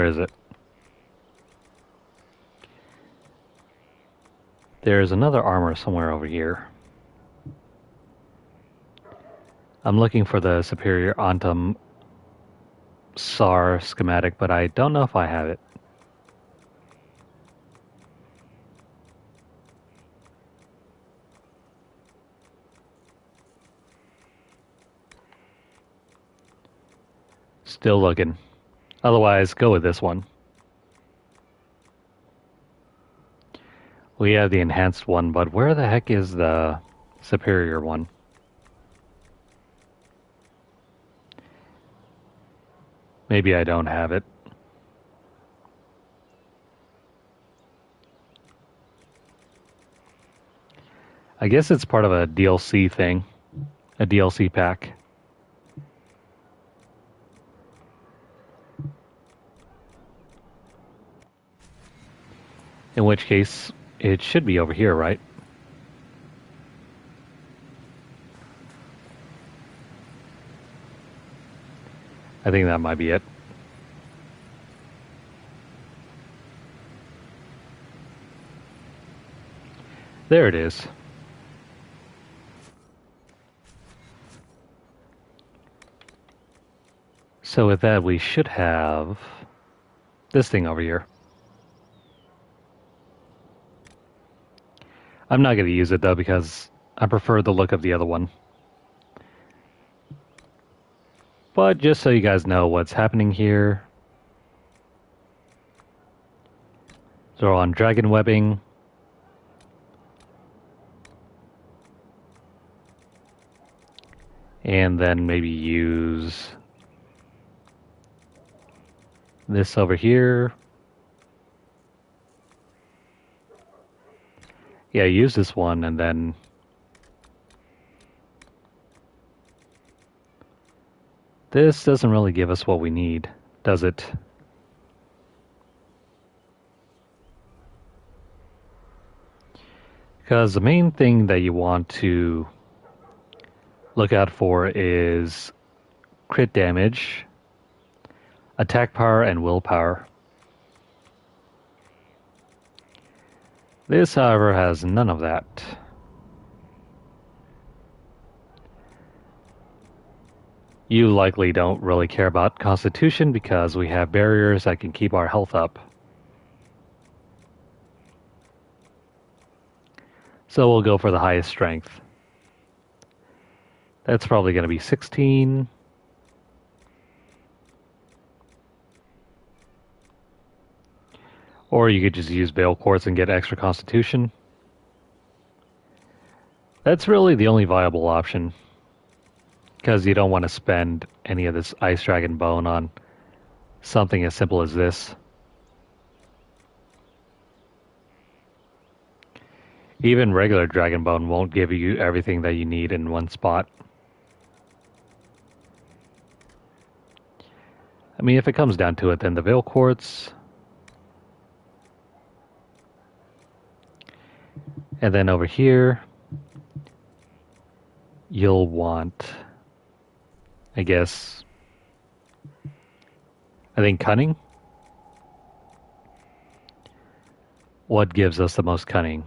is it? There's another armor somewhere over here. I'm looking for the Superior Antum SAR schematic, but I don't know if I have it. Still looking. Otherwise, go with this one. We have the enhanced one, but where the heck is the superior one? Maybe I don't have it. I guess it's part of a DLC thing. A DLC pack. In which case, it should be over here, right? I think that might be it. There it is. So with that, we should have this thing over here. I'm not going to use it, though, because I prefer the look of the other one. But just so you guys know what's happening here. Throw on dragon webbing. And then maybe use this over here. Yeah, use this one and then this doesn't really give us what we need, does it? Because the main thing that you want to look out for is crit damage, attack power, and willpower. This, however, has none of that. You likely don't really care about Constitution because we have barriers that can keep our health up. So we'll go for the highest strength. That's probably going to be 16. Or you could just use Bale Quartz and get extra Constitution. That's really the only viable option. Because you don't want to spend any of this Ice Dragon Bone on something as simple as this. Even regular Dragon Bone won't give you everything that you need in one spot. I mean, if it comes down to it, then the Veil Quartz. And then over here, you'll want, I guess, I think Cunning. What gives us the most Cunning?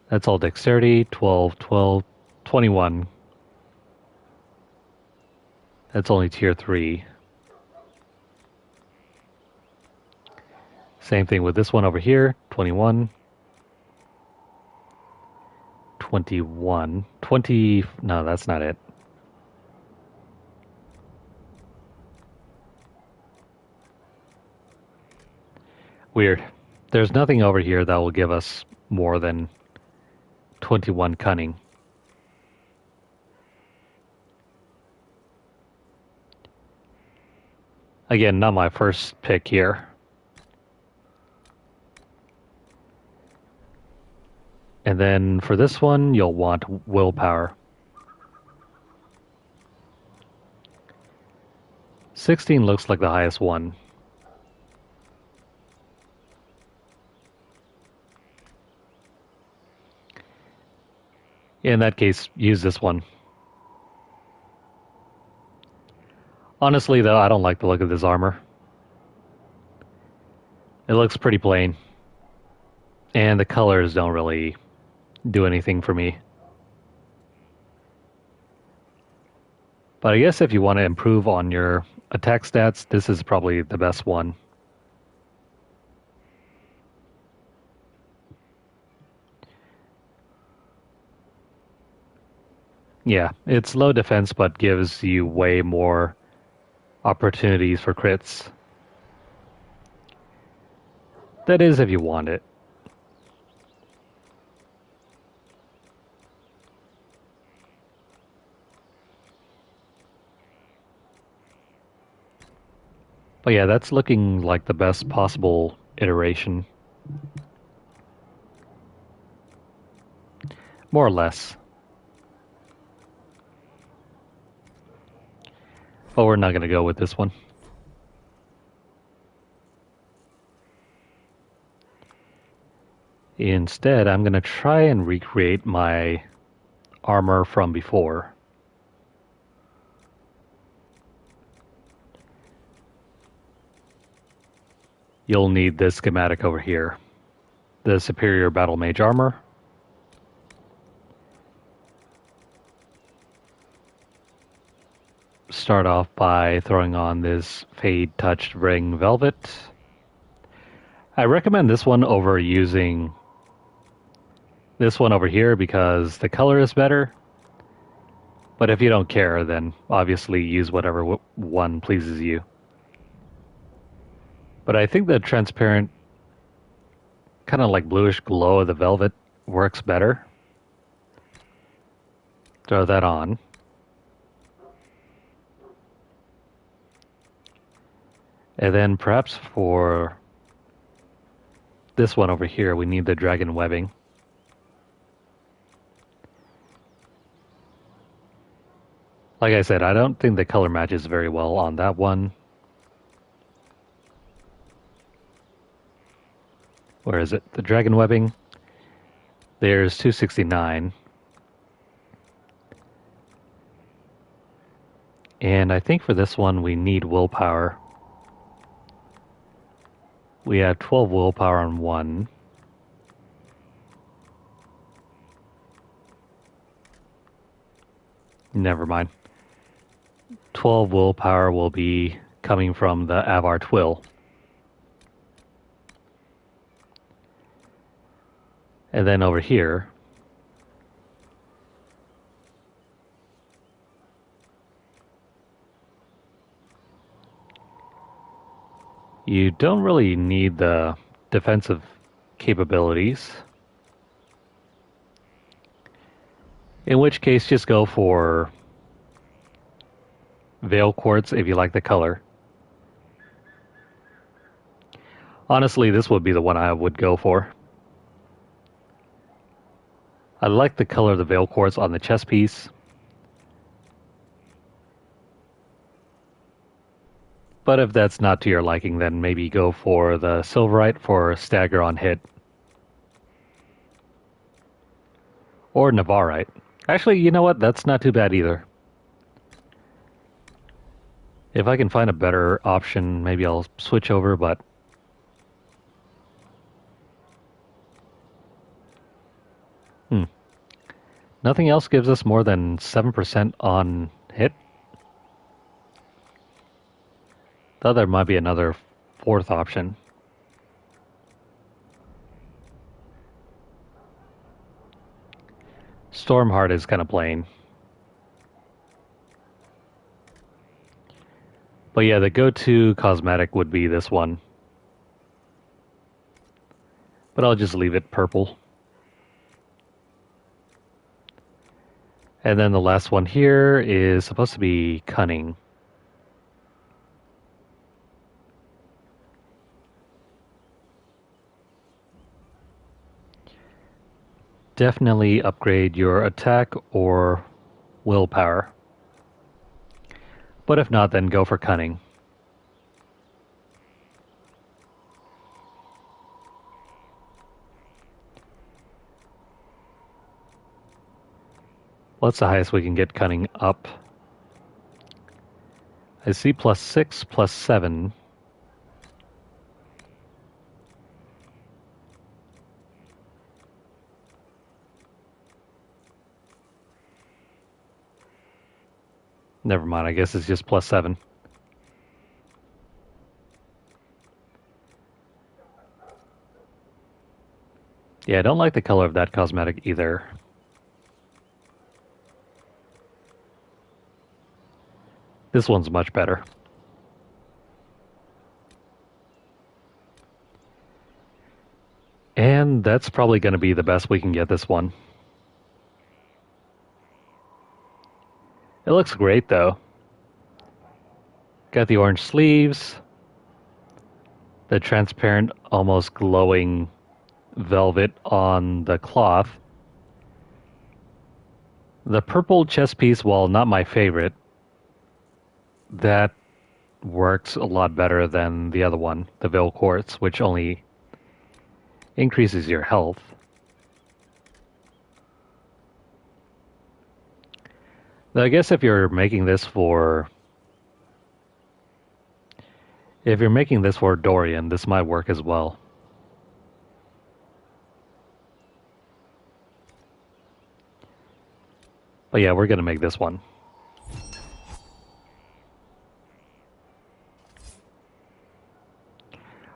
That's all Dexterity, 12, 12, 21. That's only tier 3. Same thing with this one over here, 21. 21. 20, no, that's not it. Weird. There's nothing over here that will give us more than 21 Cunning. Again, not my first pick here. And then for this one, you'll want Willpower. 16 looks like the highest one. In that case, use this one. Honestly, though, I don't like the look of this armor. It looks pretty plain. And the colors don't really do anything for me. But I guess if you want to improve on your attack stats, this is probably the best one. Yeah, it's low defense, but gives you way more opportunities for crits. That is if you want it. But yeah, that's looking like the best possible iteration. More or less. But we're not going to go with this one. Instead, I'm going to try and recreate my armor from before. You'll need this schematic over here. The Superior Battle Mage armor. Start off by throwing on this Fade Touched Ring Velvet. I recommend this one over using this one over here because the color is better. But if you don't care, then obviously use whatever one pleases you. But I think the transparent, kind of like bluish glow of the velvet works better. Throw that on. And then perhaps for this one over here, we need the dragon webbing. Like I said, I don't think the color matches very well on that one. Where is it? The dragon webbing. There's 269. And I think for this one we need willpower. We have 12 willpower on one. Never mind. 12 willpower will be coming from the Avar Twill. And then over here, you don't really need the defensive capabilities. In which case, just go for Veil Quartz if you like the color. Honestly, this would be the one I would go for. I like the color of the Veil Quartz on the chest piece. But if that's not to your liking, then maybe go for the Silverite for stagger on hit. Or Navarite. Actually, you know what? That's not too bad either. If I can find a better option, maybe I'll switch over, but... Nothing else gives us more than 7% on hit. Thought there might be another fourth option. Stormheart is kind of plain. But yeah, the go-to cosmetic would be this one. But I'll just leave it purple. And then the last one here is supposed to be cunning. Definitely upgrade your attack or willpower. But if not, then go for cunning. What's the highest we can get cunning up? I see +6, +7. Never mind, I guess it's just +7. Yeah, I don't like the color of that cosmetic either. This one's much better. And that's probably going to be the best we can get this one. It looks great though. Got the orange sleeves. The transparent, almost glowing velvet on the cloth. The purple chest piece, while not my favorite, that works a lot better than the other one, the Veil Quartz, which only increases your health. Now, I guess if you're making this for Dorian, this might work as well. But yeah, we're gonna make this one.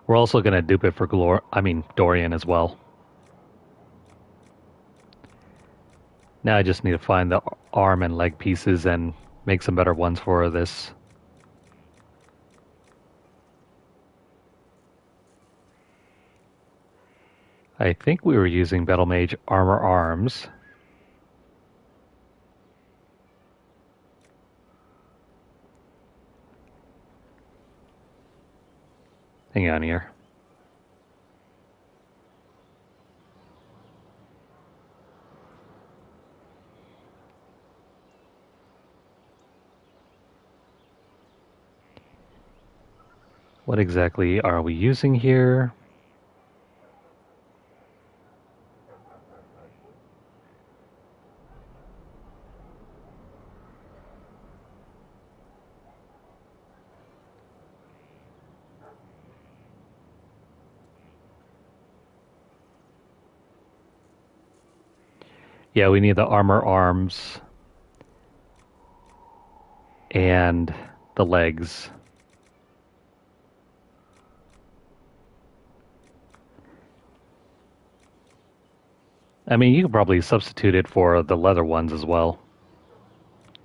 We're also gonna dupe it for Dorian as well. Now I just need to find the arm and leg pieces and make some better ones for this. I think we were using Battle Mage armor arms. Hang on here. What exactly are we using here? Yeah, we need the armor arms and the legs. I mean, you could probably substitute it for the leather ones as well.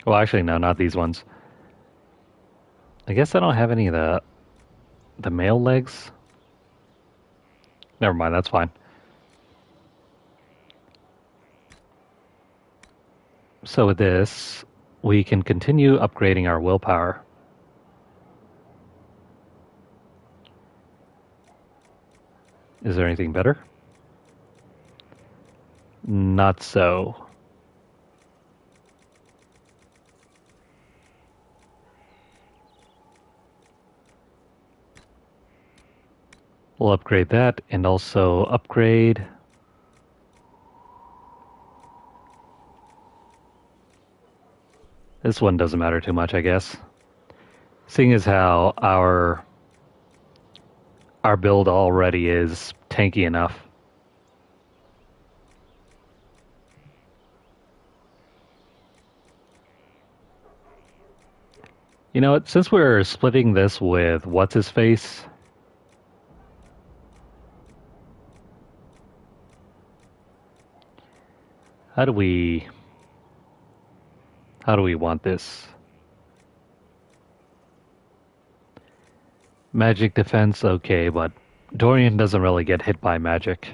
Well, actually, no, not these ones. I guess I don't have any of the male legs. Never mind, that's fine. So with this, we can continue upgrading our willpower. Is there anything better? Not so. We'll upgrade that and also upgrade this one. Doesn't matter too much, I guess. Seeing as how our build already is tanky enough. You know what, since we're splitting this with what's-his-face, how do we want this? Magic defense, okay, but Dorian doesn't really get hit by magic.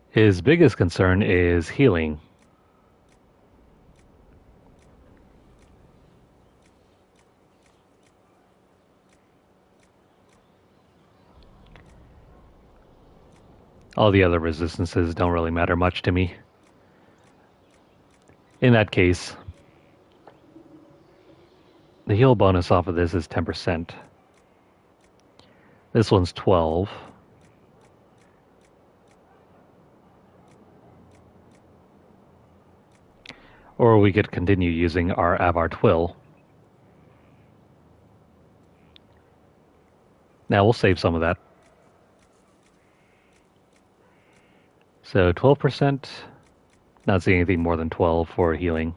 His biggest concern is healing. All the other resistances don't really matter much to me. In that case, the heal bonus off of this is 10%. This one's 12. Or we could continue using our Avar Twill. Now we'll save some of that. So 12%, not seeing anything more than 12 for healing.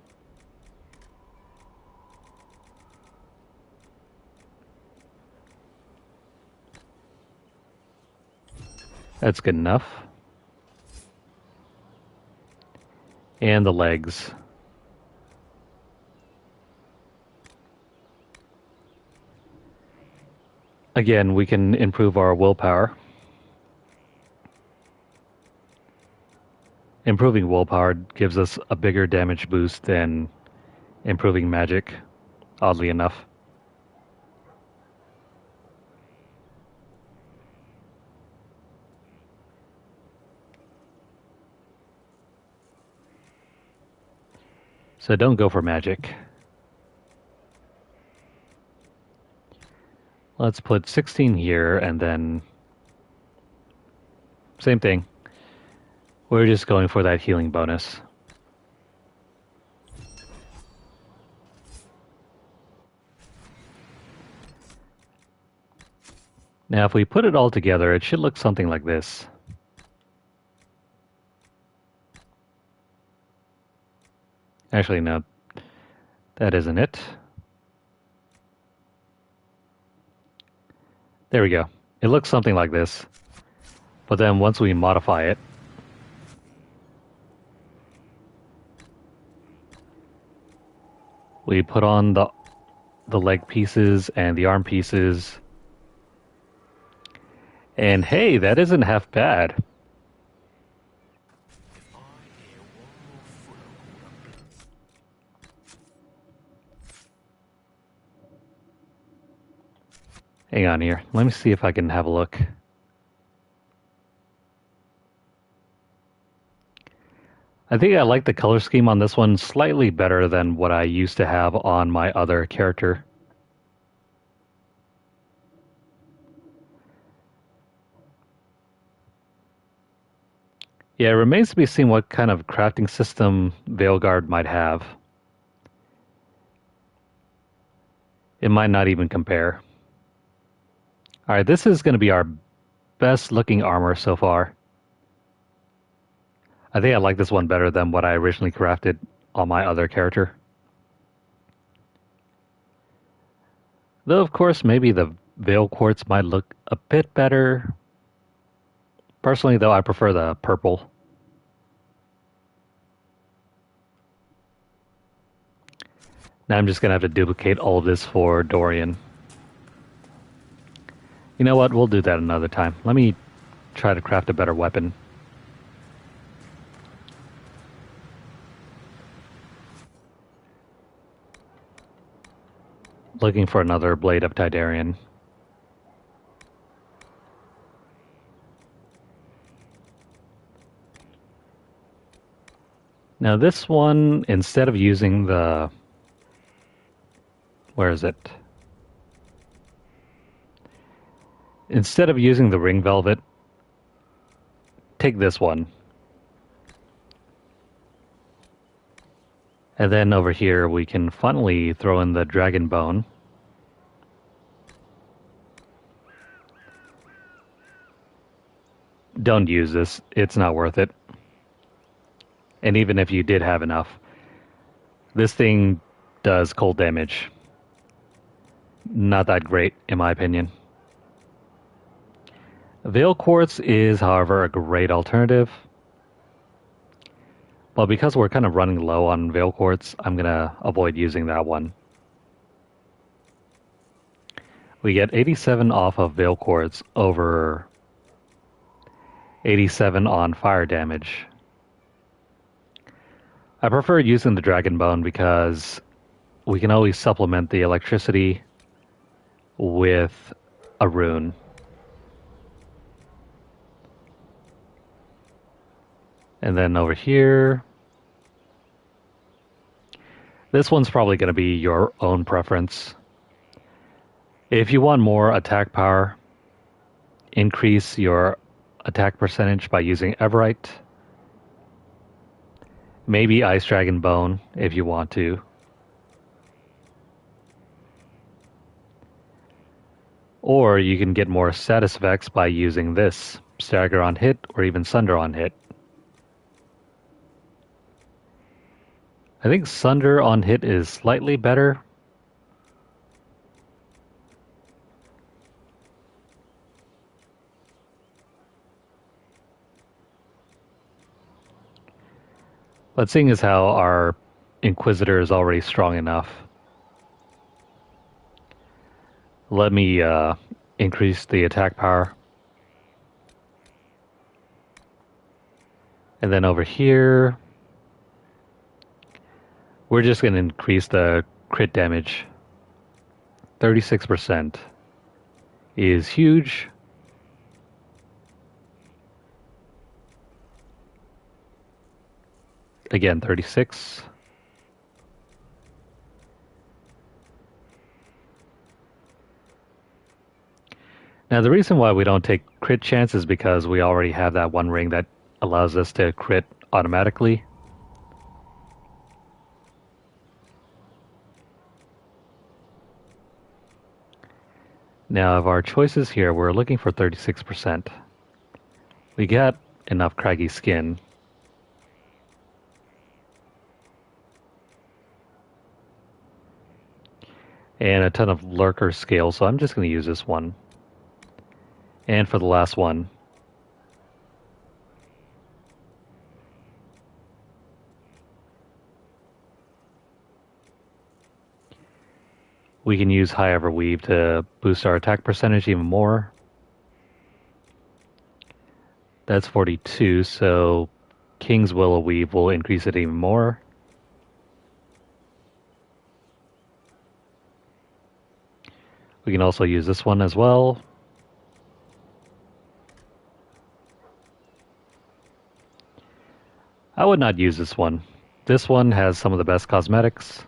That's good enough. And the legs. Again, we can improve our willpower. Improving willpower gives us a bigger damage boost than improving magic, oddly enough. So don't go for magic. Let's put 16 here and then same thing. We're just going for that healing bonus. Now if we put it all together, it should look something like this. Actually, no, that isn't it. There we go. It looks something like this. But then once we modify it, we put on the leg pieces and the arm pieces. And hey, that isn't half bad. Hang on here. Let me see if I can have a look. I think I like the color scheme on this one slightly better than what I used to have on my other character. Yeah, it remains to be seen what kind of crafting system Veilguard might have. It might not even compare. Alright, this is going to be our best looking armor so far. I think I like this one better than what I originally crafted on my other character. Though, of course, maybe the Veil Quartz might look a bit better. Personally, though, I prefer the purple. Now I'm just going to have to duplicate all of this for Dorian. You know what? We'll do that another time. Let me try to craft a better weapon. Looking for another Blade of Tidarian. Now this one, instead of using the... Where is it? Instead of using the ring velvet, take this one. And then over here we can finally throw in the dragon bone. Don't use this, it's not worth it. And even if you did have enough, this thing does cold damage. Not that great, in my opinion. Veil Quartz is, however, a great alternative. But because we're kind of running low on Veil Quartz, I'm going to avoid using that one. We get 87 off of Veil Quartz over 87 on fire damage. I prefer using the Dragon Bone because we can always supplement the electricity with a rune. And then over here, this one's probably going to be your own preference. If you want more attack power, increase your attack percentage by using Everite. Maybe Ice Dragon Bone if you want to. Or you can get more status effects by using this, Stagger on hit or even Sunder on hit. I think Sunder on hit is slightly better. But seeing as how our Inquisitor is already strong enough, let me increase the attack power. And then over here, we're just going to increase the crit damage. 36% is huge. Again, 36. Now the reason why we don't take crit chance is because we already have that one ring that allows us to crit automatically. Now of our choices here, we're looking for 36%. We got enough craggy skin. And a ton of lurker scale, so I'm just going to use this one. And for the last one, we can use High Everweave to boost our attack percentage even more. That's 42, so King's Willow Weave will increase it even more. We can also use this one as well. I would not use this one. This one has some of the best cosmetics.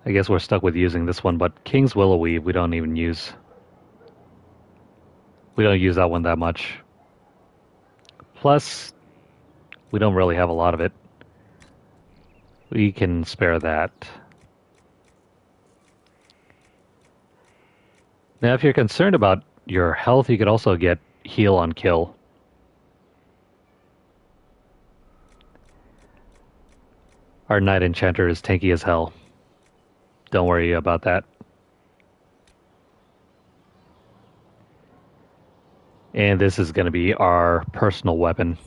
I guess we're stuck with using this one, but King's Willow Weave we don't even use. We don't use that one that much. Plus, we don't really have a lot of it. We can spare that. Now, if you're concerned about your health, you could also get heal on kill. Our Knight Enchanter is tanky as hell. Don't worry about that. And this is going to be our personal weapon.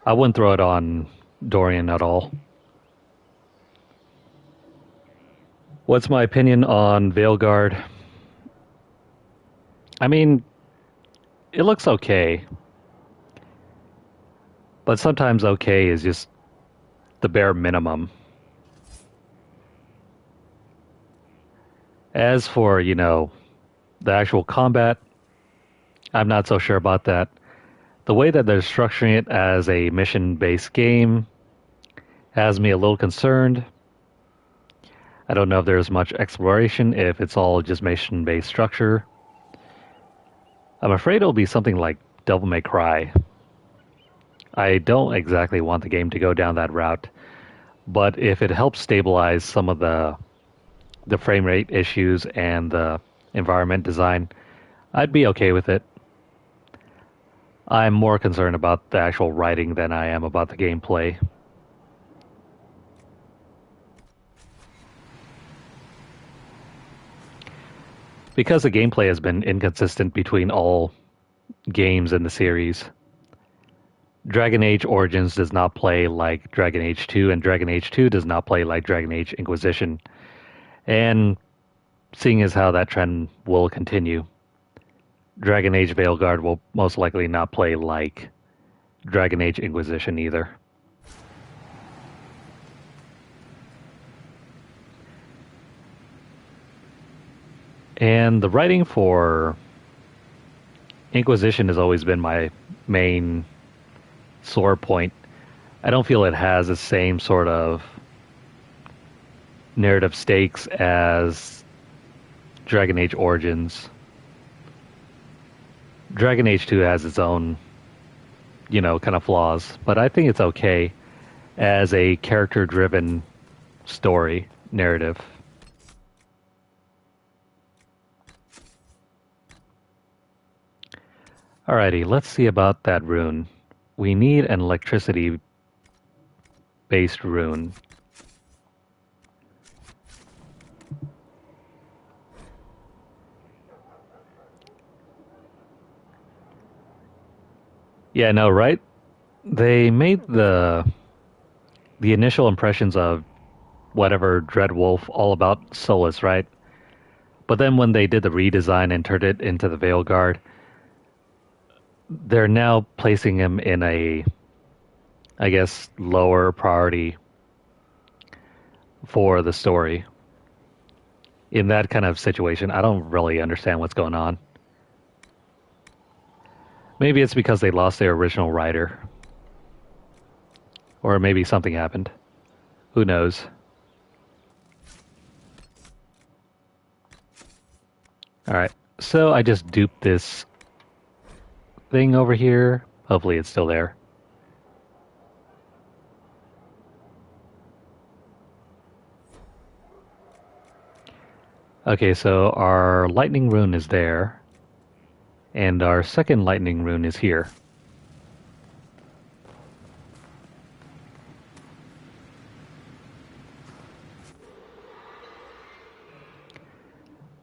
I wouldn't throw it on Dorian at all. What's my opinion on Veilguard? I mean, it looks okay. But sometimes okay is just the bare minimum. As for, the actual combat, I'm not so sure about that. The way that they're structuring it as a mission-based game has me a little concerned. I don't know if there's much exploration, if it's all just mission-based structure. I'm afraid it'll be something like Devil May Cry. I don't exactly want the game to go down that route, but if it helps stabilize some of the frame rate issues and the environment design, I'd be okay with it. I'm more concerned about the actual writing than I am about the gameplay. Because the gameplay has been inconsistent between all games in the series, Dragon Age Origins does not play like Dragon Age 2, and Dragon Age 2 does not play like Dragon Age Inquisition. And seeing as how that trend will continue, Dragon Age Veilguard will most likely not play like Dragon Age Inquisition either. And the writing for Inquisition has always been my main sore point. I don't feel it has the same sort of narrative stakes as Dragon Age Origins. Dragon Age 2 has its own, kind of flaws, but I think it's okay as a character-driven story narrative. Alrighty, let's see about that rune. We need an electricity-based rune. Yeah, no, right? They made the initial impressions of whatever Dreadwolf all about Solus, right? But then when they did the redesign and turned it into the Veilguard, they're now placing him in a, I guess, lower priority for the story. In that kind of situation, I don't really understand what's going on. Maybe it's because they lost their original writer. Or maybe something happened. Who knows? Alright, so I just duped this thing over here. Hopefully it's still there. Okay, so our lightning rune is there. And our second lightning rune is here.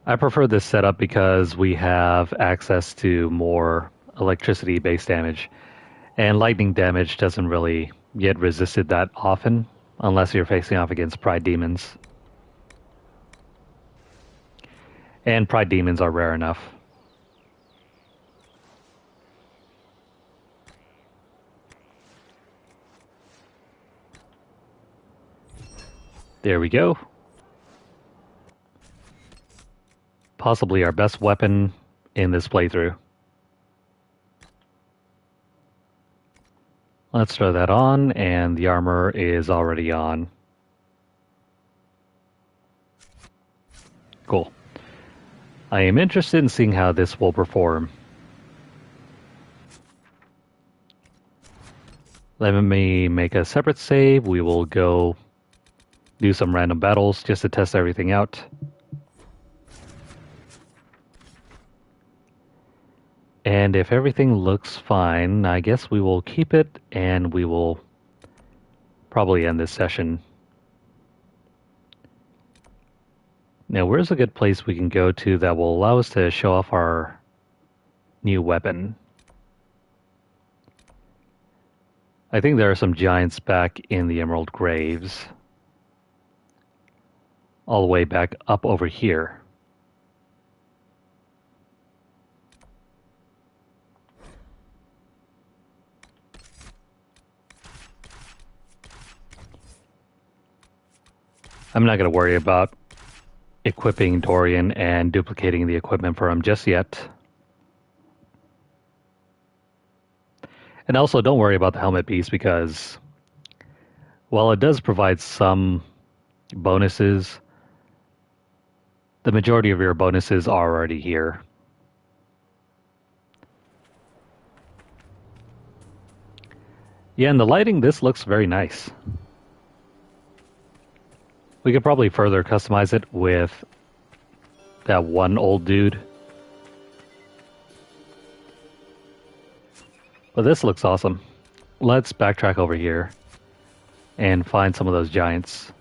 I prefer this setup because we have access to more electricity-based damage. And lightning damage doesn't really get resisted that often, unless you're facing off against Pride Demons. And Pride Demons are rare enough. There we go. Possibly our best weapon in this playthrough. Let's throw that on, and the armor is already on. Cool. I am interested in seeing how this will perform. Let me make a separate save. We will go do some random battles just to test everything out. And if everything looks fine, I guess we will keep it and we will probably end this session. Now, where's a good place we can go to that will allow us to show off our new weapon? I think there are some giants back in the Emerald Graves. All the way back up over here. I'm not going to worry about equipping Dorian and duplicating the equipment for him just yet. And also, don't worry about the helmet piece because, while it does provide some bonuses, the majority of your bonuses are already here. Yeah, and the lighting, this looks very nice. We could probably further customize it with that one old dude. But this looks awesome. Let's backtrack over here and find some of those giants.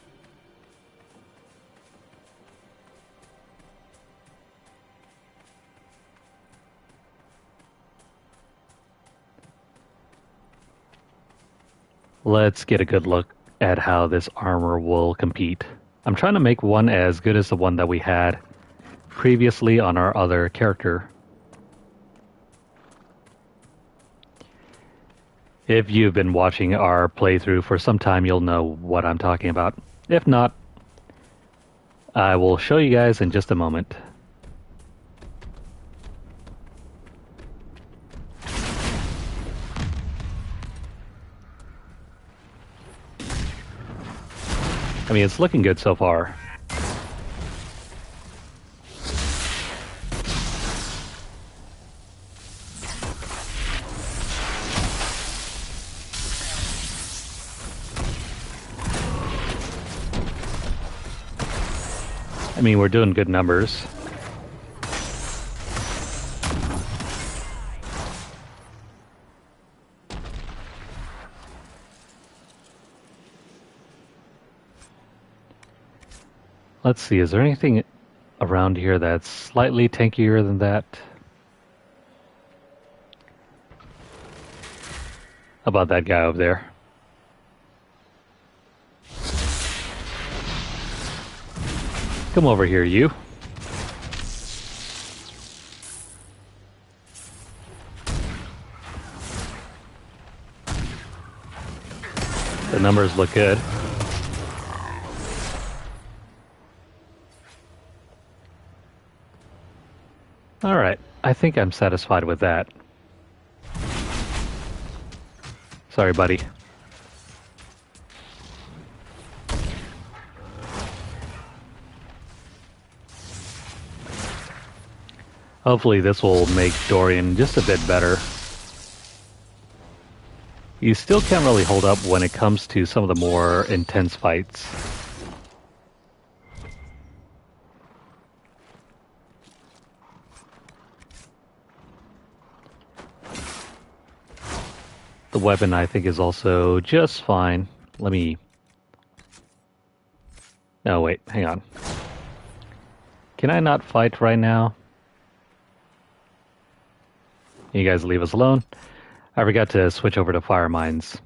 Let's get a good look at how this armor will compete. I'm trying to make one as good as the one that we had previously on our other character. If you've been watching our playthrough for some time, you'll know what I'm talking about. If not, I will show you guys in just a moment. I mean, it's looking good so far. I mean, we're doing good numbers. Let's see, is there anything around here that's slightly tankier than that? How about that guy over there? Come over here, you. The numbers look good. Alright, I think I'm satisfied with that. Sorry, buddy. Hopefully this will make Dorian just a bit better. You still can't really hold up when it comes to some of the more intense fights. The weapon, I think, is also just fine. Let me... No, wait, hang on. Can I not fight right now? You guys leave us alone. I forgot to switch over to fire mines.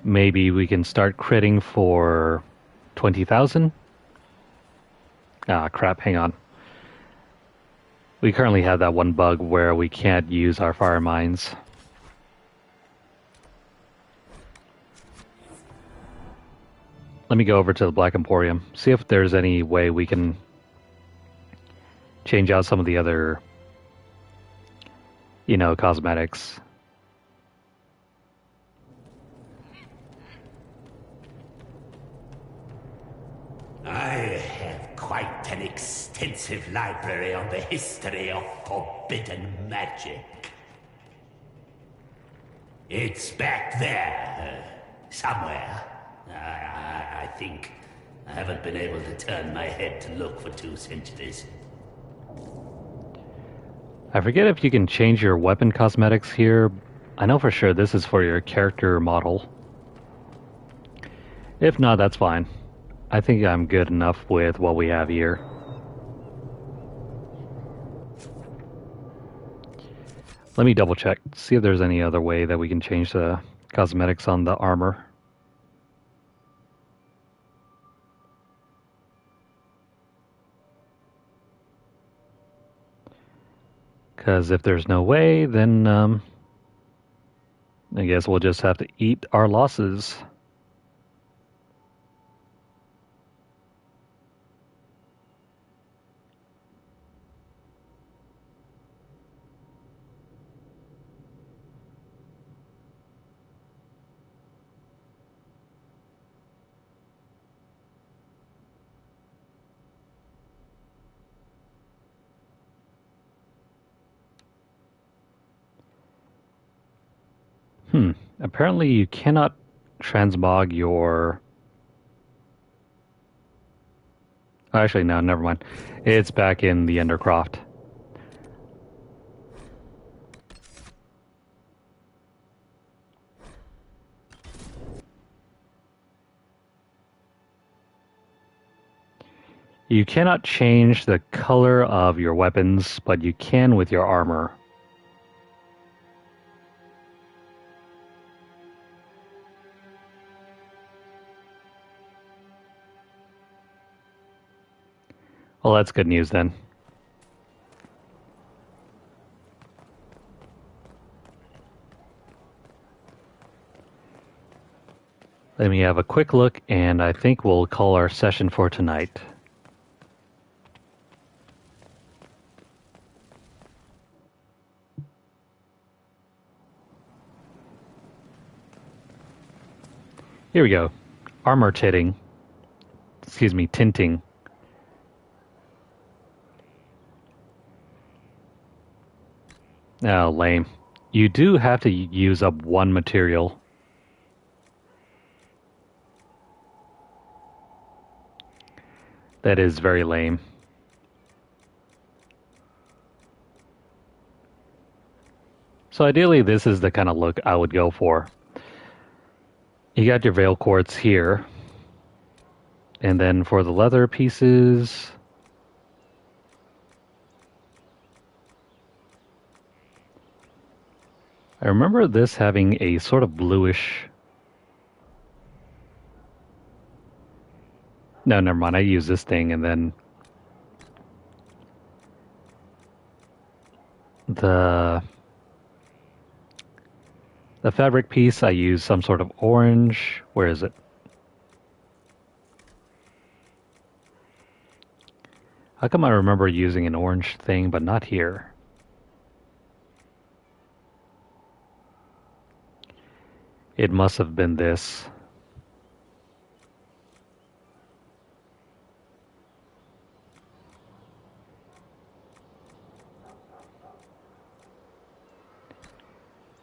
Maybe we can start critting for 20,000? Ah, crap, hang on. We currently have that one bug where we can't use our fire mines. Let me go over to the Black Emporium, see if there's any way we can change out some of the other, you know, cosmetics.
I have quite an extensive library on the history of forbidden magic. It's back there, somewhere. I think
I haven't been able to turn my head to look for 2 centuries.
I forget if you can change your weapon cosmetics here. I know for sure this is for your character model. If not, that's fine. I think I'm good enough with what we have here. Let me double check, see if there's any other way that we can change the cosmetics on the armor. Because if there's no way, then I guess we'll just have to eat our losses. Apparently you cannot transmog your... Actually, no, never mind. It's back in the Endercroft. You cannot change the color of your weapons, but you can with your armor. Well, that's good news then. Let me have a quick look, and I think we'll call our session for tonight. Here we go. Armor tinting. Excuse me, tinting. Oh, lame. You do have to use up one material. That is very lame. So ideally, this is the kind of look I would go for. You got your veil quartz here. And then for the leather pieces... I remember this having a sort of bluish... No, never mind. I use this thing and then... The fabric piece, I use some sort of orange. Where is it? How come I remember using an orange thing, but not here? It must have been this.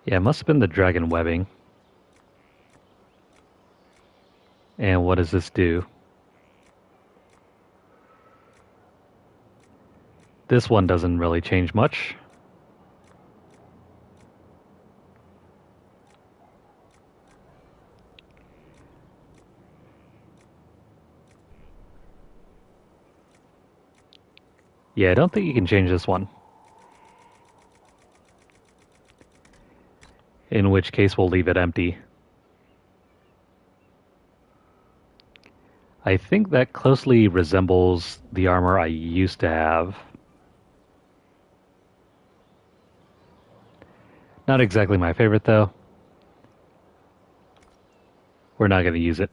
Yeah, it must have been the dragon webbing. And what does this do? This one doesn't really change much. Yeah, I don't think you can change this one. In which case we'll leave it empty. I think that closely resembles the armor I used to have. Not exactly my favorite though. We're not going to use it.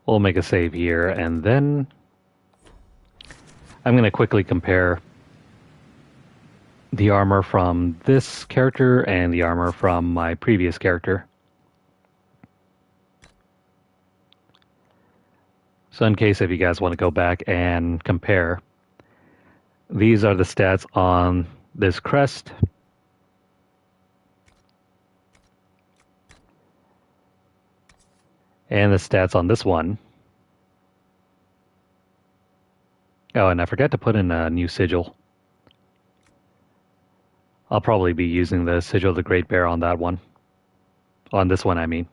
We'll make a save here and then I'm going to quickly compare the armor from this character and the armor from my previous character. So in case if you guys want to go back and compare, these are the stats on this crest. And the stats on this one. Oh, and I forgot to put in a new sigil. I'll probably be using the Sigil of the Great Bear on that one. On this one, I mean.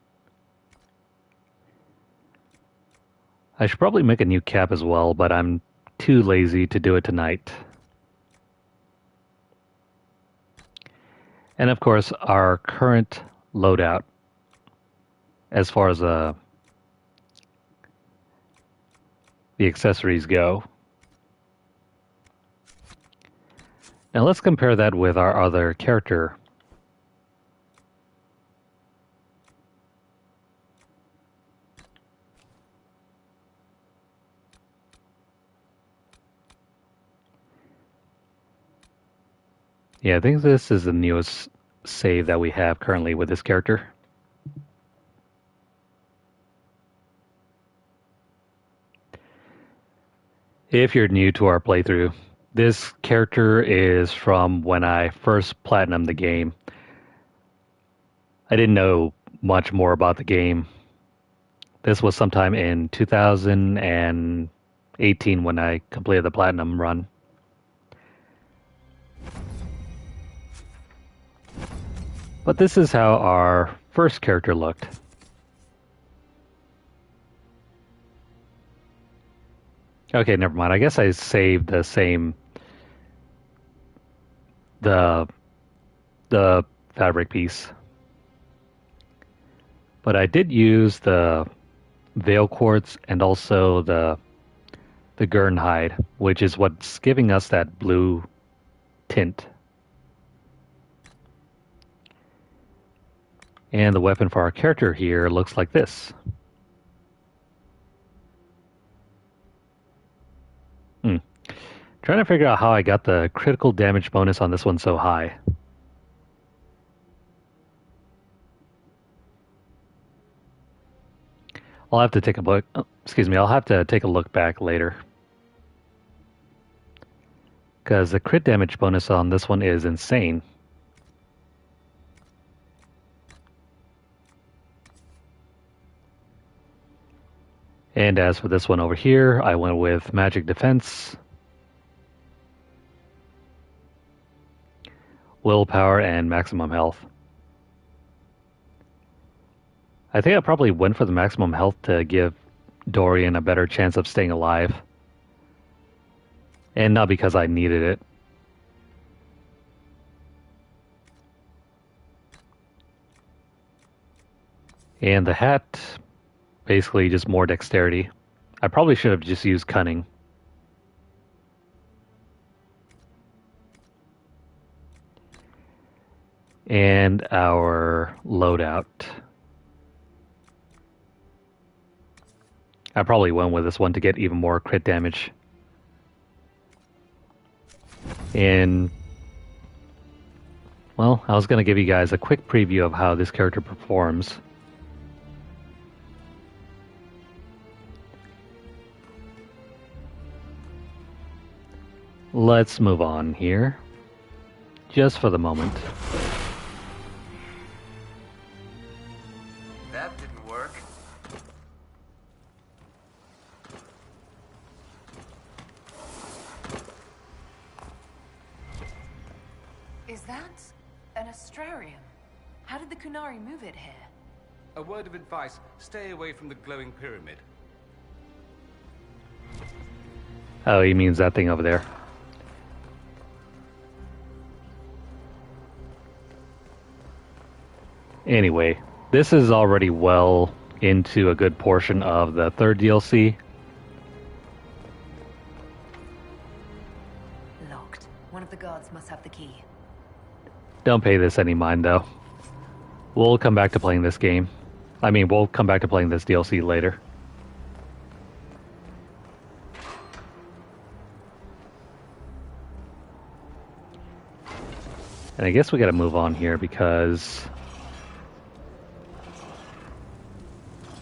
I should probably make a new cap as well, but I'm too lazy to do it tonight. And of course, our current loadout, as far as the accessories go. Now let's compare that with our other character. Yeah, I think this is the newest save that we have currently with this character. If you're new to our playthrough, this character is from when I first platinumed the game. I didn't know much more about the game. This was sometime in 2018 when I completed the platinum run. But this is how our first character looked. Okay, never mind. I guess I saved the same the fabric piece. But I did use the veil quartz and also the Gurn hide, which is what's giving us that blue tint. And the weapon for our character here looks like this. Trying to figure out how I got the critical damage bonus on this one so high. I'll have to take a look. Oh, excuse me. I'll have to take a look back later. Because the crit damage bonus on this one is insane. And as for this one over here, I went with magic defense, willpower, and maximum health. I think I probably went for the maximum health to give Dorian a better chance of staying alive. And not because I needed it. And the hat, basically just more dexterity. I probably should have just used cunning. And our loadout. I probably went with this one to get even more crit damage. And, well, I was going to give you guys a quick preview of how this character performs. Let's move on here, just for the moment.
That didn't work.
Is that an Astrarium? How did the Kunari move it here?
A word of advice, stay away from the glowing pyramid.
Oh, he means that thing over there. Anyway, this is already well into a good portion of the third DLC.
Locked. One of the guards must have the key.
Don't pay this any mind, though. We'll come back to playing this game. I mean, we'll come back to playing this DLC later. And I guess we gotta move on here because...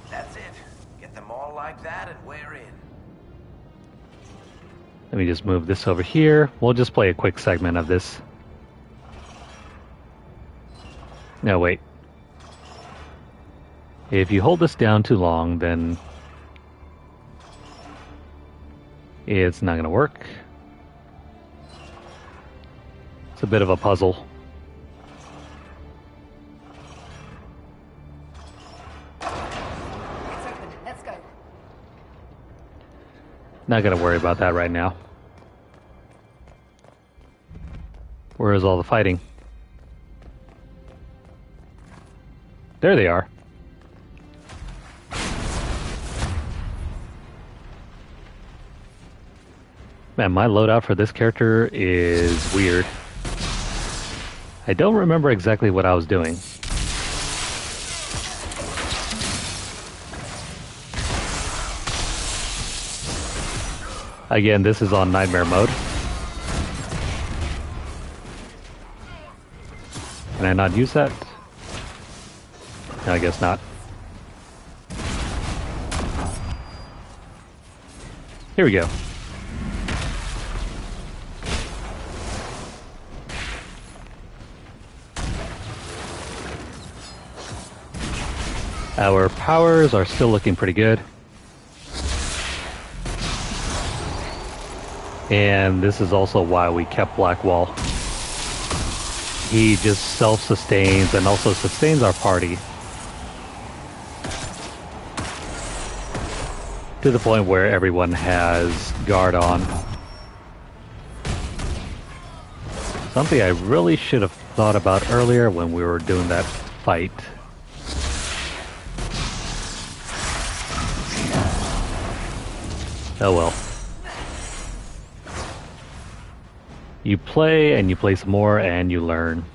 That's it. Get them all like that and we're in.
Let me just move this over here. We'll just play a quick segment of this. No, wait. If you hold this down too long, then it's not going to work. It's a bit of a puzzle.
It's open. Let's go.
Not going to worry about that right now. Where is all the fighting? There they are. Man, my loadout for this character is weird. I don't remember exactly what I was doing. Again, this is on Nightmare mode. Can I not use that? No, I guess not. Here we go. Our powers are still looking pretty good. And this is also why we kept Blackwall. He just self-sustains and also sustains our party. To the point where everyone has guard on. Something I really should have thought about earlier when we were doing that fight. Oh well. You play and you play some more and you learn.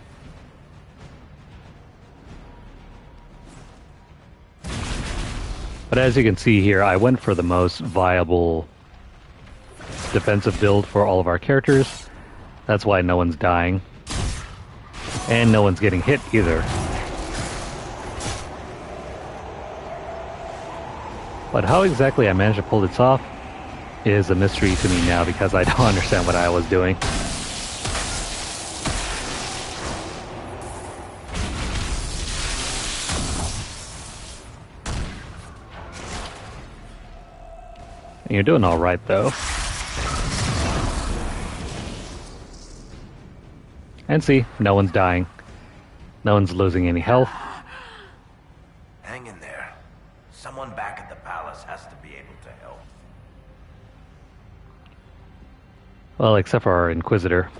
But as you can see here, I went for the most viable defensive build for all of our characters. That's why no one's dying. And no one's getting hit either. But how exactly I managed to pull this off is a mystery to me now because I don't understand what I was doing. You're doing all right, though. And see, no one's dying. No one's losing any health.
Hang in there. Someone back at the palace has to be able to help.
Well, except for our Inquisitor.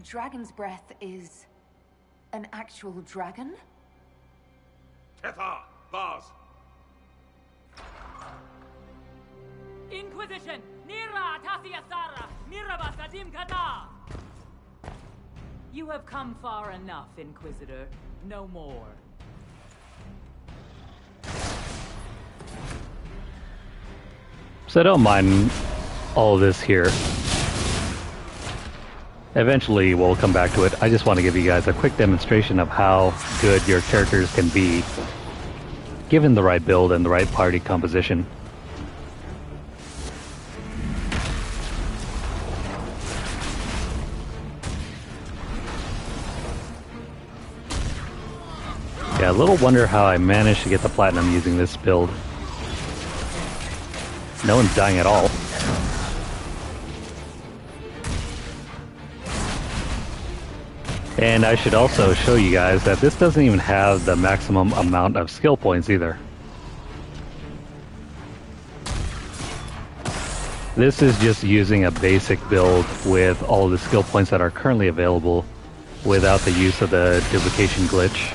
Dragon's breath is an actual dragon?
Tethar, Bars.
Inquisition! Nira Tasiasara! Miraba Sadim Kata! You have come far enough, Inquisitor. No more.
So I don't mind all this here. Eventually we'll come back to it. I just want to give you guys a quick demonstration of how good your characters can be given the right build and the right party composition. Yeah, a little wonder how I managed to get the platinum using this build. No one's dying at all. And I should also show you guys that this doesn't even have the maximum amount of skill points either. This is just using a basic build with all of the skill points that are currently available without the use of the duplication glitch.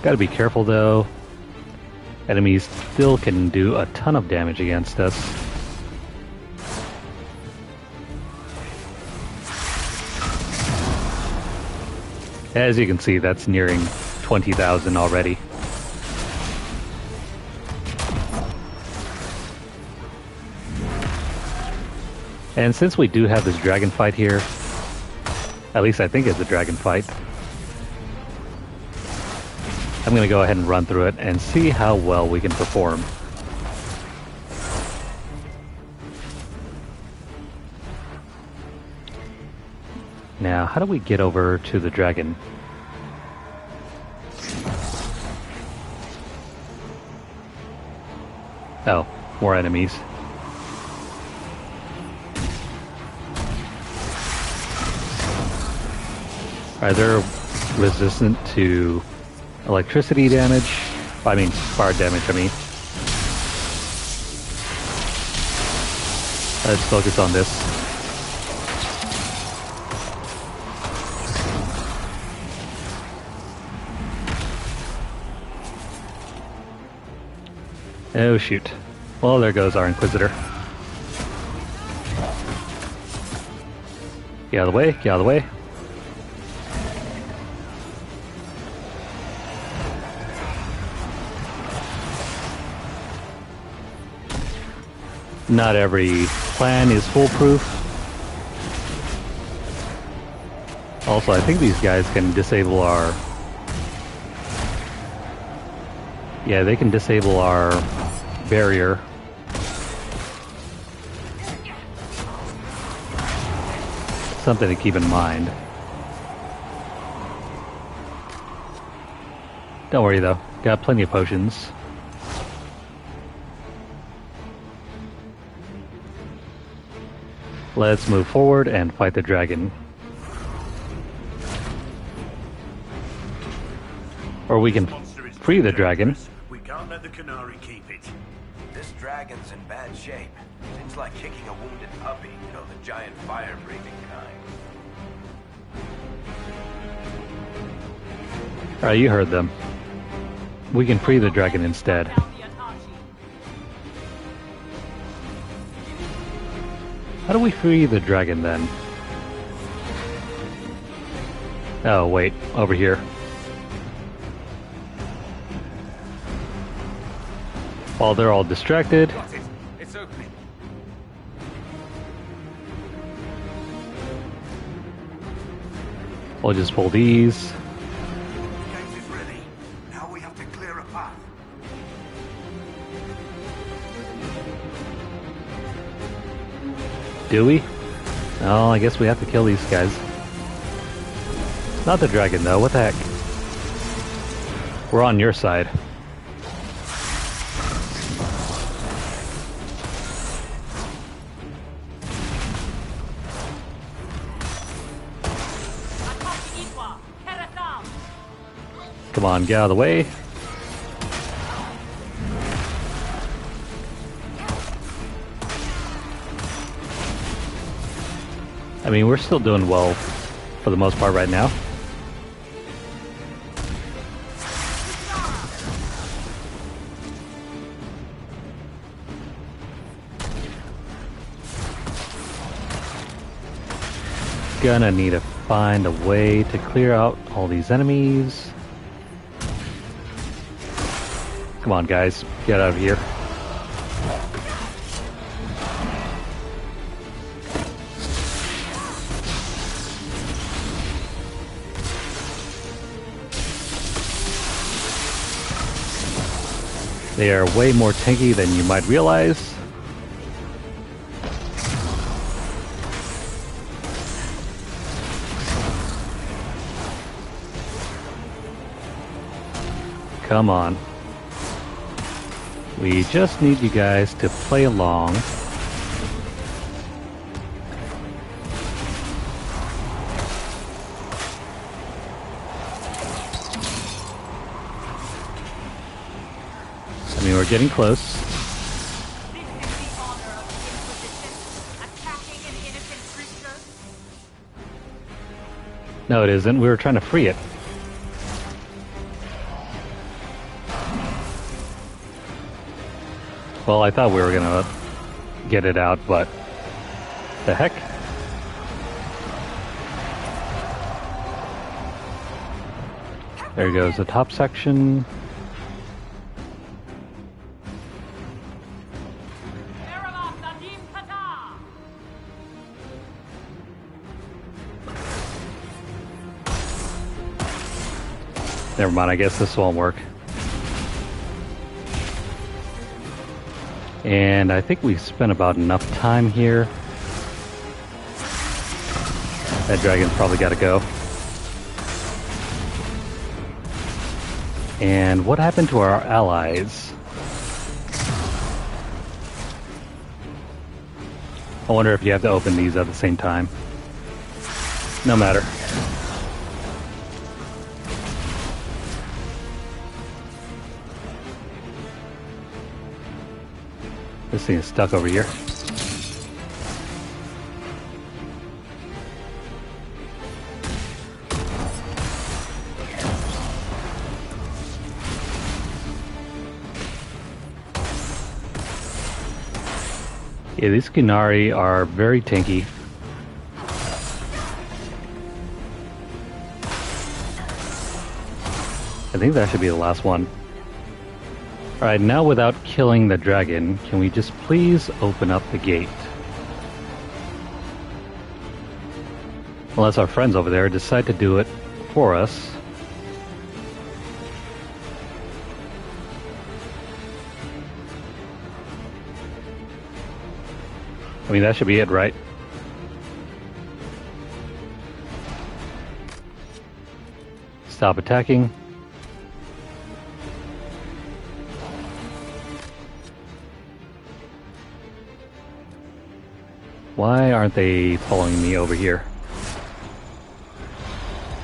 Gotta be careful though. Enemies still can do a ton of damage against us. As you can see, that's nearing 20,000 already. And since we do have this dragon fight here, At least I think it's a dragon fight. I'm gonna go ahead and run through it and see how well we can perform. Now, how do we get over to the dragon? Oh, more enemies. Alright, they're resistant to electricity damage. I mean, fire damage, I mean. Let's focus on this. Oh shoot. Well, there goes our Inquisitor. Get out of the way, get out of the way. Not every plan is foolproof. Also, I think these guys can disable our... Yeah, they can disable our barrier. Something to keep in mind. Don't worry though, got plenty of potions. Let's move forward and fight the dragon. Or we can free the dragon.
We can't let the Canary keep it. This dragon's in bad shape. Seems like kicking a wounded puppy, you know, the giant fire-breathing kind.
Alright, you heard them. We can free the dragon instead. How do we free the dragon then? Oh, wait, over here. While they're all distracted.
Got it. It's opening.
We'll just pull these.
The gate is ready. Now we have to clear a path.
Do we? Oh, I guess we have to kill these guys. Not the dragon though, what the heck? We're on your side. Come on, get out of the way. I mean, we're still doing well for the most part right now. Gonna need to find a way to clear out all these enemies. Come on, guys, get out of here. They are way more tanky than you might realize. Come on. We just need you guys to play along. I mean, we're getting close.
This is the honor of the Inquisition, attacking an innocent creature.
No, it isn't. We were trying to free it. Well, I thought we were gonna get it out, but the heck? There goes the top section. Never mind, I guess this won't work. And I think we've spent about enough time here. That dragon's probably got to go. And what happened to our allies? I wonder if you have to open these at the same time. No matter. This thing is stuck over here. Yeah, these Kunari are very tanky. I think that should be the last one. Alright, now without killing the dragon, can we just please open up the gate? Unless our friends over there decide to do it for us. I mean, that should be it, right? Stop attacking. Why aren't they following me over here?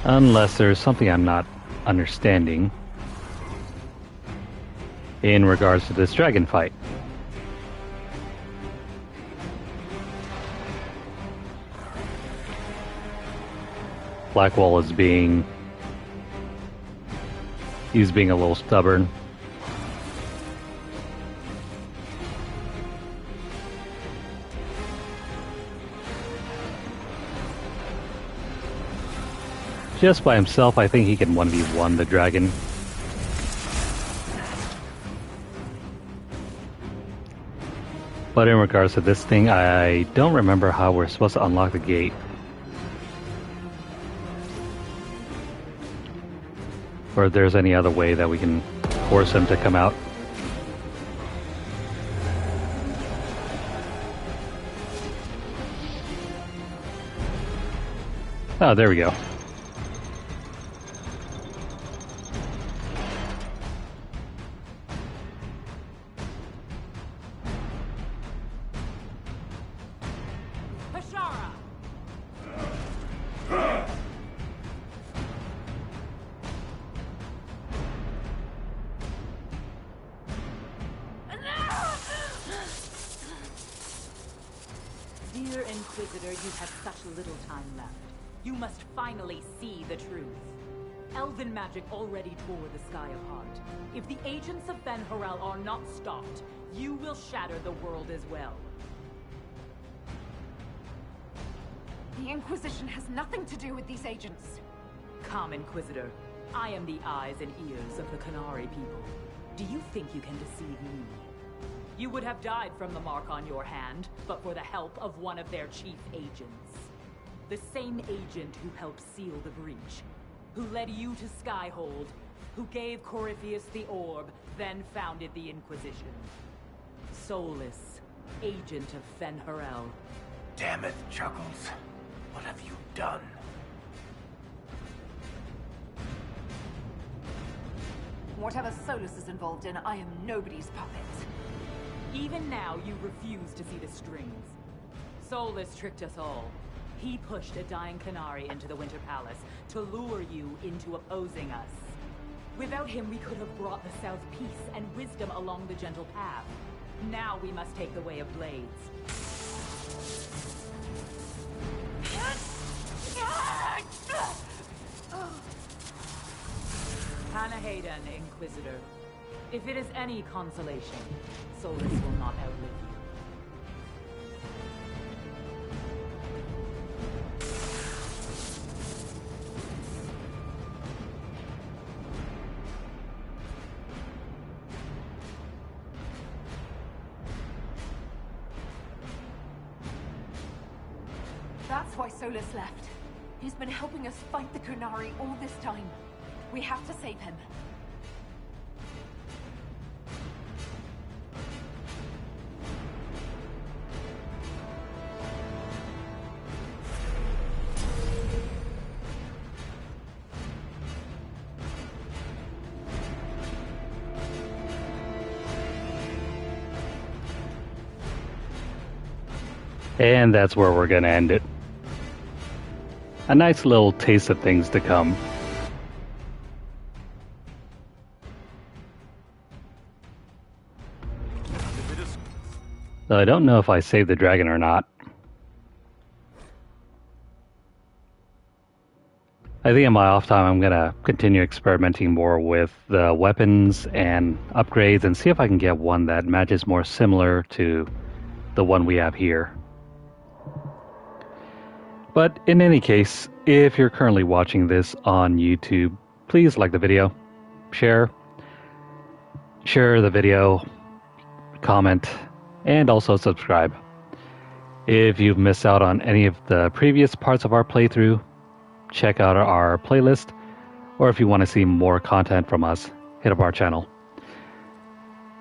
Unless there's something I'm not understanding in regards to this dragon fight. Blackwall is being... he's being a little stubborn. Just by himself, I think he can 1v1 the dragon. But in regards to this thing, I don't remember how we're supposed to unlock the gate. Or if there's any other way that we can force him to come out. Oh, there we go.
Dear Inquisitor, you have such little time left. You must finally see the truth. Elven magic already tore the sky apart. If the agents of Ben Harel are not stopped, you will shatter the world as well.
The Inquisition has nothing to do with these agents.
Come, Inquisitor. I am the eyes and ears of the Qunari people. Do you think you can deceive me? You would have died from the mark on your hand, but for the help of one of their chief agents. The same agent who helped seal the breach, who led you to Skyhold, who gave Corypheus the orb, then founded the Inquisition. Solus, agent of Fen Harel.
Damn it, Chuckles. What have you done?
Whatever Solus is involved in, I am nobody's puppet.
Even now, you refuse to see the strings. Solus tricked us all. He pushed a dying Qunari into the Winter Palace to lure you into opposing us. Without him, we could have brought the South peace and wisdom along the gentle path. Now we must take the way of blades. Panahayden, Inquisitor. If it is any consolation, Solus will not outlive you.
That's why Solus left. He's been helping us fight the Qunari all this time.
We have to save him.
And that's where we're gonna end it. A nice little taste of things to come. Though I don't know if I saved the dragon or not. I think in my off time I'm gonna continue experimenting more with the weapons and upgrades and see if I can get one that matches more similar to the one we have here. But in any case, if you're currently watching this on YouTube, please like the video, share the video, comment, and also subscribe. If you've missed out on any of the previous parts of our playthrough, check out our playlist, or if you want to see more content from us, hit up our channel.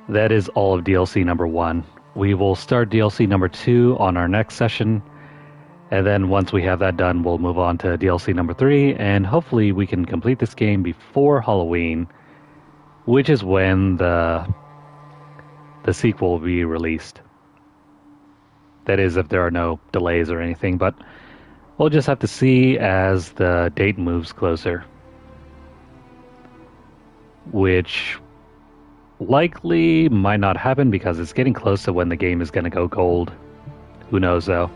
That is all of DLC number 1. We will start DLC number 2 on our next session, and then once we have that done, we'll move on to DLC number 3, and hopefully we can complete this game before Halloween, which is when the sequel will be released. That is, if there are no delays or anything, but we'll just have to see as the date moves closer. Which likely might not happen because it's getting close to when the game is going to go gold. Who knows though.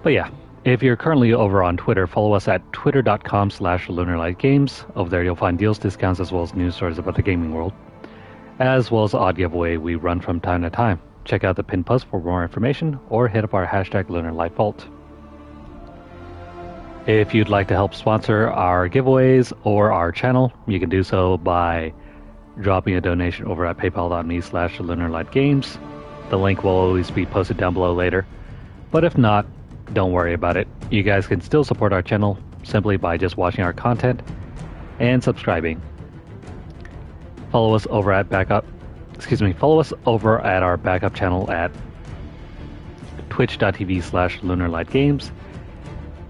But yeah, if you're currently over on Twitter, follow us at twitter.com/LunarlightGames. Over there you'll find deals, discounts, as well as news stories about the gaming world, as well as the odd giveaway we run from time to time. Check out the pinned post for more information, or hit up our hashtag LunarlightVault. If you'd like to help sponsor our giveaways or our channel, you can do so by dropping a donation over at paypal.me/LunarlightGames. The link will always be posted down below later. But if not, don't worry about it. You guys can still support our channel simply by just watching our content and subscribing. Follow us over at Follow us over at our backup channel at twitch.tv/LunarlightGames,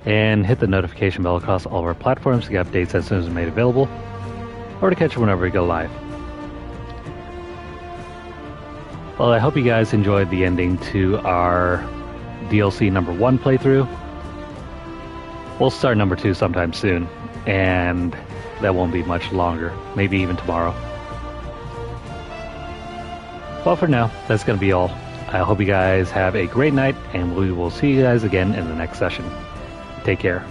and hit the notification bell across all of our platforms to get updates as soon as they're made available, or to catch it whenever we go live. Well, I hope you guys enjoyed the ending to our DLC number 1 playthrough. We'll start number 2 sometime soon, and that won't be much longer, maybe even tomorrow. Well, for now, that's going to be all. I hope you guys have a great night, and we will see you guys again in the next session. Take care.